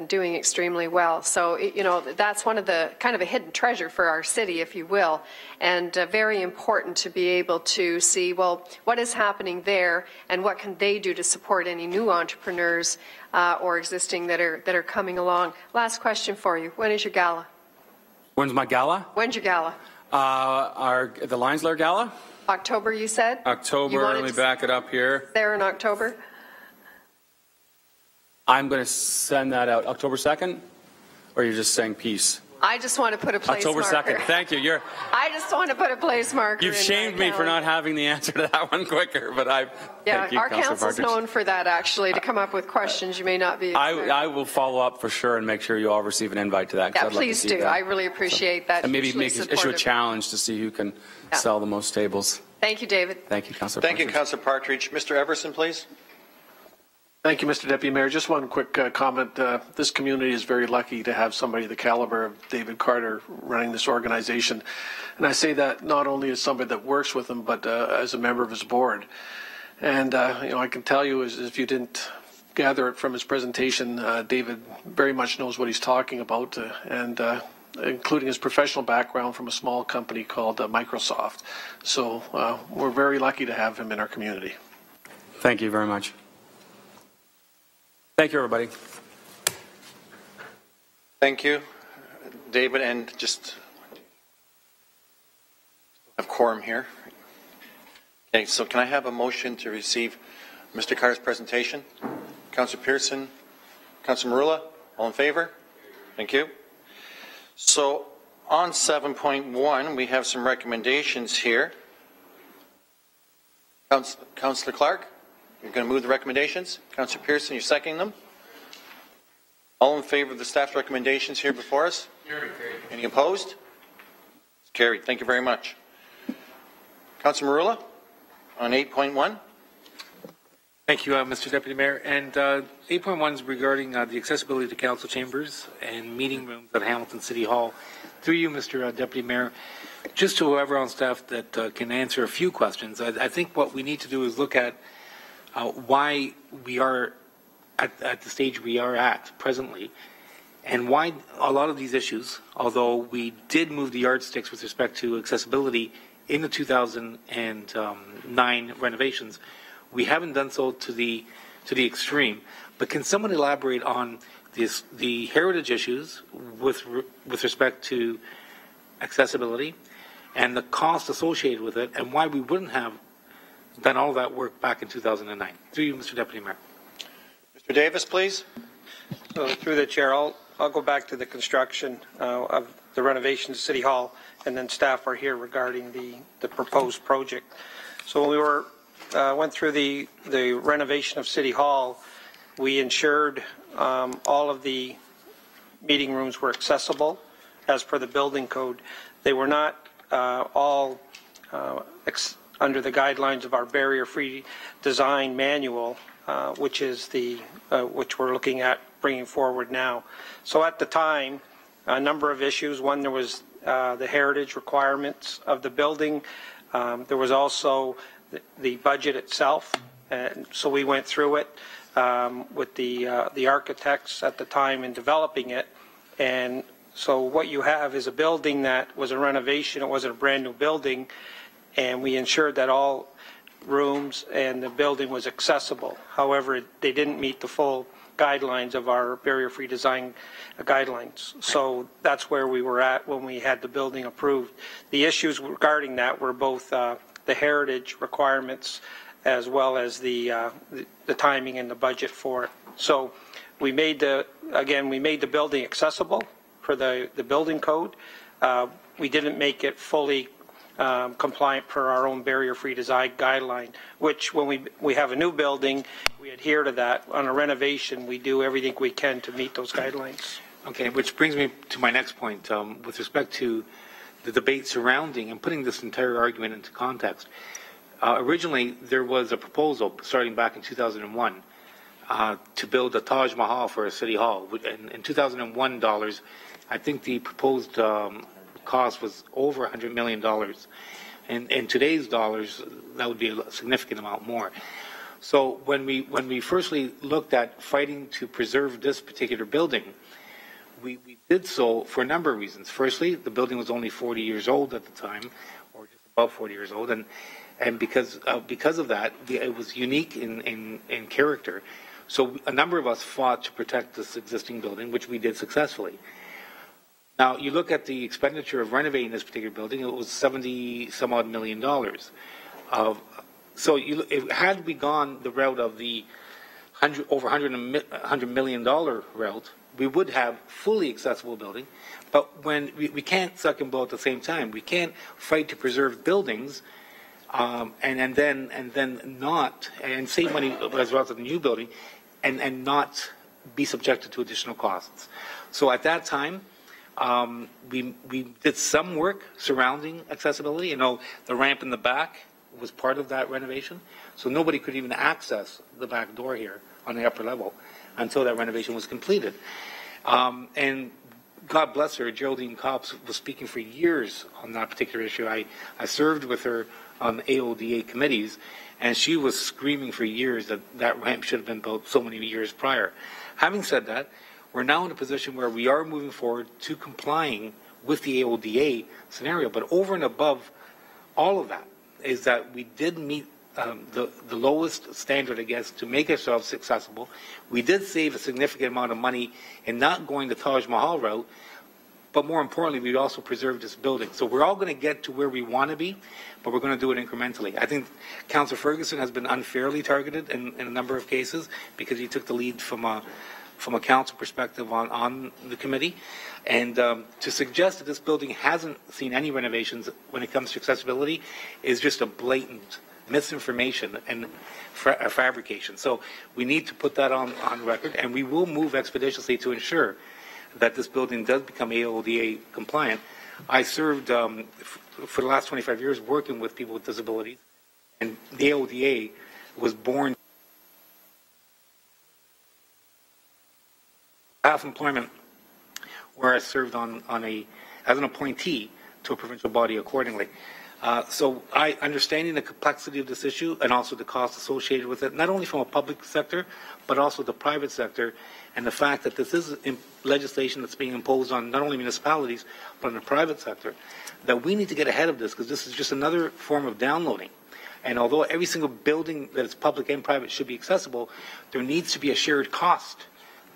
doing extremely well. So, you know, that's one of the kind of a hidden treasure for our city, if you will, and very important to be able to see, well, what is happening there and what can they do to support any new entrepreneurs or existing that are coming along. Last question for you. When is your gala? When's my gala? When's your gala? The Lions Lair Gala? October, you said? October, let me back it up here. There in October? I'm going to send that out October 2nd? Or you're just saying peace? I just want to put a place October marker. 2nd. Thank you. I just want to put a place marker. You've shamed me for not having the answer to that one quicker, but thank you, our Councillor council's Partridge. known for that, actually, to come up with questions you may not be. I will follow up for sure and make sure you all receive an invite to that. Yeah, please do. I really appreciate that. And maybe issue a challenge to see who can sell the most tables. Thank you, David. Thank you, Councillor Thank you, Councillor Partridge. Mr. Everson, please. Thank you, Mr. Deputy Mayor. Just one quick comment. This community is very lucky to have somebody the caliber of David Carter running this organization. And I say that not only as somebody that works with him, but as a member of his board. And, you know, I can tell you, as if you didn't gather it from his presentation, David very much knows what he's talking about, and including his professional background from a small company called Microsoft. So we're very lucky to have him in our community. Thank you very much. Thank you, everybody. Thank you, David, and just have quorum here. Okay, so can I have a motion to receive Mr. Carter's presentation? Councillor Pearson, Councillor Morrow, all in favor? Thank you. So on 7.1, we have some recommendations here. Councillor Clark? You're going to move the recommendations? Councillor Pearson, you're seconding them? All in favor of the staff's recommendations here before us? Carried. Any opposed? It's carried. Thank you very much. Councillor Morrow on 8.1. Thank you, Mr. Deputy Mayor. And 8.1 is regarding the accessibility to council chambers and meeting rooms at Hamilton City Hall. Through you, Mr. Deputy Mayor, just to whoever on staff that can answer a few questions, I think what we need to do is look at why we are at the stage we are at presently, and why a lot of these issues, although we did move the yardsticks with respect to accessibility in the 2009 renovations. We haven't done so to the extreme. But can someone elaborate on the heritage issues with respect to accessibility and the cost associated with it, and why we wouldn't have done all that work back in 2009? Through you, Mr. Deputy Mayor. Mr. Davis, please. So through the chair, I'll go back to the construction of the renovation to City Hall, and then staff are here regarding the proposed project. So when we went through the renovation of City Hall, we ensured all of the meeting rooms were accessible as per the building code. They were not all under the guidelines of our barrier-free design manual, which is which we're looking at bringing forward now. So at the time, a number of issues. One, there was the heritage requirements of the building. There was also the budget itself, and so we went through it with the architects at the time in developing it. And so what you have is a building that was a renovation. It wasn't a brand new building, and we ensured that all rooms and the building was accessible. However, they didn't meet the full guidelines of our barrier-free design guidelines. So that's where we were at when we had the building approved. The issues regarding that were both the heritage requirements as well as the timing and the budget for it. So we made the building accessible for the building code. We didn't make it fully compliant per our own barrier-free design guideline, which when we have a new building, we adhere to that. On a renovation, we do everything we can to meet those guidelines. Okay, which brings me to my next point. With respect to the debate surrounding and putting this entire argument into context, originally there was a proposal starting back in 2001 to build a Taj Mahal for a city hall. In 2001 dollars, I think the proposed cost was over $100 million. And in today's dollars, that would be a significant amount more. So when we firstly looked at fighting to preserve this particular building, we did so for a number of reasons. Firstly, the building was only 40 years old at the time, or just above 40 years old, and because of that, it was unique in character. So a number of us fought to protect this existing building, which we did successfully. Now, you look at the expenditure of renovating this particular building, it was $70-some-odd million. So had we gone the route of the over $100 million route, we would have fully accessible building. But when we can't suck and blow at the same time, we can't fight to preserve buildings and then not, and save money as well as the new building, and not be subjected to additional costs. So at that time, we did some work surrounding accessibility. You know, the ramp in the back was part of that renovation, so nobody could even access the back door here on the upper level until that renovation was completed. And God bless her, Geraldine Copps was speaking for years on that particular issue. I served with her on AODA committees, and she was screaming for years that that ramp should have been built so many years prior. Having said that, we're now in a position where we are moving forward to complying with the AODA scenario, but over and above all of that is that we did meet the lowest standard, I guess, to make ourselves accessible. We did save a significant amount of money in not going the Taj Mahal route, but more importantly, we also preserved this building. So we're all going to get to where we want to be, but we're going to do it incrementally. I think Councillor Ferguson has been unfairly targeted in a number of cases because he took the lead from a council perspective on the committee. And to suggest that this building hasn't seen any renovations when it comes to accessibility is just a blatant misinformation and fabrication. So we need to put that on record, and we will move expeditiously to ensure that this building does become AODA compliant. I served for the last 25 years working with people with disabilities, and the AODA was born half employment, where I served as an appointee to a provincial body accordingly. So I understanding the complexity of this issue and also the cost associated with it, not only from a public sector, but also the private sector, and the fact that this is legislation that's being imposed on not only municipalities, but on the private sector, that we need to get ahead of this because this is just another form of downloading. And although every single building that is public and private should be accessible, there needs to be a shared cost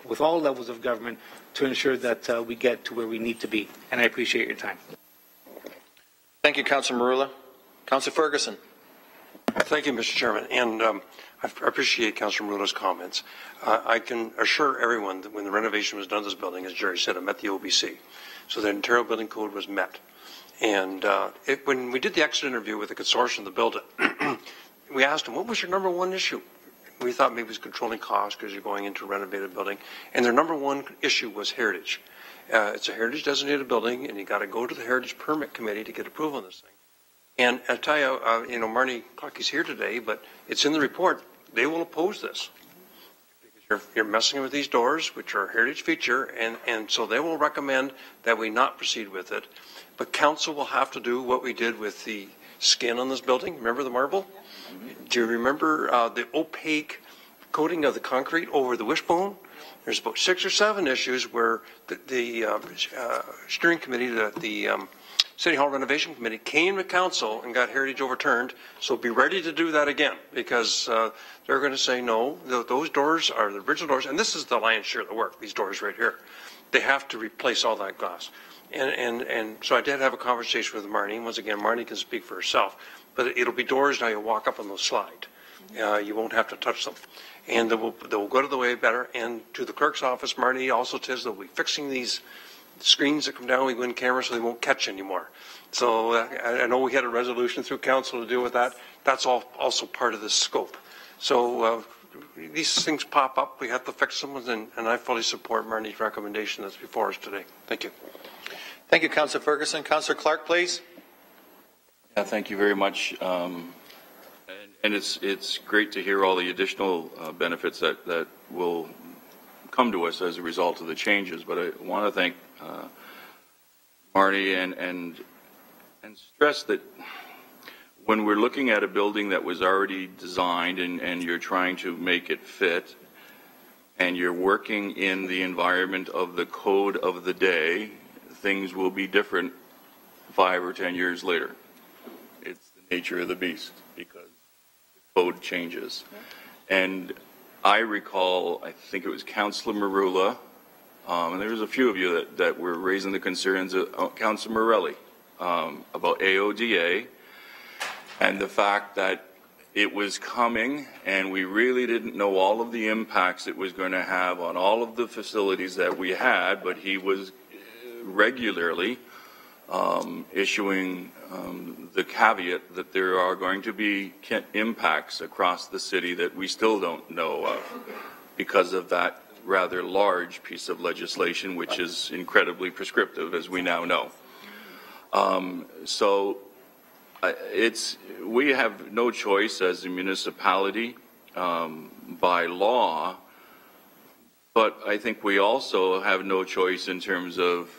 with all levels of government to ensure that we get to where we need to be. And I appreciate your time. Thank you, Councillor Morrow. Councillor Ferguson. Thank you, Mr. Chairman. And I appreciate Councillor Morrow's comments. I can assure everyone that when the renovation was done to this building, as Jerry said, it met the OBC. So the Ontario Building Code was met. And when we did the exit interview with the consortium to build it, we asked them, what was your number one issue? We thought maybe it was controlling costs because you're going into a renovated building. And their number one issue was heritage. It's a heritage designated building, and you got to go to the Heritage Permit Committee to get approval on this thing. And I tell you, Marnie Clucky's here today, but it's in the report. They will oppose this because you're messing with these doors, which are a heritage feature, and so they will recommend that we not proceed with it. But council will have to do what we did with the skin on this building. Remember the marble? Do you remember the opaque coating of the concrete over the wishbone? There's about 6 or 7 issues where the steering committee, the City Hall Renovation Committee came to council and got heritage overturned. So be ready to do that again because they're going to say no. Those doors are the original doors, and this is the lion's share of the work. These doors right here, they have to replace all that glass. And so I did have a conversation with Marnie. Once again, Marnie can speak for herself, but it'll be doors now. You walk up on those slide. You won't have to touch them. And they will go to the way better. And to the clerk's office, Marnie also says they'll be fixing these screens that come down, we go in camera so they won't catch anymore. So I know we had a resolution through council to deal with that. That's all also part of this scope. So these things pop up, we have to fix them, and I fully support Marnie's recommendation that's before us today. Thank you. Thank you, Councillor Ferguson. Councillor Clark, please. Yeah, thank you very much. And it's great to hear all the additional benefits that will come to us as a result of the changes. But I want to thank Marty and stress that when we're looking at a building that was already designed and you're trying to make it fit, and you're working in the environment of the code of the day, things will be different 5 or 10 years later. It's the nature of the beast because the code changes. And I recall, I think it was Councillor Morrow, and there was a few of you that were raising the concerns of Councillor Morelli about AODA and the fact that it was coming and we really didn't know all of the impacts it was going to have on all of the facilities that we had, but he was regularly issuing the caveat that there are going to be impacts across the city that we still don't know of because of that rather large piece of legislation, which is incredibly prescriptive, as we now know. We have no choice as a municipality by law, but I think we also have no choice in terms of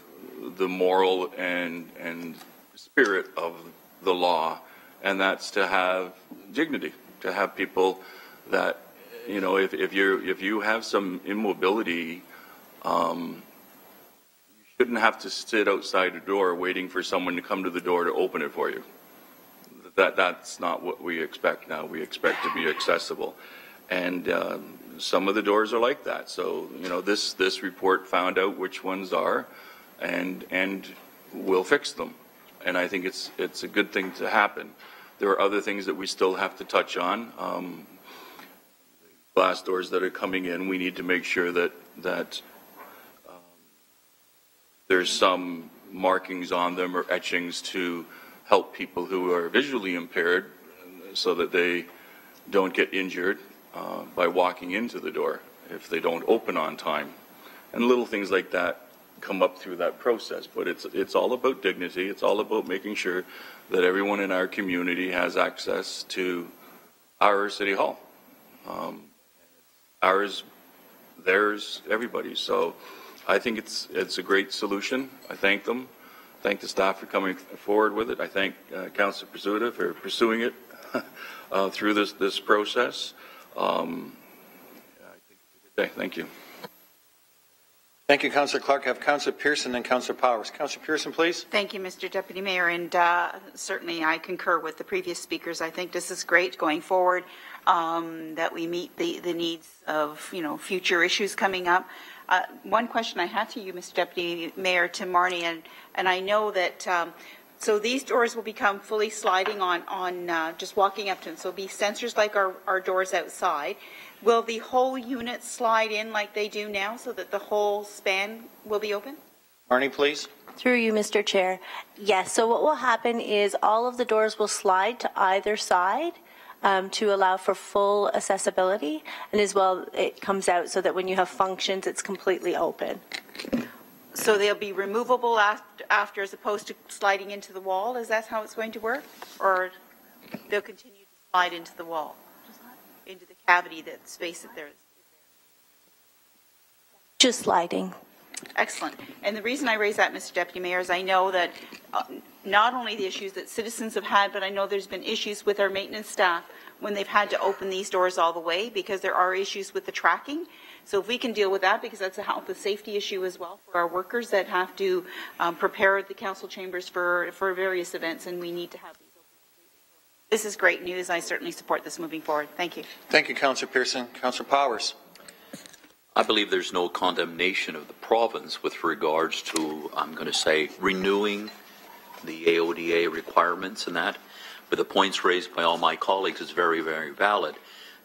the moral and spirit of the law, and that's to have dignity, to have people that, you know, if you have some immobility, you shouldn't have to sit outside a door waiting for someone to come to the door to open it for you. That's not what we expect now. We expect to be accessible, and some of the doors are like that. So, you know, this report found out which ones are, and we'll fix them. And I think it's a good thing to happen. There are other things that we still have to touch on. Glass doors that are coming in, we need to make sure that there's some markings on them or etchings to help people who are visually impaired so that they don't get injured by walking into the door if they don't open on time. And little things like that come up through that process. But it's all about dignity. It's all about making sure that everyone in our community has access to our City Hall. Ours, theirs, everybody. So I think it's a great solution. I thank them. thank the staff for coming forward with it. I thank Councillor Pizzuta for pursuing it through this process. I think it's a good day. Thank you. Thank you, Councillor Clark. I have Councillor Pearson and Councillor Powers. Councillor Pearson, please. Thank you, Mr. Deputy Mayor, and certainly I concur with the previous speakers. I think this is great going forward, that we meet the needs of future issues coming up. One question I had to you, Mr. Deputy Mayor, to Marnie, and I know that so these doors will become fully sliding on just walking up to them. So it'll be sensors like our doors outside. Will the whole unit slide in like they do now so that the whole span will be open? Marnie, please. Through you, Mr. Chair. Yes, so what will happen is all of the doors will slide to either side to allow for full accessibility, and as well it comes out so that when you have functions it's completely open. So they'll be removable after as opposed to sliding into the wall? Is that how it's going to work? Or they'll continue to slide into the wall? Into the cavity, that space that there is? Just sliding. Excellent. And the reason I raise that, Mr. Deputy Mayor, is I know that not only the issues that citizens have had, but I know there's been issues with our maintenance staff when they've had to open these doors all the way because there are issues with the tracking. So if we can deal with that, because that's a health and safety issue as well for our workers that have to prepare the council chambers for various events, and we need to have these open. This is great news. I certainly support this moving forward. Thank you. Thank you, Councillor Pearson. Councillor Powers. I believe there's no condemnation of the province with regards to, I'm going to say, renewing the AODA requirements and that. But the points raised by all my colleagues is very, very valid.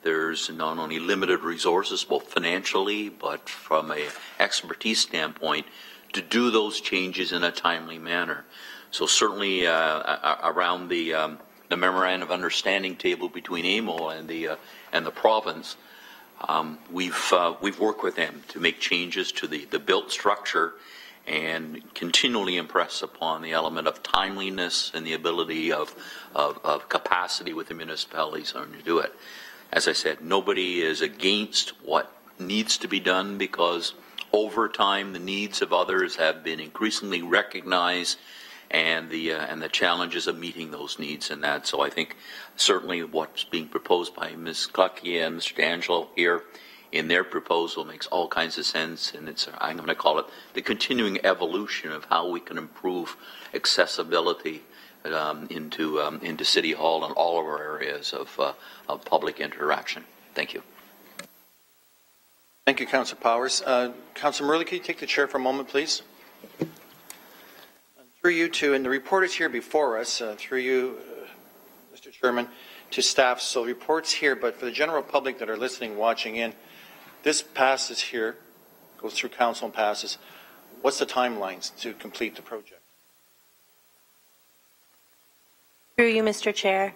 There's not only limited resources, both financially, but from an expertise standpoint, to do those changes in a timely manner. So certainly around the memorandum of understanding table between AMO and the province, we've worked with them to make changes to the built structure and continually impress upon the element of timeliness and the ability of capacity with the municipalities on to do it. As I said, nobody is against what needs to be done because over time the needs of others have been increasingly recognized and the challenges of meeting those needs and that. So I think certainly what's being proposed by Ms. Clucky and Mr. D'Angelo here in their proposal makes all kinds of sense, and it's, I'm going to call it the continuing evolution of how we can improve accessibility into City Hall and all of our areas of public interaction. Thank you. Thank you, Councillor Powers. Councillor Morrow, can you take the chair for a moment, please? Through you two, and the report is here before us, through you, Mr. Chairman, to staff. So the report's here, but for the general public that are listening, watching in, this passes here, goes through council and passes. What's the timelines to complete the project? Through you, Mr. Chair.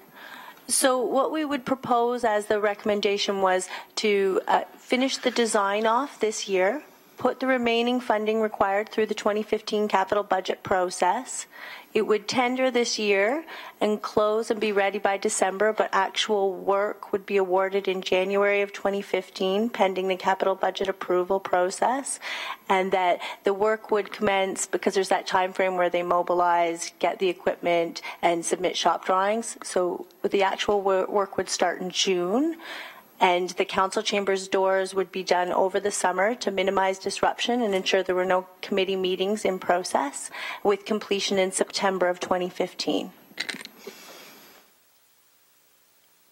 So what we would propose as the recommendation was to finish the design off this year, put the remaining funding required through the 2015 capital budget process. It would tender this year and close and be ready by December, but actual work would be awarded in January of 2015, pending the capital budget approval process, and that the work would commence because there's that time frame where they mobilize, get the equipment, and submit shop drawings. So the actual work would start in June. And the council chambers doors would be done over the summer to minimize disruption and ensure there were no committee meetings in process, with completion in September of 2015.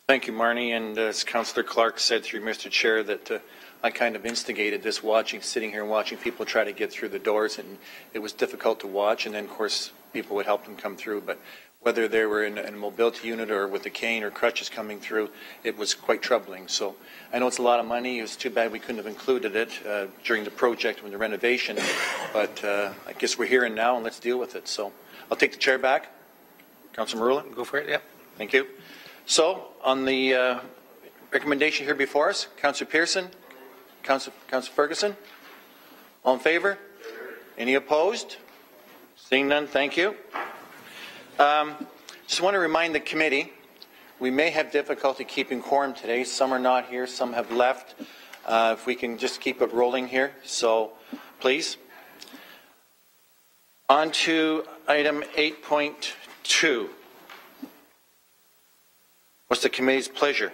Thank you, Marnie. And as Councillor Clark said through Mr. Chair, that I kind of instigated this sitting here and watching people try to get through the doors, and it was difficult to watch. And then, of course, people would help them come through. But whether they were in a mobility unit or with a cane or crutches coming through, it was quite troubling. So I know it's a lot of money. It was too bad we couldn't have included it during the project when the renovation, but I guess we're here and now, and let's deal with it. So I'll take the chair back. Councillor Morrow. Go for it, yeah. Thank you. So on the recommendation here before us, Councillor Pearson, Councillor Ferguson, all in favour? Any opposed? Seeing none, thank you. Just want to remind the committee, we may have difficulty keeping quorum today. Some are not here, some have left. If we can just keep it rolling here, so please. On to item 8.2. What's the committee's pleasure?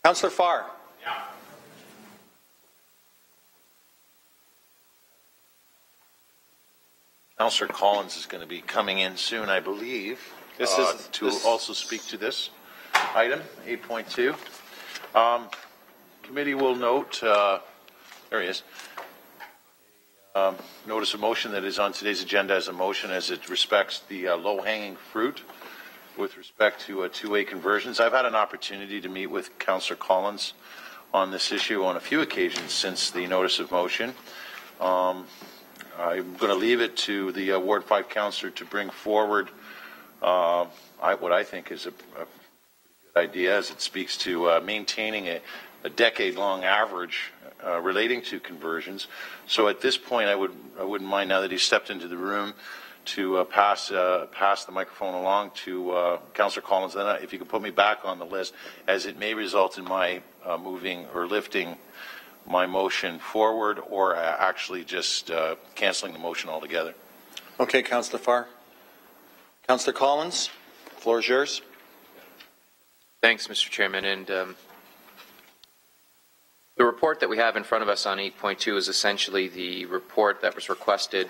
Councillor Farr. Councillor Collins is going to be coming in soon, I believe, to also speak to this item, 8.2. Committee will note, there he is, notice of motion that is on today's agenda as a motion as it respects the low-hanging fruit with respect to two-way conversions. I've had an opportunity to meet with Councillor Collins on this issue on a few occasions since the notice of motion. I'm going to leave it to the Ward 5 councillor to bring forward what I think is a good idea as it speaks to maintaining a decade-long average relating to conversions. So at this point, I wouldn't mind, now that he's stepped into the room, to pass the microphone along to Councillor Collins. Then if you could put me back on the list, as it may result in my moving or lifting my motion forward, or actually just cancelling the motion altogether. Okay, Councillor Farr. Councillor Collins, the floor is yours. Thanks, Mr. Chairman. And the report that we have in front of us on 8.2 is essentially the report that was requested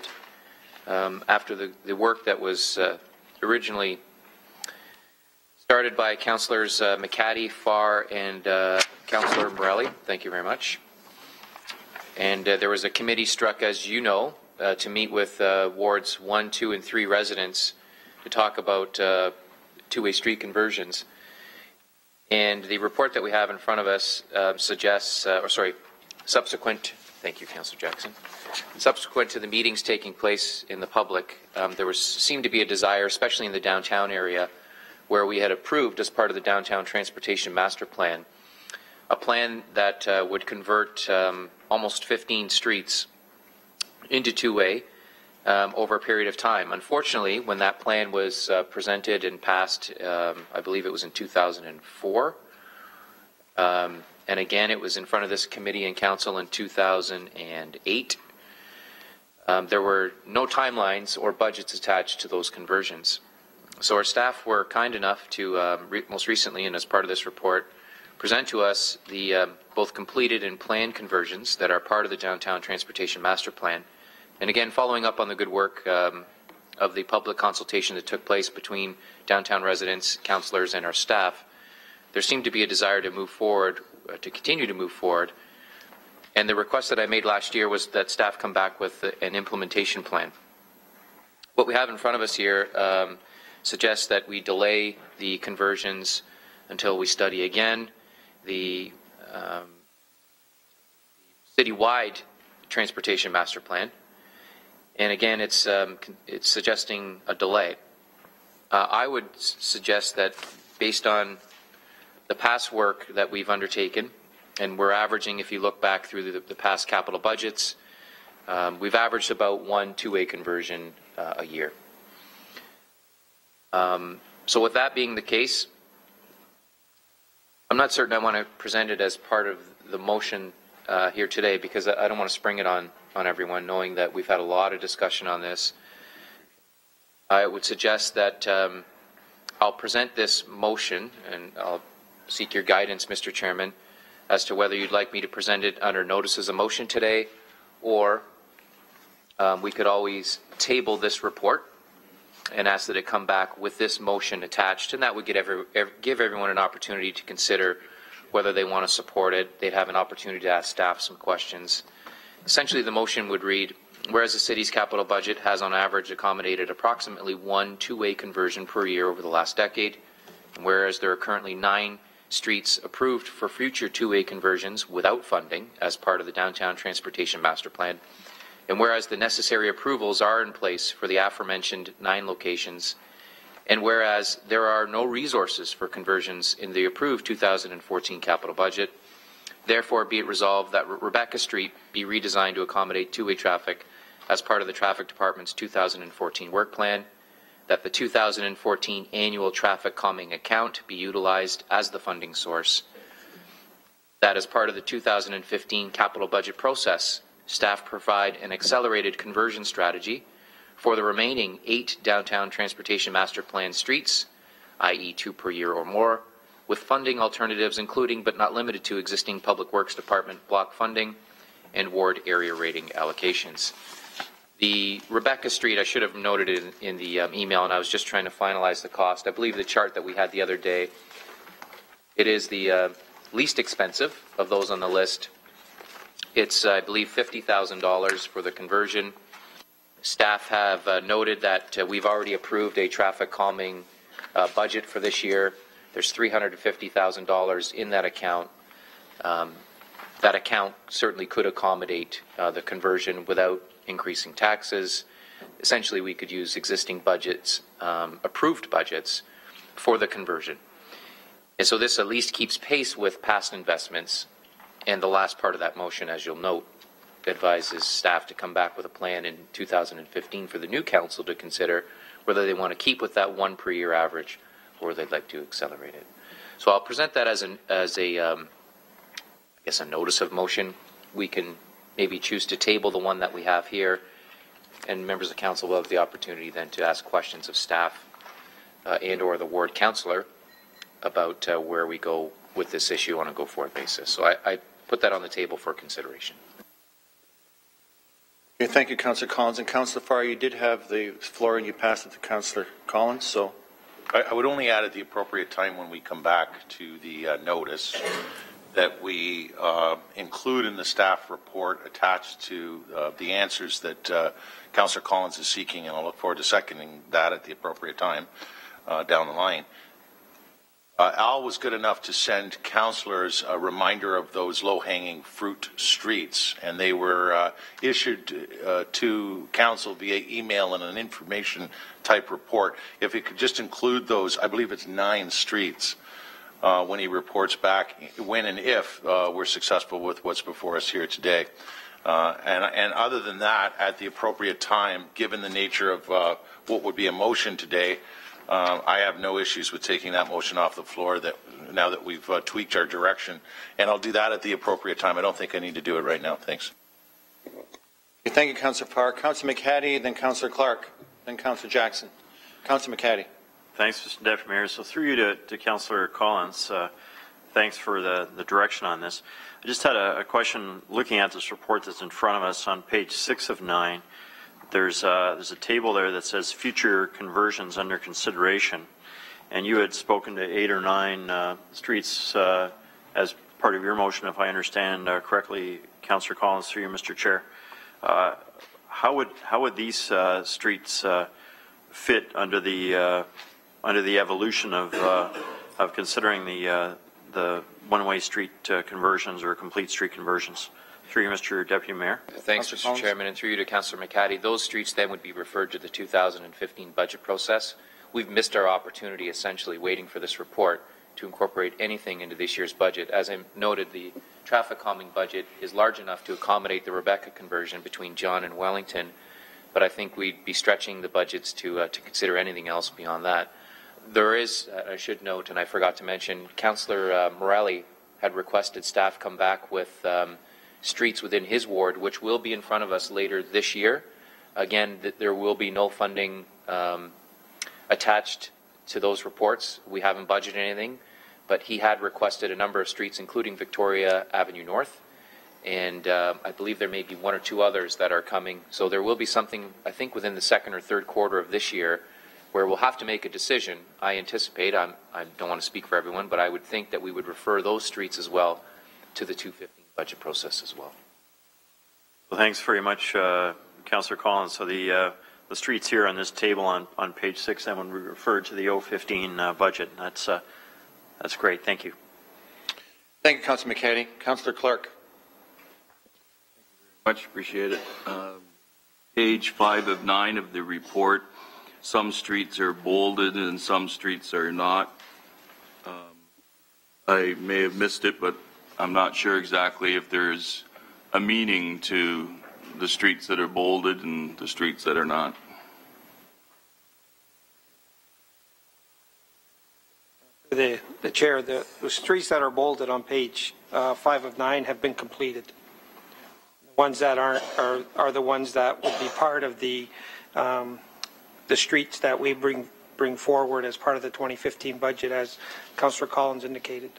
after the work that was originally started by Councillors McCaddy, Farr, and Councillor Morelli. Thank you very much. And there was a committee struck, as you know, to meet with wards 1, 2, and 3 residents to talk about two-way street conversions. And the report that we have in front of us suggests, subsequent, thank you, Councillor Jackson, subsequent to the meetings taking place in the public, there seemed to be a desire, especially in the downtown area, where we had approved as part of the Downtown Transportation Master Plan, a plan that would convert almost 15 streets into two-way over a period of time. Unfortunately, when that plan was presented and passed, I believe it was in 2004, and again it was in front of this committee and council in 2008, there were no timelines or budgets attached to those conversions. So our staff were kind enough to, most recently and as part of this report, present to us the both completed and planned conversions that are part of the Downtown Transportation Master Plan. And again, following up on the good work of the public consultation that took place between downtown residents, councillors, and our staff, there seemed to be a desire to move forward, to continue to move forward. And the request that I made last year was that staff come back with an implementation plan. What we have in front of us here suggests that we delay the conversions until we study again the citywide transportation master plan. And again, it's suggesting a delay. I would suggest that based on the past work that we've undertaken, and we're averaging, if you look back through the past capital budgets, we've averaged about 1 two-way conversion a year. So with that being the case, I'm not certain I want to present it as part of the motion here today, because I don't want to spring it on everyone, knowing that we've had a lot of discussion on this. I would suggest that I'll present this motion, and I'll seek your guidance, Mr. Chairman, as to whether you'd like me to present it under notice as a motion today, or we could always table this report and ask that it come back with this motion attached, and that would give everyone an opportunity to consider whether they want to support it. They'd have an opportunity to ask staff some questions. Essentially, the motion would read, whereas the city's capital budget has on average accommodated approximately 1 two-way conversion per year over the last decade, and whereas there are currently 9 streets approved for future two-way conversions without funding as part of the Downtown Transportation Master Plan, and whereas the necessary approvals are in place for the aforementioned 9 locations, and whereas there are no resources for conversions in the approved 2014 capital budget, therefore be it resolved that Rebecca Street be redesigned to accommodate two-way traffic as part of the Traffic Department's 2014 work plan, that the 2014 annual traffic calming account be utilized as the funding source, that as part of the 2015 capital budget process, staff provide an accelerated conversion strategy for the remaining 8 downtown transportation master plan streets, i.e. 2 per year or more, with funding alternatives including but not limited to existing Public Works Department block funding and ward area rating allocations. The Rebecca Street, I should have noted it in the email, and I was just trying to finalize the cost. I believe the chart that we had the other day, it is the least expensive of those on the list. It's, I believe, $50,000 for the conversion. Staff have noted that we've already approved a traffic calming budget for this year. There's $350,000 in that account. That account certainly could accommodate the conversion without increasing taxes. Essentially, we could use existing budgets, approved budgets, for the conversion. And so this at least keeps pace with past investments. And the last part of that motion, as you'll note, advises staff to come back with a plan in 2015 for the new council to consider whether they want to keep with that 1 per year average or they'd like to accelerate it. So I'll present that as I guess a notice of motion. We can maybe choose to table the one that we have here, and members of council will have the opportunity then to ask questions of staff and or the ward councillor about where we go with this issue on a go-forward basis. So I put that on the table for consideration. Okay, thank you, Councillor Collins. And Councillor Farr, you did have the floor and you passed it to Councillor Collins. So I would only add at the appropriate time when we come back to the notice that we include in the staff report attached to the answers that Councillor Collins is seeking, and I'll look forward to seconding that at the appropriate time down the line. Al was good enough to send councillors a reminder of those low-hanging fruit streets, and they were issued to council via email and an information type report. If it could just include those, I believe it's 9 streets when he reports back, when and if we're successful with what's before us here today. And other than that, at the appropriate time, given the nature of what would be a motion today, I have no issues with taking that motion off the floor now that we've tweaked our direction, and I'll do that at the appropriate time. I don't think I need to do it right now. Thanks. thank you, Councillor Farr. Councillor McHattie, then Councillor Clark, then Councillor Jackson. Councillor McHattie. Thanks, Mr. Deputy Mayor. So through you to Councillor Collins, thanks for the direction on this. I just had a question looking at this report that's in front of us on page 6 of 9. There's a table there that says future conversions under consideration, and you had spoken to 8 or 9 streets as part of your motion, if I understand correctly, Councillor Collins, through you, Mr. Chair. How would these streets fit under the evolution of considering the one-way street conversions or complete street conversions? Through you, Mr. Deputy Mayor. Thanks, Mr. Chairman, and through you to Councillor McHattie. Those streets then would be referred to the 2015 budget process. We've missed our opportunity, essentially, waiting for this report to incorporate anything into this year's budget. As I noted, the traffic calming budget is large enough to accommodate the Rebecca conversion between John and Wellington, but I think we'd be stretching the budgets to consider anything else beyond that. There is, I should note, and I forgot to mention, Councillor Morelli had requested staff come back with streets within his ward, which will be in front of us later this year. Again, there will be no funding attached to those reports. We haven't budgeted anything, but he had requested a number of streets, including Victoria Avenue North, and I believe there may be 1 or 2 others that are coming. So there will be something, I think, within the 2nd or 3rd quarter of this year where we'll have to make a decision. I anticipate, I don't want to speak for everyone, but I would think that we would refer those streets as well to the 2015 budget process as well. Well, thanks very much, Councillor Collins. So the streets here on this table on page 6, then when we refer to the 2015 budget, that's great. Thank you. Thank you, Councillor McHattie. Councillor Clark. Much appreciate it. Page 5 of 9 of the report. Some streets are bolded and some streets are not. I may have missed it, but I'm not sure exactly if there's a meaning to the streets that are bolded and the streets that are not. The Chair, the streets that are bolded on page 5 of 9 have been completed. The ones that aren't are the ones that would be part of the streets that we bring forward as part of the 2015 budget, as Councillor Collins indicated.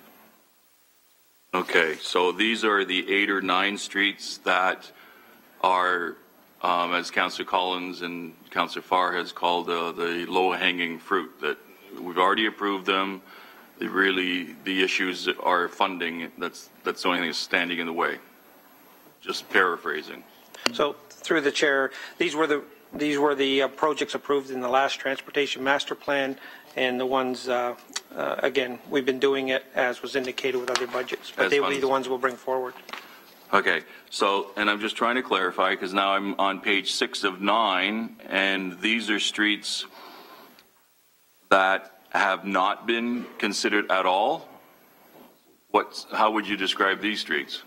Okay, so these are the 8 or 9 streets that are, as Councillor Collins and Councillor Farr has called the low-hanging fruit, that we've already approved them. The issues are funding. That's the only thing that's standing in the way. Just paraphrasing. So through the chair, these were the projects approved in the last transportation master plan, and the ones again, we've been doing it as was indicated with other budgets, but they will be the ones we'll bring forward. Okay, so, and I'm just trying to clarify, because now I'm on page 6 of 9, and these are streets that have not been considered at all. How would you describe these streets?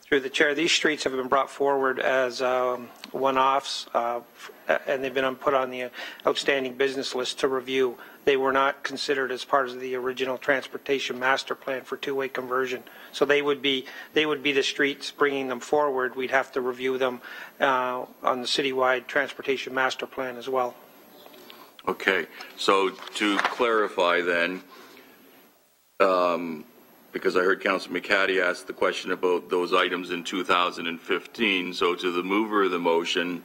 Through the chair, these streets have been brought forward as one-offs, and they've been put on the outstanding business list to review. They were not considered as part of the original transportation master plan for two-way conversion. So they would be the streets bringing them forward. We'd have to review them on the citywide transportation master plan as well. Okay, so to clarify then, because I heard Councillor McCaddy ask the question about those items in 2015, so to the mover of the motion,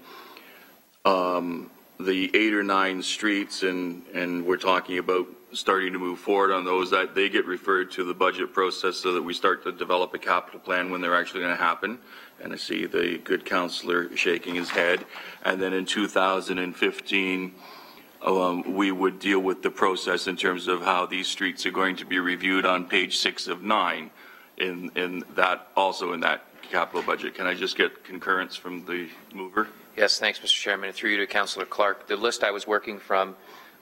the 8 or 9 streets, and we're talking about starting to move forward on those, that they get referred to the budget process so that we start to develop a capital plan when they're actually going to happen. And I see the good councillor shaking his head. And then in 2015, we would deal with the process in terms of how these streets are going to be reviewed on page 6 of 9 in that, also in that capital budget. Can I just get concurrence from the mover? Yes, thanks, Mr. Chairman. And through you to Councillor Clark, the list I was working from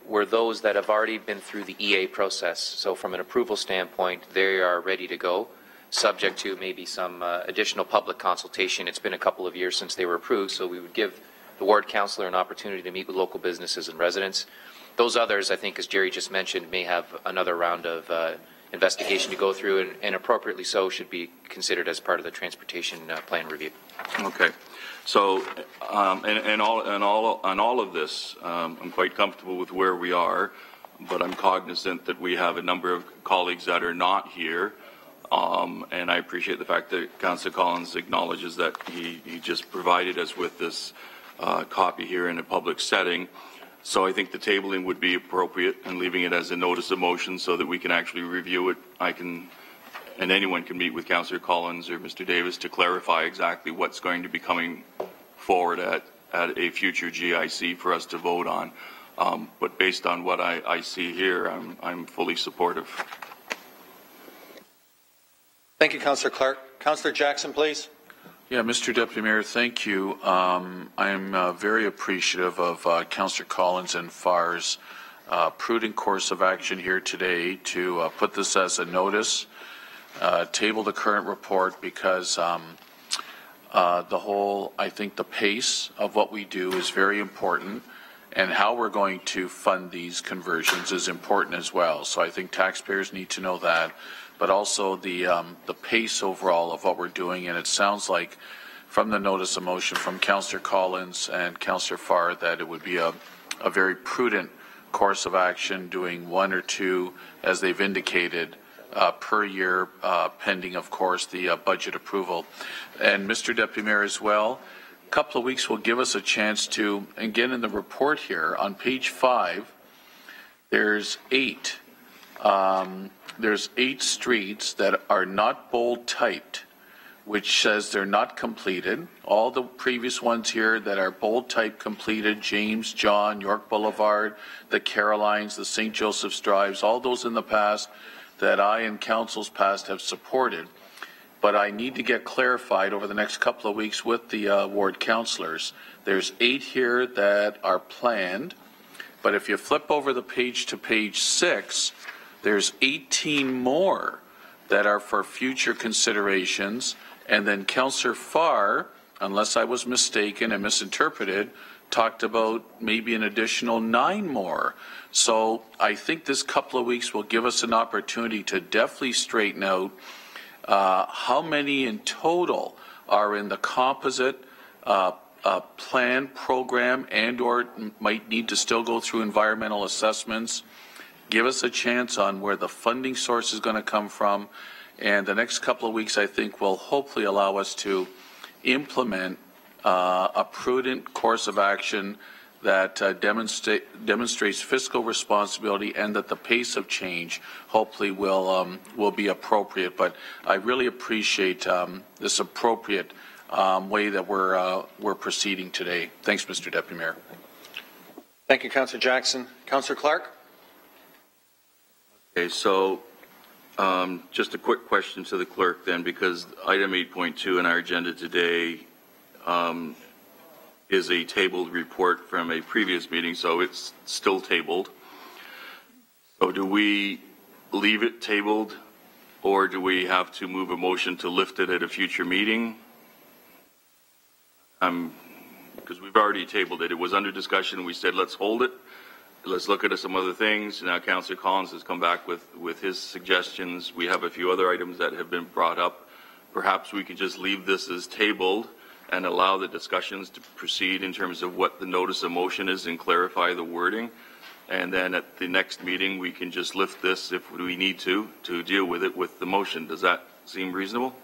were those that have already been through the EA process. So from an approval standpoint, they are ready to go, subject to maybe some additional public consultation. It's been a couple of years since they were approved, so we would give the ward councillor an opportunity to meet with local businesses and residents. Those others, I think, as Jerry just mentioned, may have another round of investigation to go through, and appropriately so should be considered as part of the transportation plan review. Okay. So, and all of this, I'm quite comfortable with where we are, but I'm cognizant that we have a number of colleagues that are not here, and I appreciate the fact that Councillor Collins acknowledges that he just provided us with this copy here in a public setting. So I think the tabling would be appropriate, and leaving it as a notice of motion so that we can actually review it. And anyone can meet with Councillor Collins or Mr. Davis to clarify exactly what's going to be coming forward at a future GIC for us to vote on. But based on what I see here, I'm fully supportive. Thank you, Councillor Clark. Councillor Jackson, please. Yeah, Mr. Deputy Mayor, thank you. I'm very appreciative of Councillor Collins and Farr's prudent course of action here today to put this as a notice, table the current report, because I think the pace of what we do is very important, and how we're going to fund these conversions is important as well. So I think taxpayers need to know that, but also the pace overall of what we're doing. And it sounds like from the notice of motion from Councillor Collins and Councillor Farr that it would be a very prudent course of action, doing 1 or 2, as they've indicated, per year, pending, of course, the budget approval. And Mr. Deputy Mayor as well, a couple of weeks will give us a chance to, again in the report here, on page 5, there's 8. There's 8 streets that are not bold typed, which says they're not completed. All the previous ones here that are bold type completed, James, John, York Boulevard, the Carolines, the St. Joseph's Drives, all those in the past that I and councils past have supported. But I need to get clarified over the next couple of weeks with the ward councillors. There's 8 here that are planned, but if you flip over the page to page 6, there's 18 more that are for future considerations. And then Councillor Farr, unless I was mistaken and misinterpreted, talked about maybe an additional 9 more. So I think this couple of weeks will give us an opportunity to definitely straighten out how many in total are in the composite plan program and or might need to still go through environmental assessments? Give us a chance on where the funding source is going to come from. And the next couple of weeks, I think, will hopefully allow us to implement a prudent course of action that demonstrates fiscal responsibility and that the pace of change hopefully will be appropriate. But I really appreciate this appropriate way that we're proceeding today. Thanks, Mr. Deputy Mayor. Thank you, Councillor Jackson. Councillor Clark? Okay, so just a quick question to the clerk then, because item 8.2 in our agenda today is a tabled report from a previous meeting, so it's still tabled. So do we leave it tabled, or do we have to move a motion to lift it at a future meeting? Because we've already tabled it. It was under discussion. We said, let's hold it. Let's look at some other things. Now Councillor Collins has come back with his suggestions. We have a few other items that have been brought up. Perhaps we could just leave this as tabled and allow the discussions to proceed in terms of what the notice of motion is and clarify the wording. And then at the next meeting, we can just lift this if we need to deal with it with the motion. Does that seem reasonable?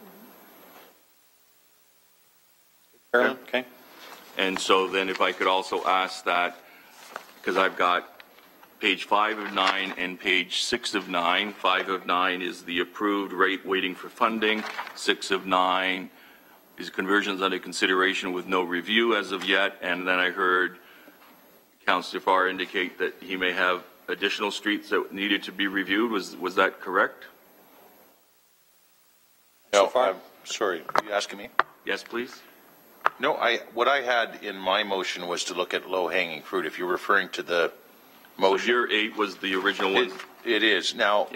Okay. And so then if I could also ask that, because I've got page 5 of 9 and page 6 of 9. 5 of 9 is the approved rate waiting for funding. 6 of 9 is conversions under consideration with no review as of yet. And then I heard Councillor Farr indicate that he may have additional streets that needed to be reviewed. Was that correct? No, I'm sorry. Are you asking me? Yes, please. No, what I had in my motion was to look at low-hanging fruit. If you're referring to the motion. So your 8 was the original one? It is. Now,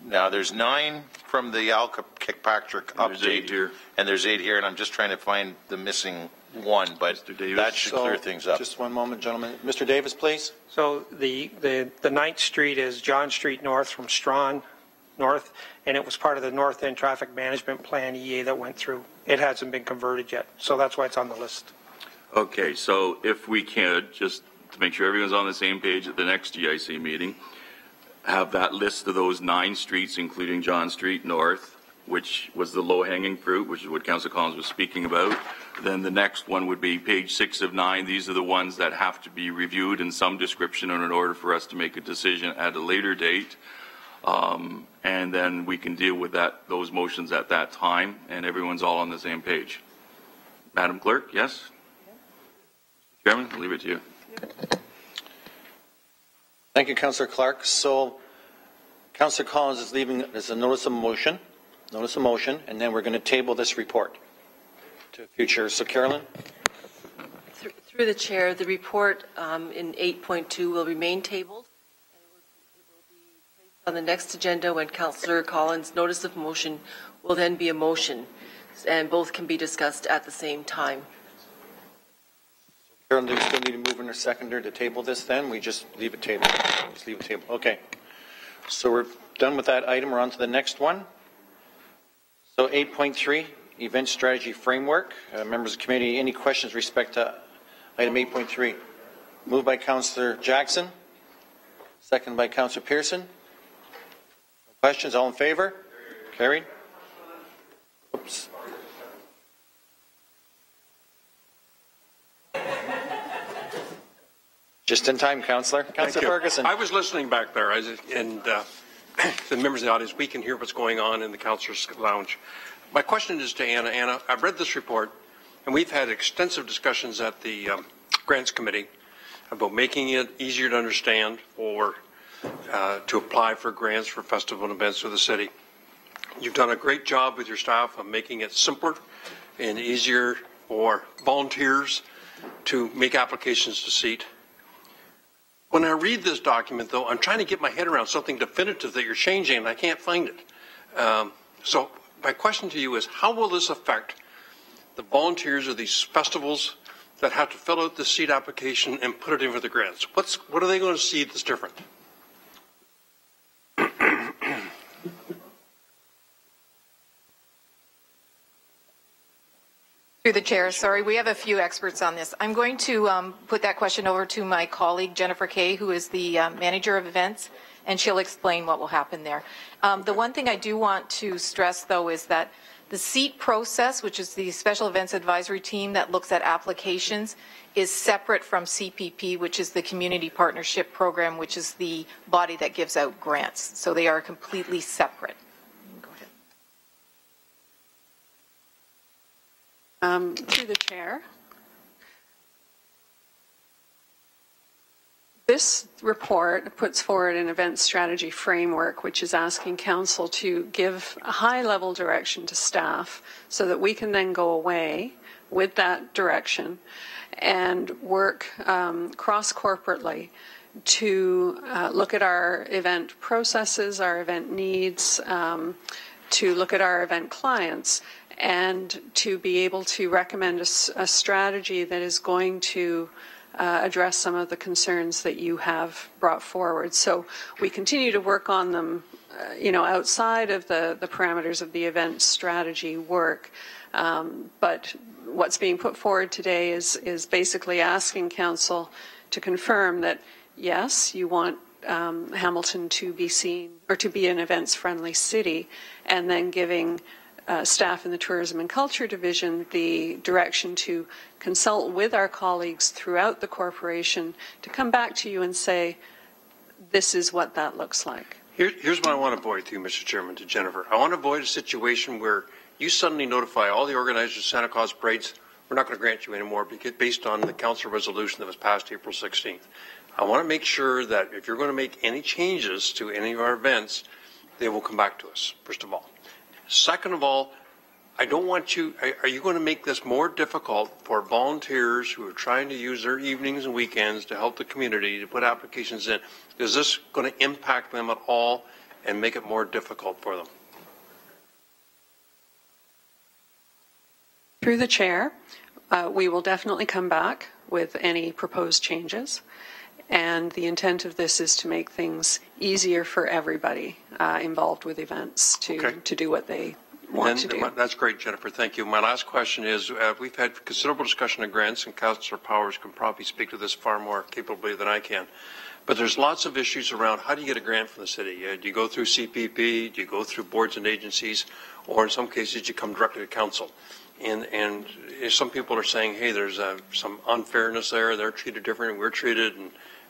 Now there's 9 from the Al Kirkpatrick update, here. And there's 8 here, and I'm just trying to find the missing one, but that should clear things up. Just one moment, gentlemen. Mr. Davis, please. So the 9th Street is John Street North from Strawn North, and it was part of the North End Traffic Management Plan EA that went through. It hasn't been converted yet, so that's why it's on the list. Okay, so if we could, just to make sure everyone's on the same page at the next GIC meeting, have that list of those 9 streets, including John Street North, which was the low-hanging fruit, which is what Councillor Collins was speaking about. Then the next one would be page 6 of 9. These are the ones that have to be reviewed in some description in order for us to make a decision at a later date. And then we can deal with those motions at that time, and everyone's all on the same page. Madam Clerk, yes? Chairman, I'll leave it to you. Thank you, Councillor Clark. So Councillor Collins is leaving as a notice of motion, and then we're going to table this report to future. So Carolyn? Through the chair, the report in 8.2 will remain tabled. On the next agenda, when Councillor Collins' notice of motion will then be a motion, and both can be discussed at the same time. Carolyn, do we still need a mover and a seconder to table this then? We just leave it tabled. Just leave it tabled. Okay. So we're done with that item. We're on to the next one. So 8.3, Event Strategy Framework. Members of the committee, any questions with respect to item 8.3? Moved by Councillor Jackson. Second by Councillor Pearson. Questions? All in favor? Carried. Oops. Just in time, Councillor. Councillor Ferguson. I was listening back there, and the members of the audience, we can hear what's going on in the Councillor's Lounge. My question is to Anna. Anna, I've read this report, and we've had extensive discussions at the Grants Committee about making it easier to understand for to apply for grants for festival and events of the city. You've done a great job with your staff of making it simpler and easier for volunteers to make applications to seat. When I read this document, though, I'm trying to get my head around something definitive that you're changing, and I can't find it. So my question to you is, how will this affect the volunteers of these festivals that have to fill out the seat application and put it in for the grants? What are they going to see that's different? Through the chair, sorry, we have a few experts on this. I'm going to put that question over to my colleague Jennifer Kay, who is the manager of events, and she'll explain what will happen there. The one thing I do want to stress, though, is that the SEAT process, which is the Special Events Advisory Team that looks at applications, is separate from CPP, which is the Community Partnership Program, which is the body that gives out grants. So they are completely separate. Through the chair. This report puts forward an event strategy framework, which is asking council to give a high-level direction to staff so that we can then go away with that direction and work cross-corporately to look at our event processes, our event needs, to look at our event clients, and to be able to recommend a strategy that is going to address some of the concerns that you have brought forward. So we continue to work on them, outside of the parameters of the event strategy work. But what's being put forward today is basically asking council to confirm that, yes, you want Hamilton to be seen or to be an events-friendly city, and then giving staff in the Tourism and Culture Division the direction to consult with our colleagues throughout the corporation to come back to you and say, this is what that looks like. Here's what I want to avoid through, Mr. Chairman, to Jennifer. I want to avoid a situation where you suddenly notify all the organizers of Santa Claus parades, we're not going to grant you anymore based on the council resolution that was passed April 16th. I want to make sure that if you're going to make any changes to any of our events, they will come back to us, first of all. Second of all, I don't want you, are you going to make this more difficult for volunteers who are trying to use their evenings and weekends to help the community to put applications in? Is this going to impact them at all and make it more difficult for them? Through the chair, we will definitely come back with any proposed changes. And the intent of this is to make things easier for everybody involved with events to do what they want to do. That's great, Jennifer. Thank you. My last question is, we've had considerable discussion of grants, and Councillor Powers can probably speak to this far more capably than I can. But there's lots of issues around how do you get a grant from the city? Do you go through CPP? Do you go through boards and agencies? Or in some cases, you come directly to council. And some people are saying, hey, there's some unfairness there. They're treated different and we're treated,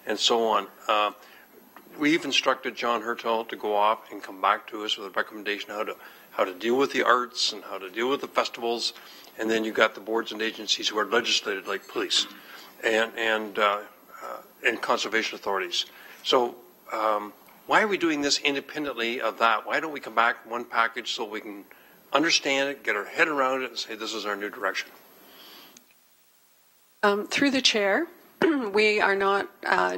and so on. We've instructed John Hertel to go off and come back to us with a recommendation how to deal with the arts and how to deal with the festivals. And then you've got the boards and agencies who are legislated, like police and conservation authorities. So why are we doing this independently of that? Why don't we come back in one package so we can understand it, get our head around it, and say this is our new direction? Through the chair, we are not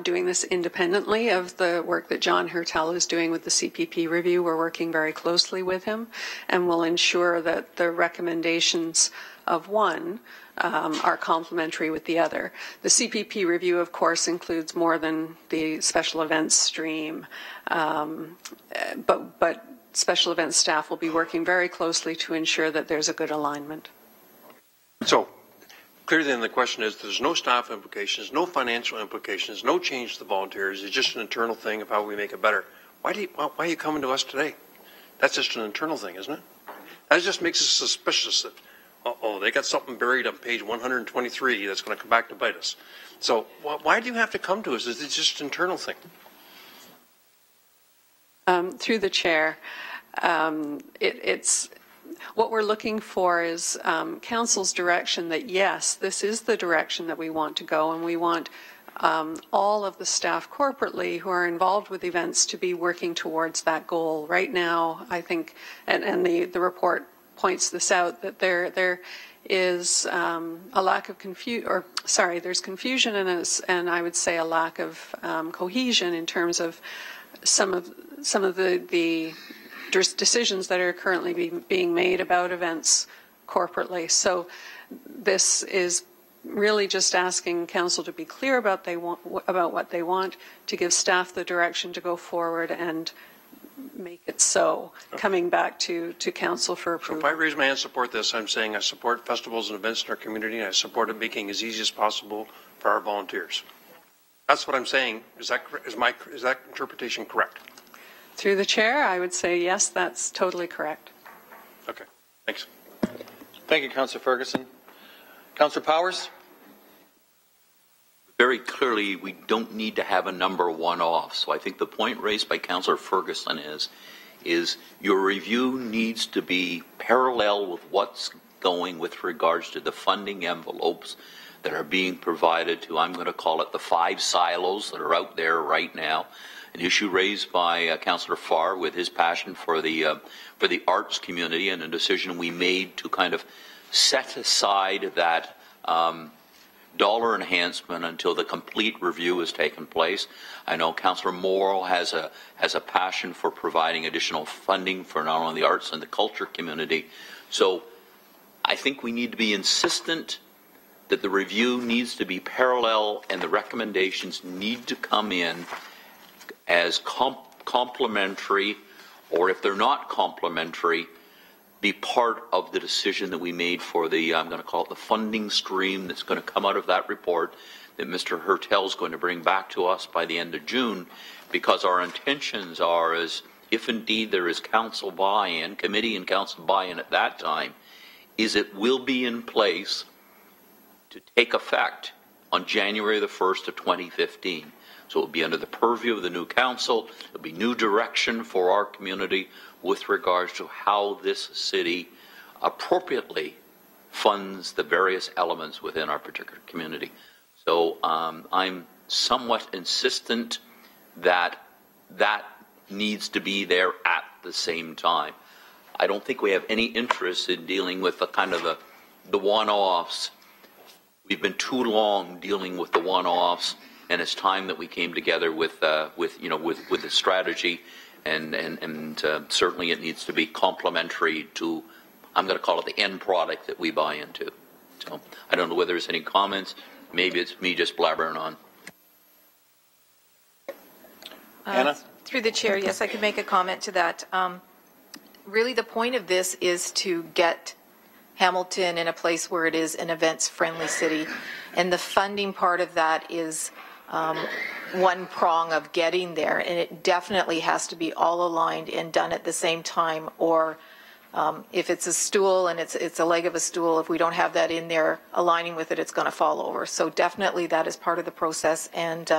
doing this independently of the work that John Hertel is doing with the CPP review. We're working very closely with him, and we'll ensure that the recommendations of one are complementary with the other. The CPP review, of course, includes more than the special events stream, but special events staff will be working very closely to ensure that there's a good alignment. So clearly then the question is, there's no staff implications, no financial implications, no change to the volunteers. It's just an internal thing of how we make it better. Why are you coming to us today? That's just an internal thing, isn't it? That just makes us suspicious that, they got something buried on page 123 that's going to come back to bite us. So why do you have to come to us? Is it just an internal thing? Through the chair, it's what we're looking for is council's direction that, yes, this is the direction that we want to go, and we want all of the staff corporately who are involved with events to be working towards that goal. Right now, I think, and the report points this out, that there is a lack of there's confusion and I would say a lack of cohesion in terms of some of the decisions that are currently being made about events corporately. So this is really just asking council to be clear about what they want, to give staff the direction to go forward and make it so, coming back to council for approval. So if I raise my hand and support this, I'm saying I support festivals and events in our community, and I support it making it as easy as possible for our volunteers. That's what I'm saying. Is that interpretation correct? Through the chair, I would say yes, that's totally correct. Okay, thanks. Thank you, Councillor Ferguson. Councillor Powers? Very clearly, we don't need to have a number one-off. So I think the point raised by Councillor Ferguson is your review needs to be parallel with what's going with regards to the funding envelopes that are being provided to, I'm going to call it the 5 silos that are out there right now. An issue raised by Councillor Farr with his passion for the arts community, and a decision we made to kind of set aside that dollar enhancement until the complete review has taken place. I know Councillor Morrow has a passion for providing additional funding for not only the arts and the culture community. So I think we need to be insistent that the review needs to be parallel and the recommendations need to come in as complementary, or if they're not complementary, be part of the decision that we made for the, I'm going to call it the funding stream that's going to come out of that report that Mr. Hertel is going to bring back to us by the end of June, because our intentions are, as if indeed there is council buy-in, committee and council buy-in at that time, is it will be in place to take effect on January the 1st of 2015. So it will be under the purview of the new council. There will be new direction for our community with regards to how this city appropriately funds the various elements within our particular community. So I'm somewhat insistent that that needs to be there at the same time. I don't think we have any interest in dealing with the kind of the one-offs. We've been too long dealing with the one-offs, and it's time that we came together with the strategy, and certainly it needs to be complementary to, I'm going to call it the end product that we buy into. So I don't know whether there's any comments. Maybe it's me just blabbering on. Anna? Through the chair, yes, I could make a comment to that. Really, the point of this is to get Hamilton in a place where it is an events-friendly city, and the funding part of that is one prong of getting there, and it definitely has to be all aligned and done at the same time, or if it's a stool and it's a leg of a stool, if we don't have that in there aligning with it, it's going to fall over. So definitely that is part of the process, and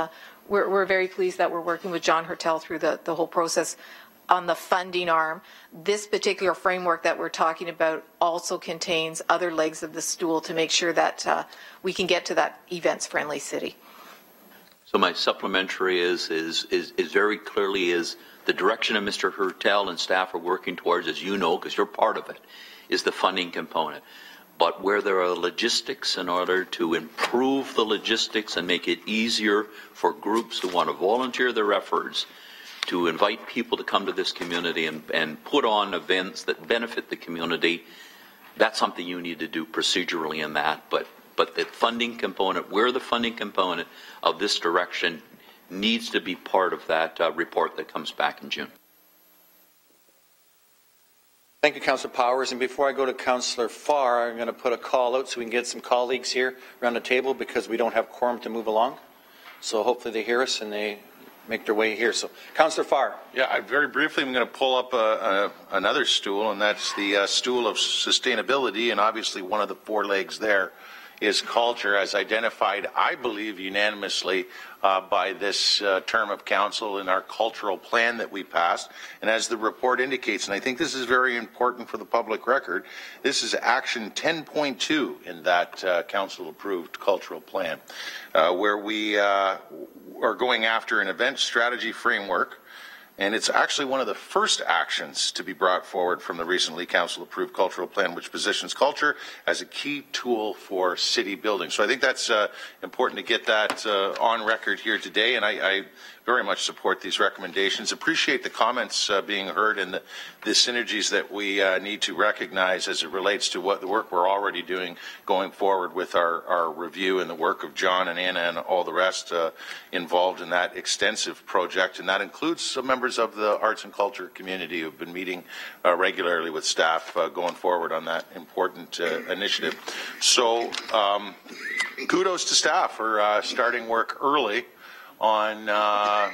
we're very pleased that we're working with John Hertel through the whole process on the funding arm. This particular framework that we're talking about also contains other legs of the stool to make sure that we can get to that events-friendly city. So my supplementary is very clearly is the direction of Mr. Hertel and staff are working towards, as you know, because you're part of it, is the funding component. But where there are logistics, in order to improve the logistics and make it easier for groups who want to volunteer their efforts to invite people to come to this community and put on events that benefit the community, that's something you need to do procedurally in that. But the funding component, where the funding component of this direction needs to be part of that report that comes back in June. Thank you, Councillor Powers. And before I go to Councillor Farr, I'm going to put a call out so we can get some colleagues here around the table, because we don't have quorum to move along. So hopefully they hear us and they make their way here. So, Councillor Farr. Yeah, very briefly, I'm going to pull up another stool, and that's the stool of sustainability. And obviously, one of the 4 legs there is culture, as identified, I believe, unanimously by this term of council in our cultural plan that we passed. And as the report indicates, and I think this is very important for the public record, this is action 10.2 in that council-approved cultural plan, where we are going after an event strategy framework. And it's actually one of the first actions to be brought forward from the recently council-approved cultural plan, which positions culture as a key tool for city building. So I think that's important to get that on record here today. And I very much support these recommendations. Appreciate the comments being heard and the synergies that we need to recognize as it relates to what the work we're already doing going forward with our review and the work of John and Anna and all the rest involved in that extensive project. And that includes some members of the arts and culture community who've been meeting regularly with staff going forward on that important initiative. So kudos to staff for starting work early on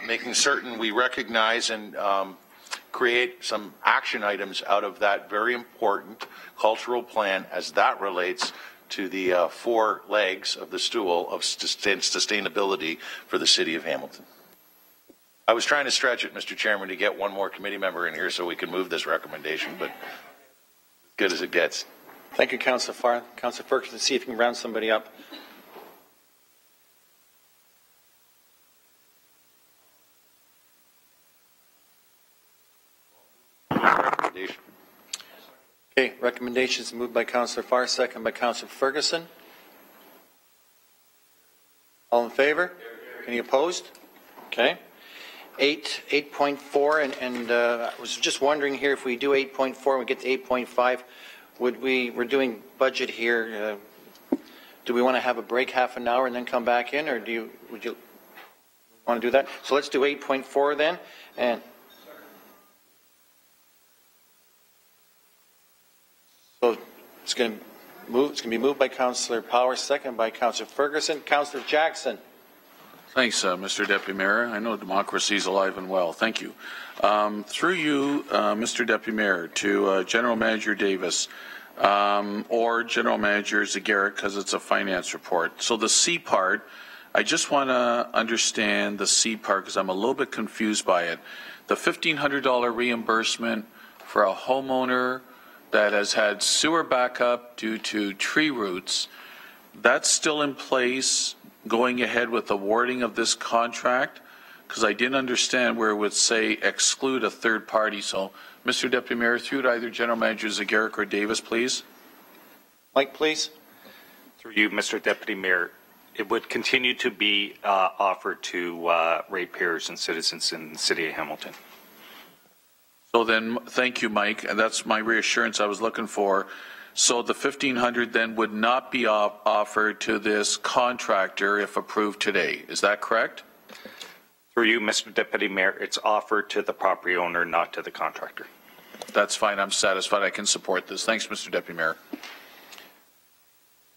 making certain we recognize and create some action items out of that very important cultural plan as that relates to the 4 legs of the stool of sustainability for the City of Hamilton. I was trying to stretch it, Mr. Chairman, to get one more committee member in here so we can move this recommendation, but as good as it gets. Thank you, Councillor Farr. Councillor Ferguson, see if you can round somebody up. Recommendation. Okay, recommendations moved by Councillor Farr, second by Councillor Ferguson. All in favor? Any opposed? Okay. 8.4, and I was just wondering here if we do 8.4 and we get to 8.5, we're doing budget here, do we want to have a break half an hour and then come back in, or would you want to do that? So let's do 8.4 then, and so it's going to be moved by Councillor Power, second by Councillor Ferguson. Councillor Jackson. Thanks, Mr. Deputy Mayor. I know democracy is alive and well. Thank you. Through you, Mr. Deputy Mayor, to General Manager Davis or General Manager Zagarek, because it's a finance report. So the C part, I just want to understand the C part because I'm a little bit confused by it. The $1,500 reimbursement for a homeowner that has had sewer backup due to tree roots, that's still in place going ahead with awarding of this contract? Because I didn't understand where it would say exclude a third party. So, Mr. Deputy Mayor, through to either General Manager Zagarek or Davis, please. Mike, please. Through you, Mr. Deputy Mayor, it would continue to be offered to ratepayers and citizens in the City of Hamilton. So then, thank you, Mike. And that's my reassurance I was looking for. So the $1,500 then would not be offered to this contractor if approved today. Is that correct? Through you, Mr. Deputy Mayor, it's offered to the property owner, not to the contractor. That's fine. I'm satisfied. I can support this. Thanks, Mr. Deputy Mayor.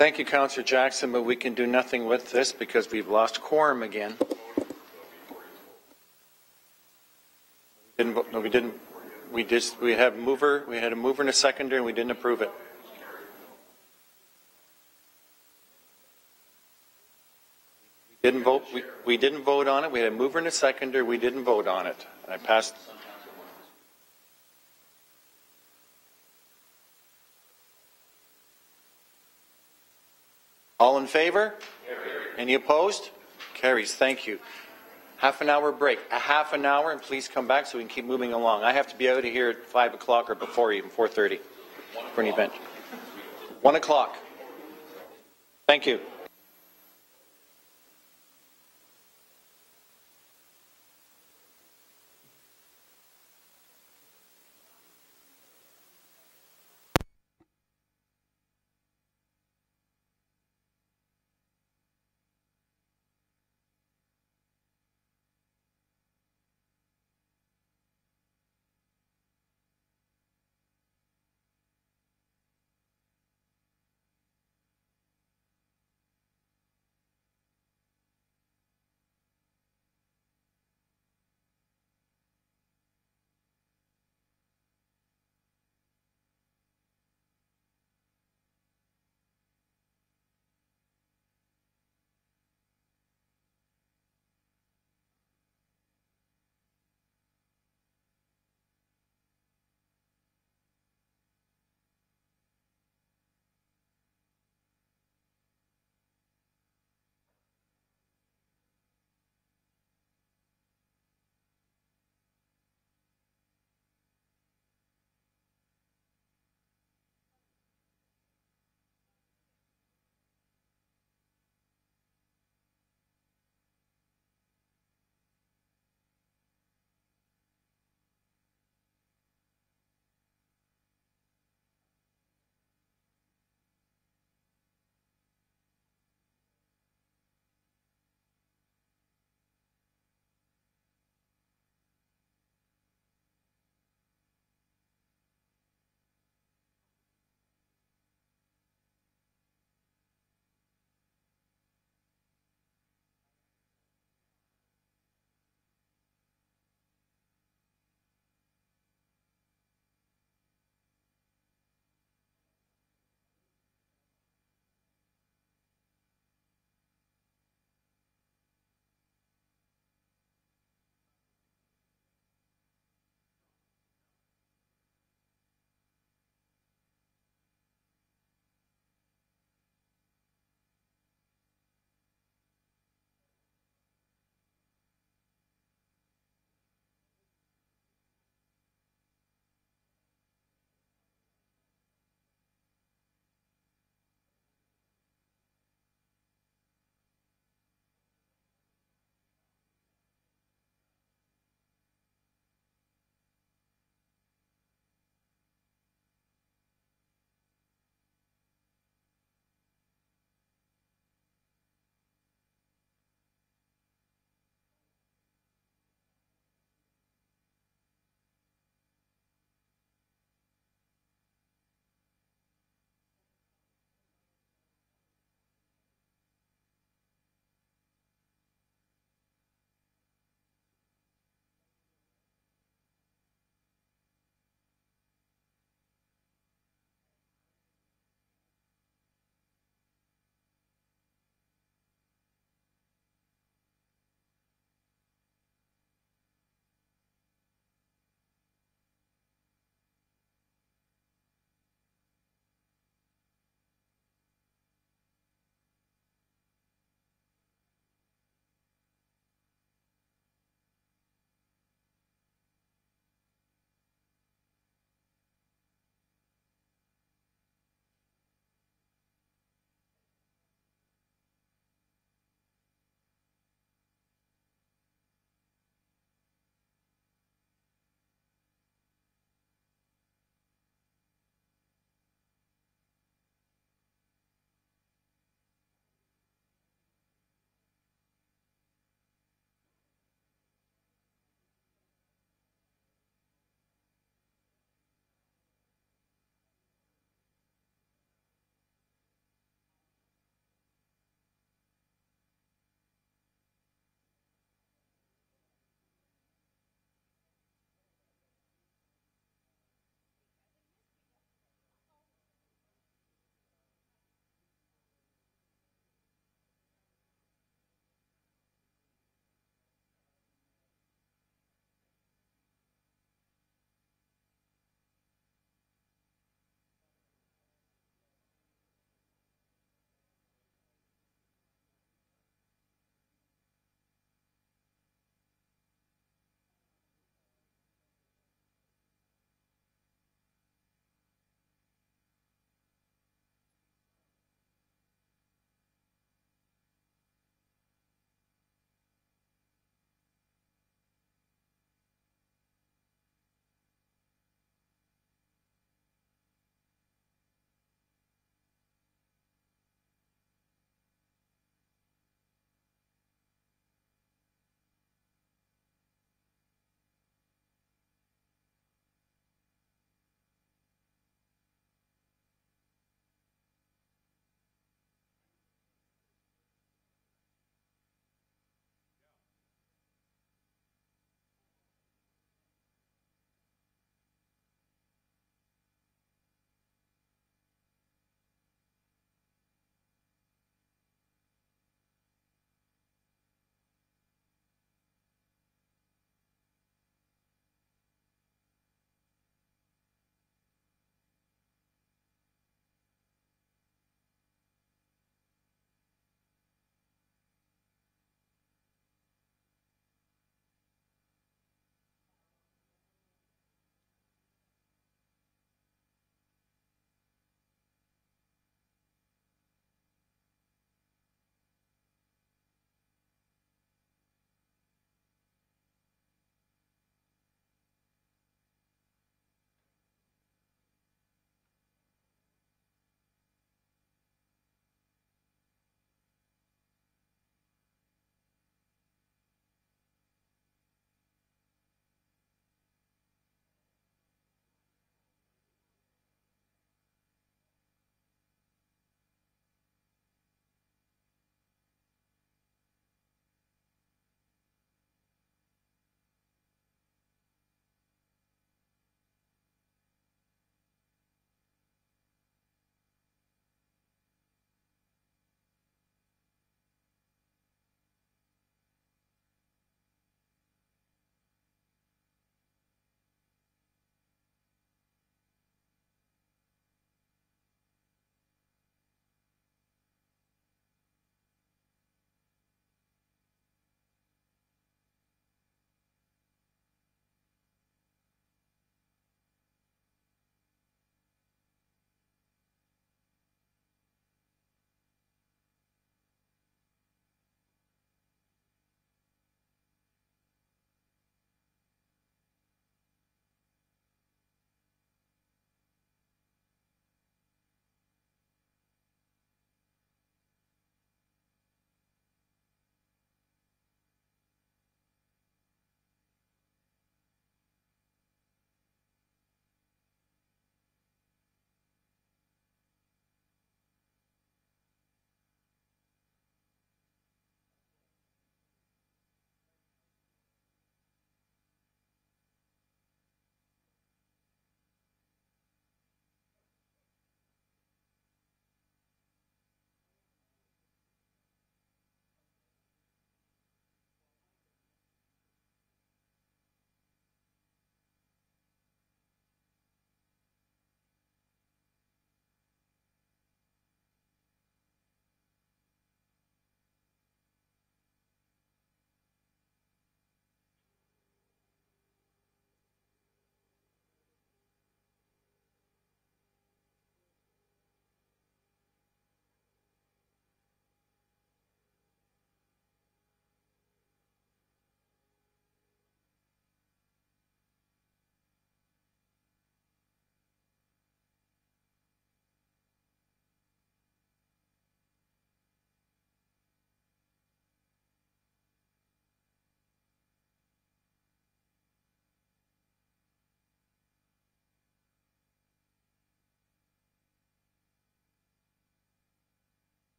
Thank you, Councillor Jackson, but we can do nothing with this because we've lost quorum again. No, we didn't. We had a mover and a seconder, and we didn't approve it. We didn't vote on it. We had a mover and a seconder. We didn't vote on it. I passed. All in favor? Any opposed? Carries. Thank you. Half an hour break. A half an hour, and please come back so we can keep moving along. I have to be out of here at 5 o'clock or before, even 4:30 for an event. 1 o'clock. Thank you.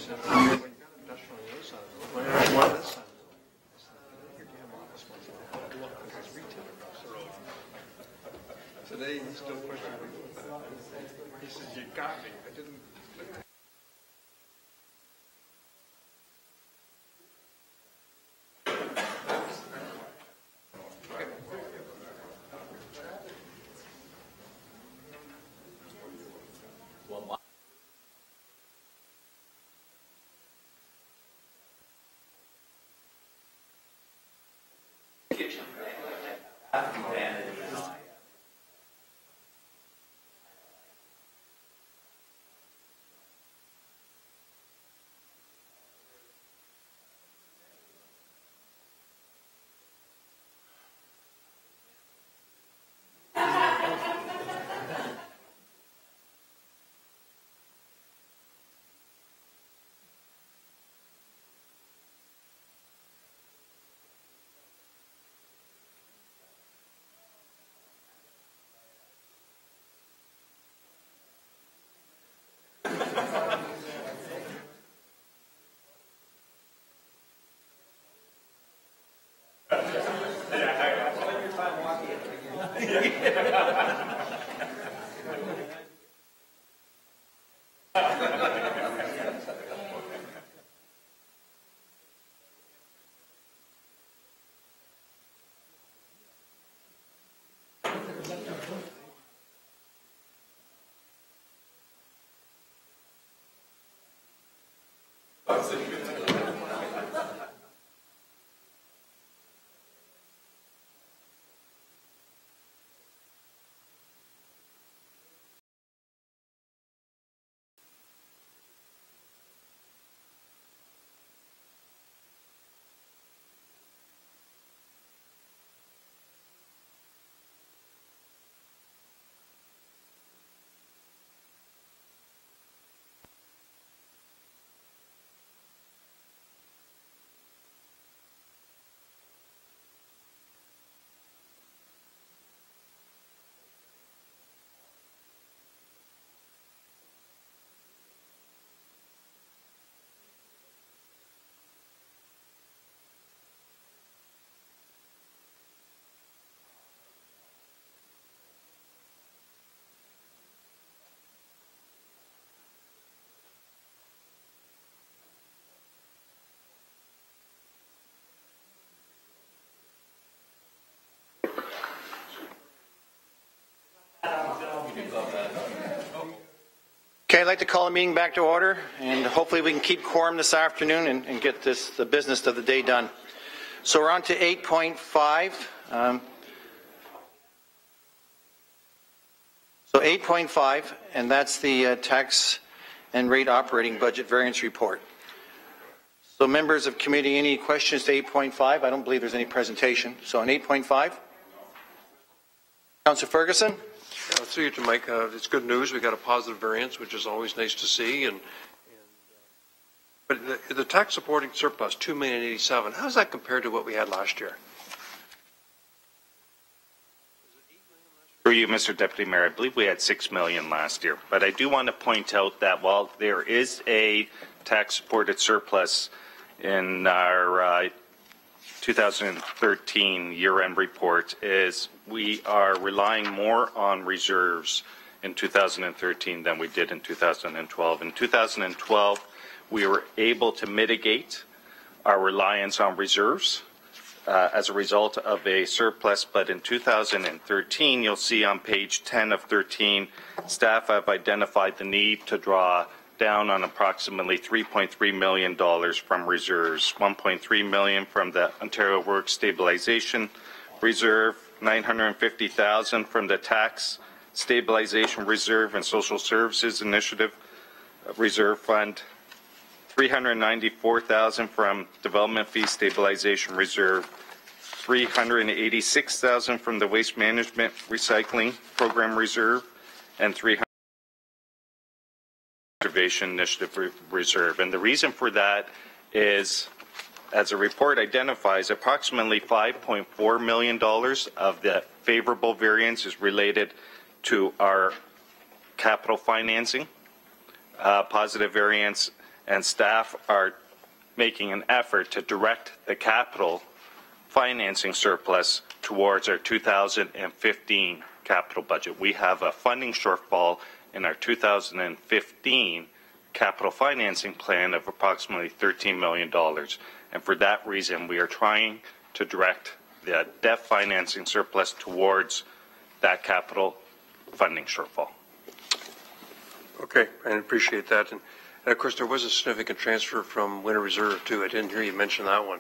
Today he's still pushing me with that. He says, you got me. I didn't. Okay, I'd like to call the meeting back to order, and hopefully we can keep quorum this afternoon and get the business of the day done. So we're on to 8.5. So 8.5, and that's the tax and rate operating budget variance report. So members of committee, any questions to 8.5? I don't believe there's any presentation. So on 8.5, Councillor Ferguson. Through you to Mike, it's good news. We got a positive variance, which is always nice to see. But the tax supporting surplus, $2,087,000. How does that compare to what we had last year? Through you, Mr. Deputy Mayor, I believe we had $6 million last year. But I do want to point out that while there is a tax supported surplus in our 2013 year-end report, is we are relying more on reserves in 2013 than we did in 2012. In 2012, we were able to mitigate our reliance on reserves as a result of a surplus, but in 2013, you'll see on page 10 of 13, staff have identified the need to draw down on approximately $3.3 million from reserves, $1.3 million from the Ontario Work Stabilization Reserve, $950,000 from the Tax Stabilization Reserve and Social Services Initiative Reserve Fund, $394,000 from Development Fee Stabilization Reserve, $386,000 from the Waste Management Recycling Program Reserve, and $300,000 Conservation Initiative Reserve. And the reason for that is, as the report identifies, approximately $5.4 million of the favorable variance is related to our capital financing positive variance, and staff are making an effort to direct the capital financing surplus towards our 2015 capital budget. We have a funding shortfall in our 2015 capital financing plan of approximately $13 million. And for that reason, we are trying to direct the debt financing surplus towards that capital funding shortfall. Okay, I appreciate that. And of course, there was a significant transfer from Winter Reserve, too. I didn't hear you mention that one.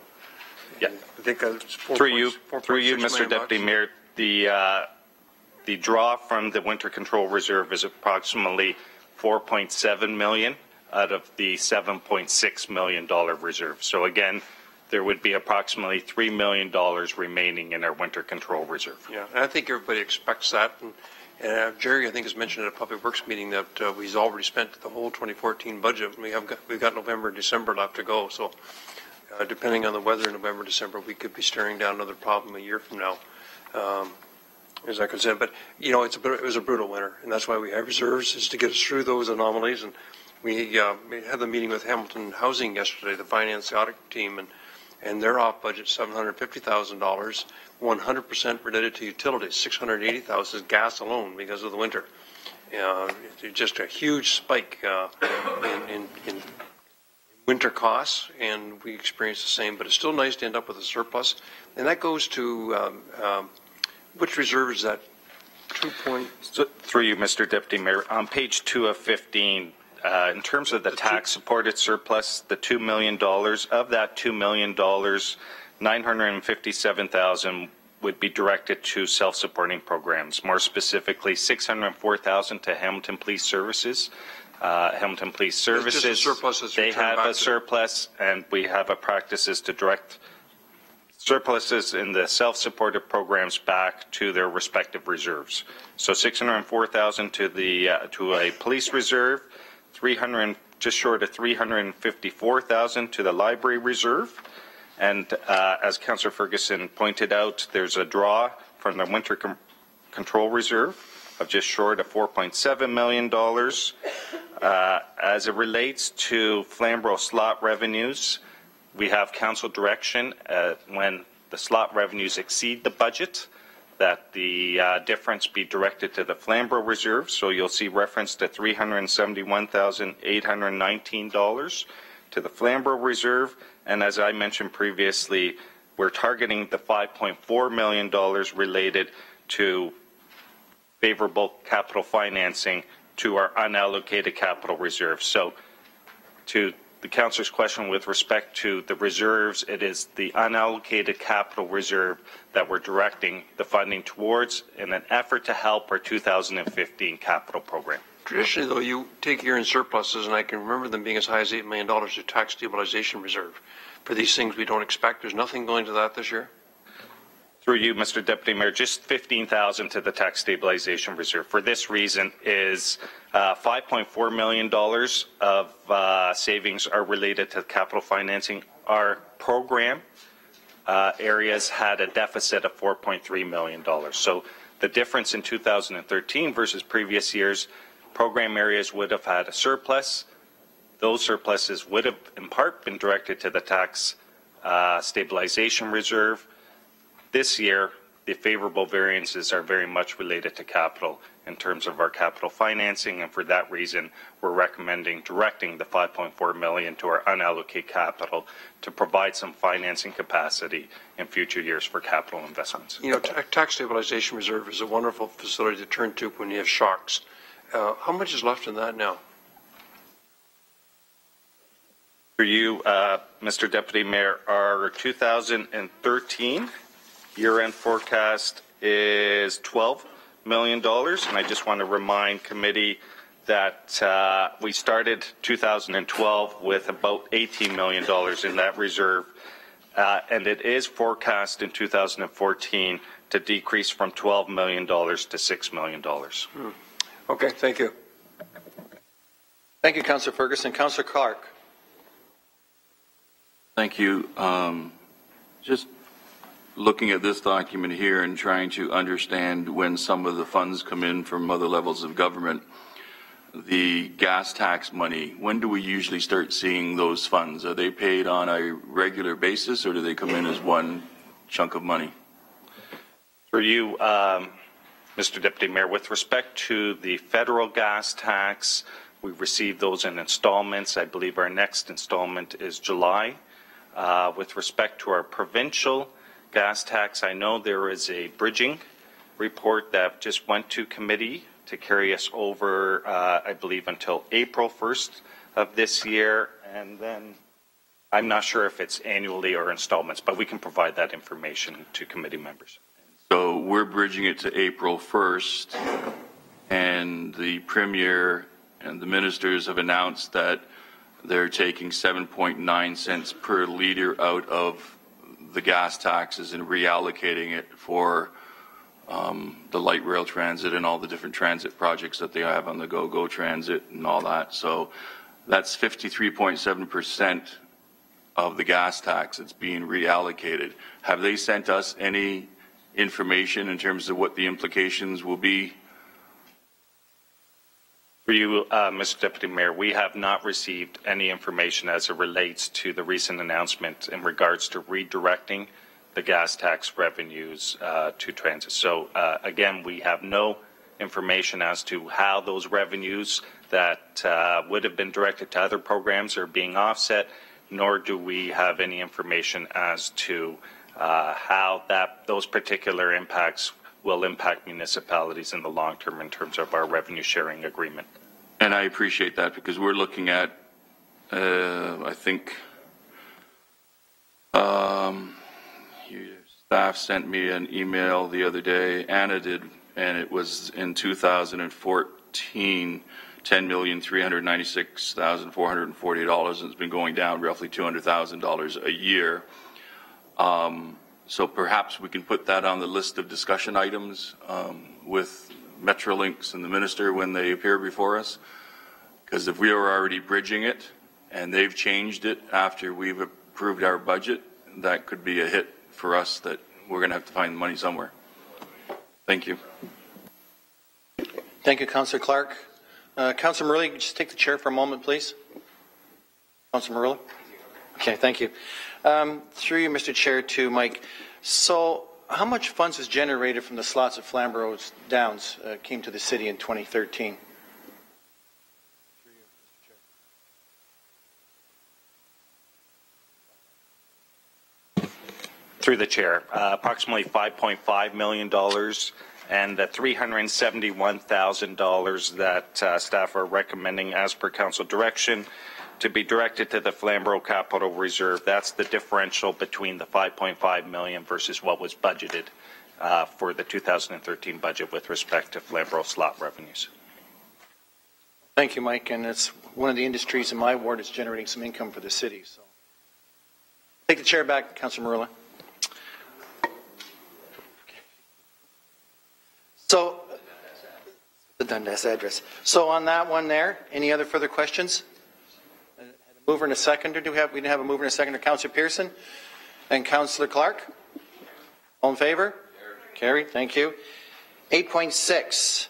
Yeah. I think it's through you, Mr. Deputy Mayor, the draw from the Winter Control Reserve is approximately $4.7 million out of the $7.6 million reserve. So again, there would be approximately $3 million remaining in our Winter Control Reserve. Yeah, and I think everybody expects that. And Jerry, I think, has mentioned at a Public Works meeting that we've already spent the whole 2014 budget. We've got November and December left to go. So depending on the weather in November, December, we could be staring down another problem a year from now. As I could say, but it was a brutal winter, and that's why we have reserves, is to get us through those anomalies. And we had the meeting with Hamilton Housing yesterday, the finance audit team, and they're off budget $750,000, 100% related to utilities. $680,000 is gas alone because of the winter. Just a huge spike in winter costs, and we experienced the same. But it's still nice to end up with a surplus, and that goes to which reserve is that? 2 point. So, through you, Mr. Deputy Mayor, on page 2 of 15. In terms of the tax-supported surplus, the $2 million, of that $2 million, $957,000 would be directed to self-supporting programs. More specifically, $604,000 to Hamilton Police Services. Hamilton Police Services, they have a surplus, and we have a practice is to direct surpluses in the self-supported programs back to their respective reserves. So $604,000 to a police reserve, just short of $354,000 to the library reserve, and as Councillor Ferguson pointed out, there's a draw from the Winter Control Reserve of just short of $4.7 million. As it relates to Flamborough slot revenues, we have council direction when the slot revenues exceed the budget, that the difference be directed to the Flamborough Reserve. So you'll see reference to $371,819 to the Flamborough Reserve. And as I mentioned previously, we're targeting the $5.4 million related to favorable capital financing to our unallocated capital reserve. So to the councillor's question with respect to the reserves, it is the unallocated capital reserve that we're directing the funding towards in an effort to help our 2015 capital program. Traditionally, though, you take year-end surpluses, and I can remember them being as high as $8 million to tax stabilization reserve. For these things we don't expect, there's nothing going to that this year? Through you, Mr. Deputy Mayor, just $15,000 to the tax stabilization reserve. For this reason is $5.4 million of savings are related to capital financing. Our program areas had a deficit of $4.3 million. So the difference in 2013 versus previous years, program areas would have had a surplus. Those surpluses would have in part been directed to the tax stabilization reserve. This year, the favorable variances are very much related to capital in terms of our capital financing, and for that reason, we're recommending directing the $5.4 million to our unallocated capital to provide some financing capacity in future years for capital investments. Tax stabilization reserve is a wonderful facility to turn to when you have shocks. How much is left in that now? For you, Mr. Deputy Mayor, our 2013 year-end forecast is $12 million, and I just want to remind committee that we started 2012 with about $18 million in that reserve, and it is forecast in 2014 to decrease from $12 million to $6 million. Okay, thank you. Thank you, Councillor Ferguson. Councillor Clark. Thank you. Just looking at this document here and trying to understand when some of the funds come in from other levels of government, the gas tax money, when do we usually start seeing those funds? Are they paid on a regular basis, or do they come in as one chunk of money? For you, Mr. Deputy Mayor, with respect to the federal gas tax, we received those in installments. I believe our next installment is July. With respect to our provincial gas tax, I know there is a bridging report that just went to committee to carry us over, I believe, until April 1st of this year. And then I'm not sure if it's annually or installments, but we can provide that information to committee members. So we're bridging it to April 1st, and the Premier and the ministers have announced that they're taking 7.9 cents per litre out of the gas taxes and reallocating it for the light rail transit and all the different transit projects that they have on the Go Transit and all that. So that's 53.7% of the gas tax that's being reallocated. Have they sent us any information in terms of what the implications will be? For you, Mr. Deputy Mayor, we have not received any information as it relates to the recent announcement in regards to redirecting the gas tax revenues to transit. So again, we have no information as to how those revenues that would have been directed to other programs are being offset, nor do we have any information as to how those particular impacts will impact municipalities in the long term in terms of our revenue sharing agreement. And I appreciate that, because we're looking at, I think, staff sent me an email the other day, Anna did, and it was in 2014, $10,396,440, and it's been going down roughly $200,000 a year. So perhaps we can put that on the list of discussion items with Metrolinx and the minister when they appear before us, because if we are already bridging it and they've changed it after we've approved our budget, that could be a hit for us that we're going to have to find the money somewhere. Thank you. Thank you, Councillor Clark. Councillor Morrow, just take the chair for a moment, please. Councillor Morrow. Okay, thank you. Through you, Mr. Chair, to Mike. So how much funds was generated from the slots at Flamborough Downs came to the city in 2013? Through the chair, approximately $5.5 million, and the $371,000 that staff are recommending as per council direction to be directed to the Flamborough Capital Reserve. That's the differential between the $5.5 million versus what was budgeted for the 2013 budget with respect to Flamborough slot revenues. Thank you, Mike. And it's one of the industries in my ward that's generating some income for the city. So take the chair back, Councillor Morrow. So, the Dundas address. So on that one there, any other further questions? A mover and a seconder. We didn't have a mover and a seconder. Councillor Pearson and Councillor Clark. All in favor? Carried. Thank you. 8.6.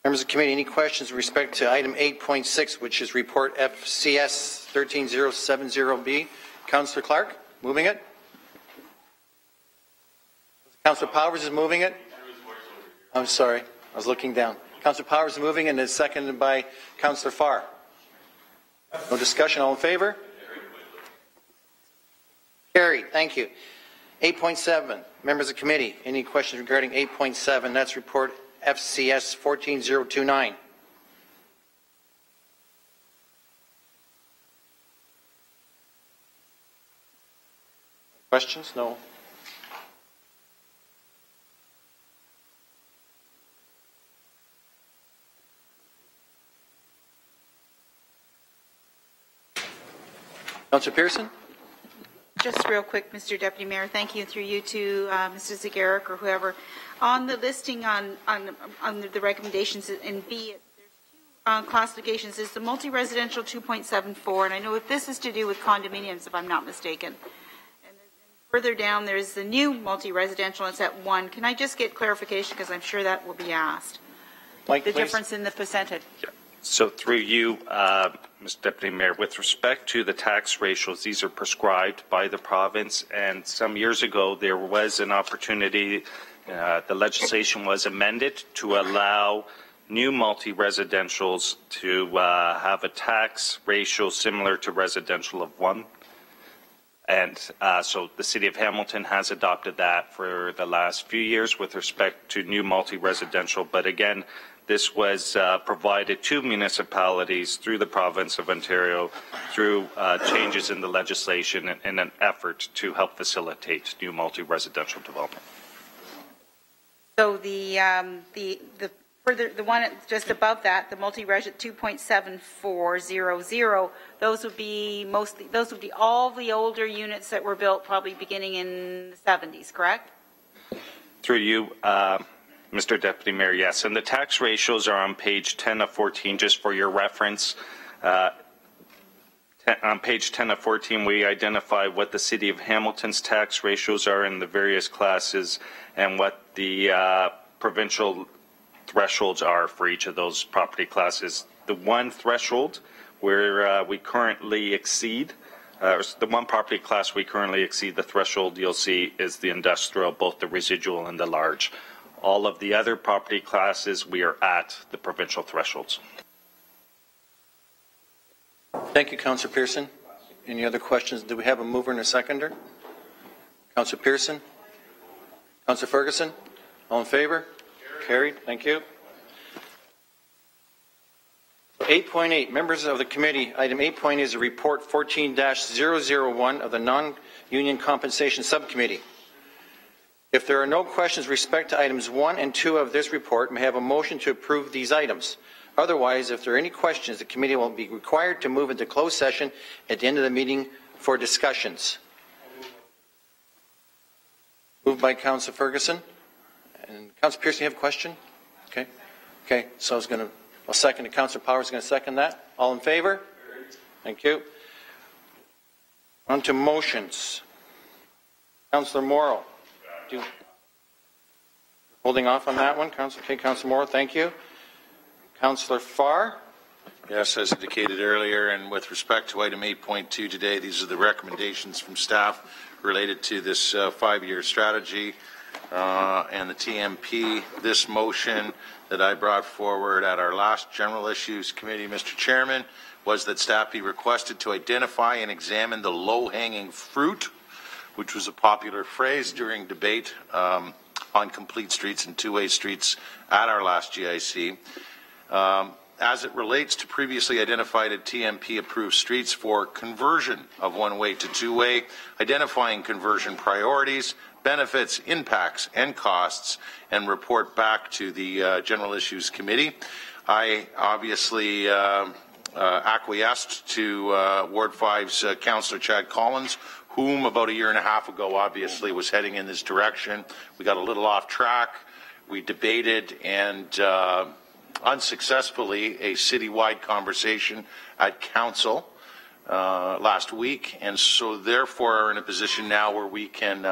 Members of the committee, any questions with respect to item 8.6, which is report FCS 13070B? Councillor Clark, moving it. Councillor Powers is moving it. I'm sorry, I was looking down. Councillor Powers is moving and is seconded by Councillor Farr. No discussion, all in favor? Carried, thank you. 8.7, members of committee, any questions regarding 8.7? That's report FCS 14029. Questions? No. Councillor Pearson? Just real quick, Mr. Deputy Mayor, thank you, through you to Mr. Zagaric or whoever. On the listing on the recommendations in B, there's two classifications. There's the multi-residential 2.74, and I know if this is to do with condominiums, if I'm not mistaken. And then further down, there's the new multi-residential, and it's at 1. Can I just get clarification, because I'm sure that will be asked. Mike, the please. difference in the percentage. So through you, Mr. Deputy Mayor, with respect to the tax ratios, these are prescribed by the province, and some years ago there was an opportunity, the legislation was amended to allow new multi-residentials to have a tax ratio similar to residential of 1. And so the City of Hamilton has adopted that for the last few years with respect to new multi-residential, but again, this was provided to municipalities through the province of Ontario through changes in the legislation in an effort to help facilitate new multi-residential development. So the one just above that, the multi-res at 2.7400, those would be all the older units that were built probably beginning in the 70s, correct? Through you, Mr. Deputy Mayor, yes. And the tax ratios are on page 10 of 14, just for your reference. On page 10 of 14, we identify what the City of Hamilton's tax ratios are in the various classes and what the provincial thresholds are for each of those property classes. The one threshold where we currently exceed, the one property class we currently exceed the threshold you'll see is the industrial, both the residual and the large. All of the other property classes, we are at the provincial thresholds. Thank you, Councillor Pearson. Any other questions? Do we have a mover and a seconder? Councillor Pearson? Councillor Ferguson? All in favor? Carried. Thank you. 8.8, members of the committee, item 8.8 is a report 14-001 of the Non-Union Compensation Subcommittee. If there are no questions with respect to items 1 and 2 of this report, may I have a motion to approve these items? Otherwise, if there are any questions, the committee will be required to move into closed session at the end of the meeting for discussions. Moved by Councillor Ferguson. And Councillor Pearson, you have a question? Okay. Okay, so I'll second it. Councillor Powers is going to second that. All in favor? Thank you. On to motions. Councillor Morrow. Holding off on that one, Councillor Morrow, thank you. Councillor Farr. Yes, as indicated earlier, and with respect to item 8.2 today, these are the recommendations from staff related to this 5-year strategy and the TMP. This motion that I brought forward at our last General Issues Committee, Mr. Chairman, was that staff be requested to identify and examine the low-hanging fruit, which was a popular phrase during debate on complete streets and two-way streets at our last GIC. As it relates to previously identified TMP-approved streets for conversion of one-way to two-way, identifying conversion priorities, benefits, impacts, and costs, and report back to the General Issues Committee. I obviously acquiesced to Ward 5's Councillor Chad Collins, whom about a year and a half ago obviously was heading in this direction. We got a little off track. We debated and unsuccessfully a citywide conversation at council last week, and so therefore are in a position now where we can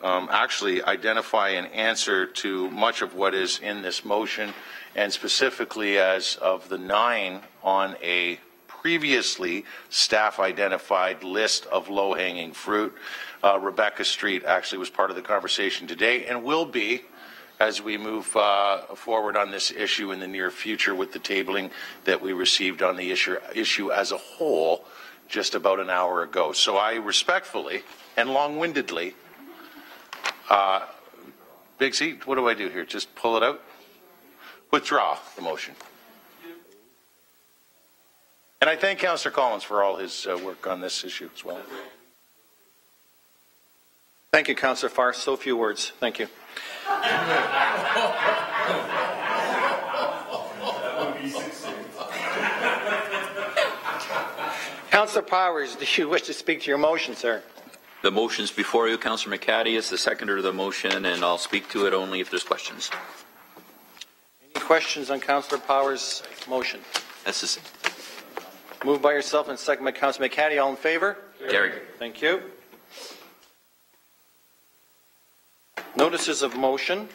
actually identify an answer to much of what is in this motion, and specifically as of the 9 on a previously staff-identified list of low-hanging fruit. Rebecca Street actually was part of the conversation today and will be as we move forward on this issue in the near future with the tabling that we received on the issue as a whole just about an hour ago. So I respectfully and long-windedly, Big C, what do I do here? Just pull it out? Withdraw the motion. And I thank Councillor Collins for all his work on this issue as well. Thank you, Councillor Farr. So few words. Thank you. Councillor Powers, do you wish to speak to your motion, sir? The motion's before you. Councillor McCaddy is the seconder of the motion, and I'll speak to it only if there's questions. Any questions on Councillor Powers' motion? That's the same. Moved by yourself and second by Councillor McCaddy. All in favor? Carried. Thank you. Notices of motion.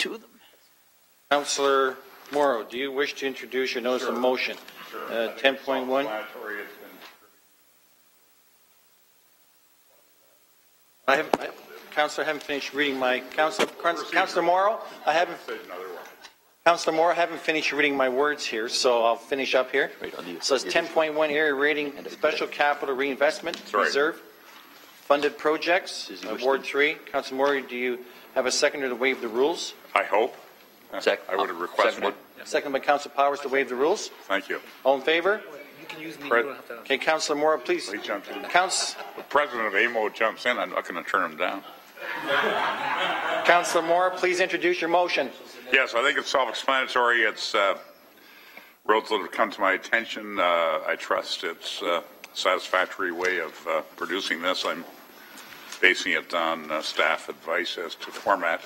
two of them. Councillor Morrow, do you wish to introduce your notice of motion? 10.1. Councillor, I haven't finished reading my Councillor Morrow. Councillor Morrow, I haven't finished reading my words here, so I'll finish up here. So it's 10.1 area rating special capital reinvestment reserve funded projects. Ward 3. Councillor Morrow, do you have a seconder to waive the rules? I hope. I would request one. Second by Councillor Powers to waive the rules. Thank you. All in favor? You can use me. Okay, Councillor Morrow, please. He jumped in. The president of AMO jumps in. I'm not going to turn him down. Councillor Morrow, please introduce your motion. Yes, I think it's self-explanatory. It's roads that have come to my attention. I trust it's a satisfactory way of producing this. I'm basing it on staff advice as to format.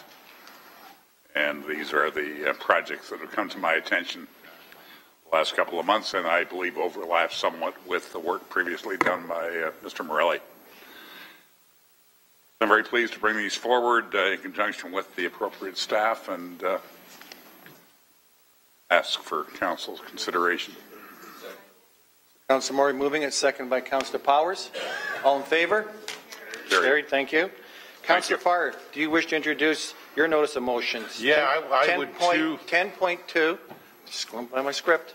And these are the projects that have come to my attention the last couple of months, and I believe overlap somewhat with the work previously done by Mr. Morelli. I'm very pleased to bring these forward in conjunction with the appropriate staff and ask for council's consideration. Councillor Morrow moving it, second by Councillor Powers. All in favor? Carried. Thank you. Councillor Farr, do you wish to introduce your notice of motions? Yeah, I would too. 10.2, just going by my script.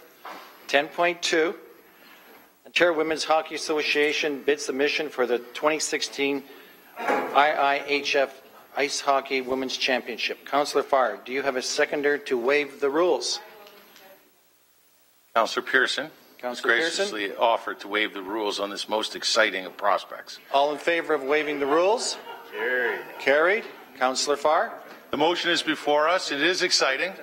10.2, Ontario Women's Hockey Association bid submission for the 2016 IIHF Ice Hockey Women's Championship. Councillor Farr, do you have a seconder to waive the rules? Councillor Pearson. Councillor graciously offered to waive the rules on this most exciting of prospects. All in favor of waiving the rules? Carried. Councillor Farr. The motion is before us. It is exciting.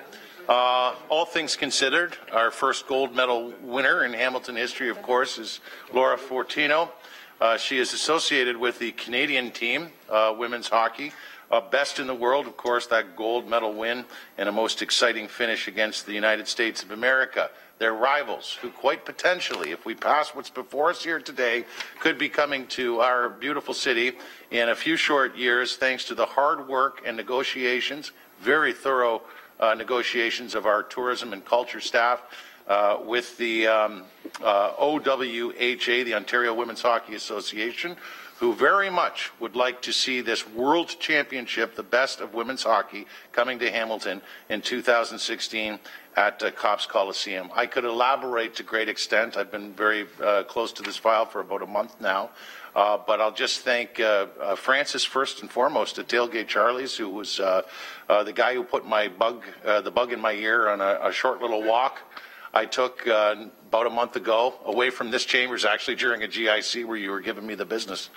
All things considered, our first gold medal winner in Hamilton history, of course, is Laura Fortino. She is associated with the Canadian team, women's hockey. Best in the world, of course, that gold medal win and a most exciting finish against the United States of America. Their rivals, who quite potentially, if we pass what's before us here today, could be coming to our beautiful city in a few short years, thanks to the hard work and negotiations, very thorough negotiations of our tourism and culture staff with the OWHA, the Ontario Women's Hockey Association, who very much would like to see this World Championship, the best of women's hockey, coming to Hamilton in 2016 at Copps Coliseum. I could elaborate to great extent. I've been very close to this file for about a month now. But I'll just thank Francis first and foremost at Tailgate Charlie's, who was the guy who put the bug in my ear on a short little walk I took about a month ago away from this chambers, actually during a GIC where you were giving me the business,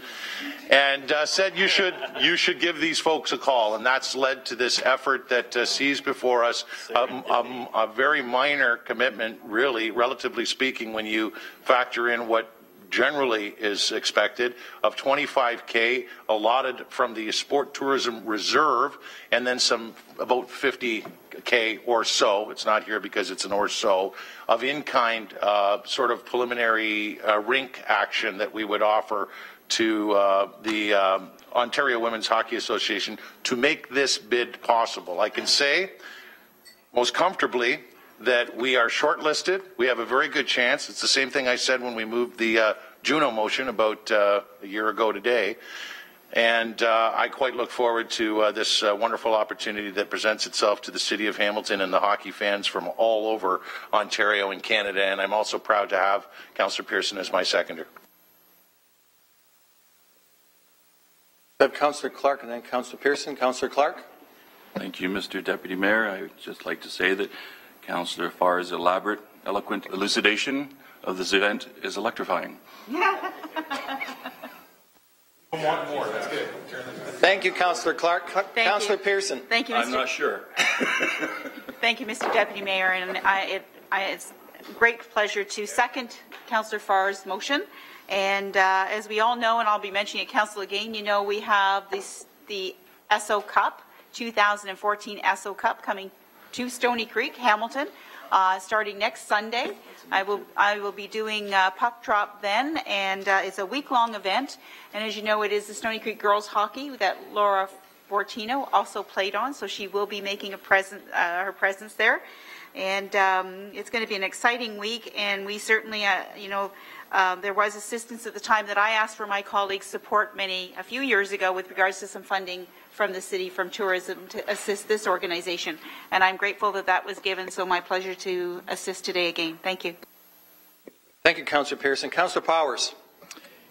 and said you should give these folks a call, and that's led to this effort that sees before us a very minor commitment, really, relatively speaking, when you factor in what generally is expected, of $25K allotted from the Sport Tourism Reserve, and then some about $50K or so, it's not here because it's an or so, of in-kind sort of preliminary rink action that we would offer to the Ontario Women's Hockey Association to make this bid possible. I can say most comfortably that we are shortlisted. We have a very good chance. It's the same thing I said when we moved the Juno motion about a year ago today. And I quite look forward to this wonderful opportunity that presents itself to the city of Hamilton and the hockey fans from all over Ontario and Canada. And I'm also proud to have Councillor Pearson as my seconder. I have Councillor Clark and then Councillor Pearson. Councillor Clark. Thank you, Mr. Deputy Mayor. I would just like to say that Councillor Farr's elaborate, eloquent elucidation of this event is electrifying. Thank you, Councillor Clark. Councillor Pearson. Thank you, Mr. I'm not sure. Thank you, Mr. Deputy Mayor, and it's a great pleasure to second Councillor Farr's motion. And as we all know, and I'll be mentioning it, Council, again, you know we have the SO Cup, 2014 SO Cup coming to Stony Creek, Hamilton, starting next Sunday. I will be doing puck drop then, and it's a week-long event. And as you know, it is the Stony Creek girls hockey that Laura Sportino also played on, so she will be making her presence there. And it's going to be an exciting week, and we certainly, there was assistance at the time that I asked for my colleagues' support a few years ago with regards to some funding from the city, from tourism, to assist this organization. And I'm grateful that that was given, so my pleasure to assist today again. Thank you. Thank you, Councillor Pearson. Councillor Powers.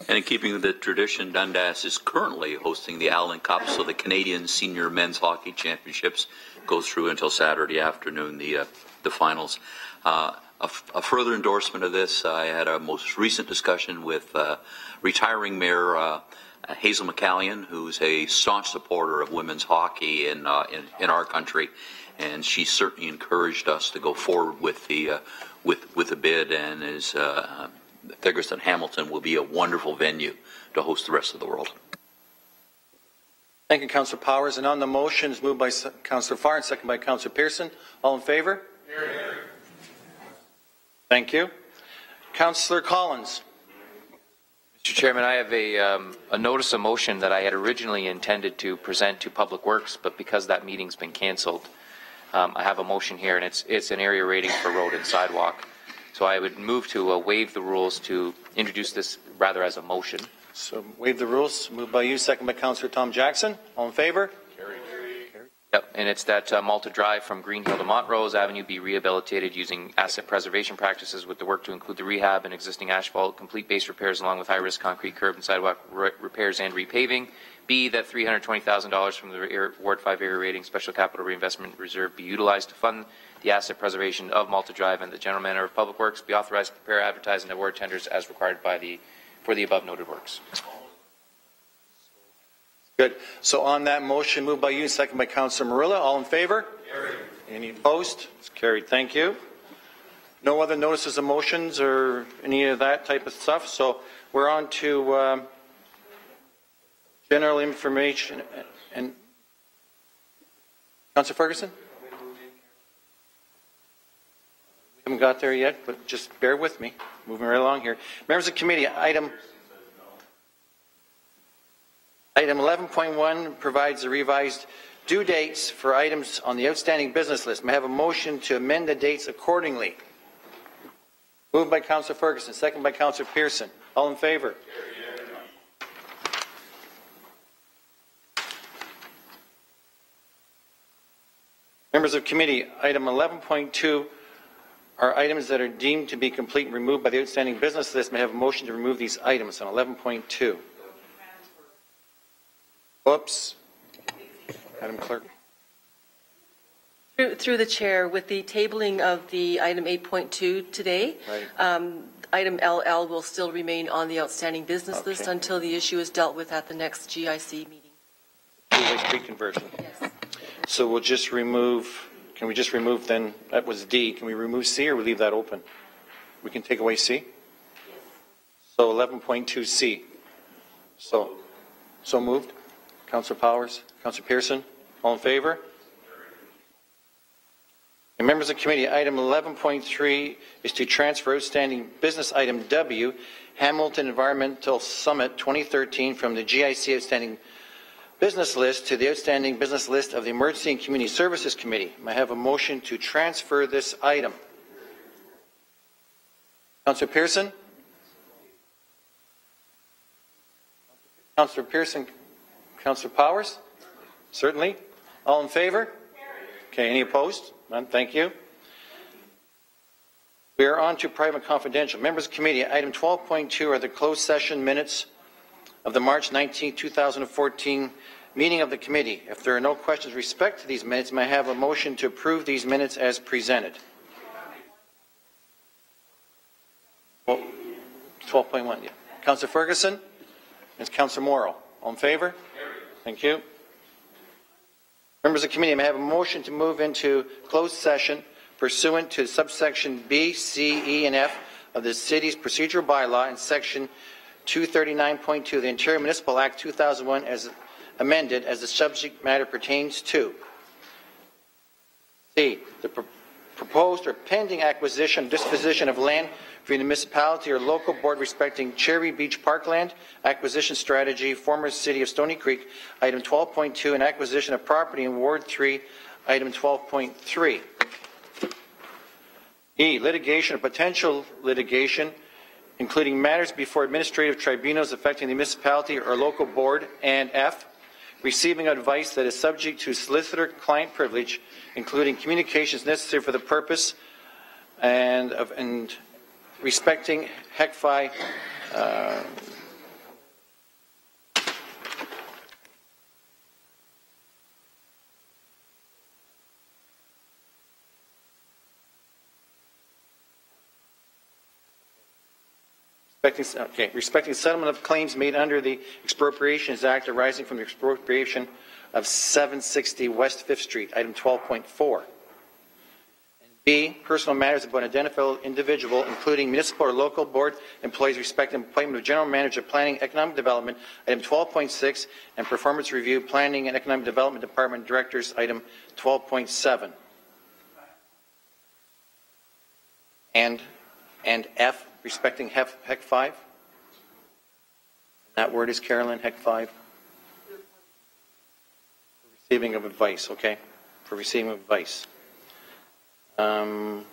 And in keeping with the tradition, Dundas is currently hosting the Allen Cup, so the Canadian Senior Men's Hockey Championships goes through until Saturday afternoon, the finals. A further endorsement of this, I had a most recent discussion with retiring Mayor Hazel McCallion, who's a staunch supporter of women's hockey in our country, and she certainly encouraged us to go forward with the bid, and is Theggerson Hamilton will be a wonderful venue to host the rest of the world. Thank you, Councillor Powers. And on the motions, moved by Councillor Farr and second by Councillor Pearson. All in favour? Here. Thank you. Councillor Collins. Mr. Chairman, I have a notice of motion that I had originally intended to present to Public Works, but because that meeting's been cancelled, I have a motion here, and it's an area rating for road and sidewalk. So I would move to waive the rules to introduce this rather as a motion. So waive the rules. Moved by you, second by Councillor Tom Jackson. All in favour? Carried. Yep, and it's that Malta Drive from Green Hill to Montrose Avenue be rehabilitated using asset preservation practices, with the work to include the rehab and existing asphalt, complete base repairs along with high-risk concrete curb and sidewalk repairs and repaving. B, that $320,000 from the Ward 5 area rating special capital reinvestment reserve be utilized to fund the asset preservation of Malta Drive, and the general manager of Public Works be authorized to prepare, advertise, and award tenders as required for the above noted works. Good. So on that motion, moved by you, second by Councillor Marilla. All in favour? Carried. Any opposed? It's carried. Thank you. No other notices of motions or any of that type of stuff. So we're on to general information. And Councillor Ferguson? We haven't got there yet, but just bear with me. Moving right along here. Members of the committee, item 11.1 provides the revised due dates for items on the outstanding business list. May I have a motion to amend the dates accordingly? Moved by Councillor Ferguson, second by Councillor Pearson. All in favour? Members of committee, item 11.2 are items that are deemed to be complete and removed by the outstanding business list. May I have a motion to remove these items on 11.2? Oops. Madam Clerk. Through the chair, with the tabling of the item 8.2 today, right. Item LL will still remain on the outstanding business list until the issue is dealt with at the next GIC meeting. Two-way street conversion. Yes. So we'll just remove, can we just remove then, that was D, can we remove C or we leave that open? We can take away C? Yes. So 11.2C. So moved. Councillor Powers, Councillor Pearson, all in favour? And members of the committee, item 11.3 is to transfer outstanding business item W, Hamilton Environmental Summit 2013, from the GIC outstanding business list to the outstanding business list of the Emergency and Community Services Committee. May I have a motion to transfer this item? Councillor Pearson? Councillor Pearson? Councillor Powers? Certainly. All in favour? Okay, any opposed? None, thank you. We are on to private confidential. Members of the committee, item 12.2 are the closed session minutes of the March 19, 2014 meeting of the committee. If there are no questions with respect to these minutes, may I have a motion to approve these minutes as presented? Well, 12.1, yeah. Councillor Ferguson? And Councillor Morrow. All in favour? Thank you. Members of the committee, may I have a motion to move into closed session pursuant to subsection B, C, E, and F of the city's procedural bylaw and section 239.2 of the Ontario Municipal Act 2001 as amended, as the subject matter pertains to C, the proposed or pending acquisition, disposition of land for the municipality or local board respecting Cherry Beach Parkland, acquisition strategy, former city of Stony Creek, item 12.2, and acquisition of property in Ward 3, item 12.3. E, litigation or potential litigation, including matters before administrative tribunals affecting the municipality or local board, and F, receiving advice that is subject to solicitor-client privilege, including communications necessary for the purpose and respecting HECFI respecting settlement of claims made under the Expropriations Act arising from the expropriation of 760 West 5th Street, item 12.4. And B, personal matters about an identifiable individual, including municipal or local board employees respecting appointment of general manager, planning, economic development, item 12.6, and performance review, planning and economic development department directors, item 12.7. And F, respecting HEC 5. That word is Carolyn, HEC 5. For receiving of advice, okay? For receiving of advice. Carolyn?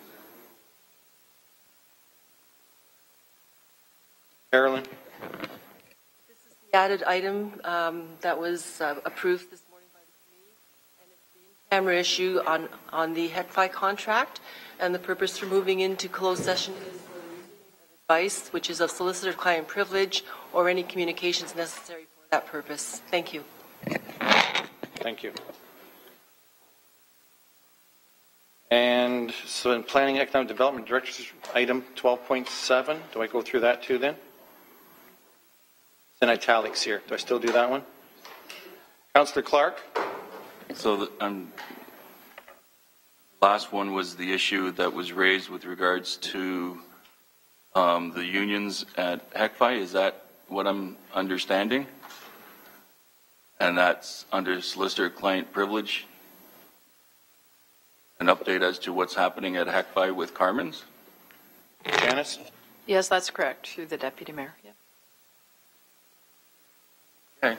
This is the added item that was approved this morning by the committee, and it's the in-camera issue on the HECFI contract, and the purpose for moving into closed session is advice, which is of solicitor-client privilege, or any communications necessary for that purpose. Thank you. Thank you. And so in planning economic development directors, item 12.7, do I go through that too then? It's in italics here. Do I still do that one? Councillor Clark? So the last one was the issue that was raised with regards to the unions at HECFI. Is that what I'm understanding? And that's under solicitor-client privilege? An update as to what's happening at HECFI with Carmen's? Janice? Yes, that's correct, through the Deputy Mayor. Yeah. Okay.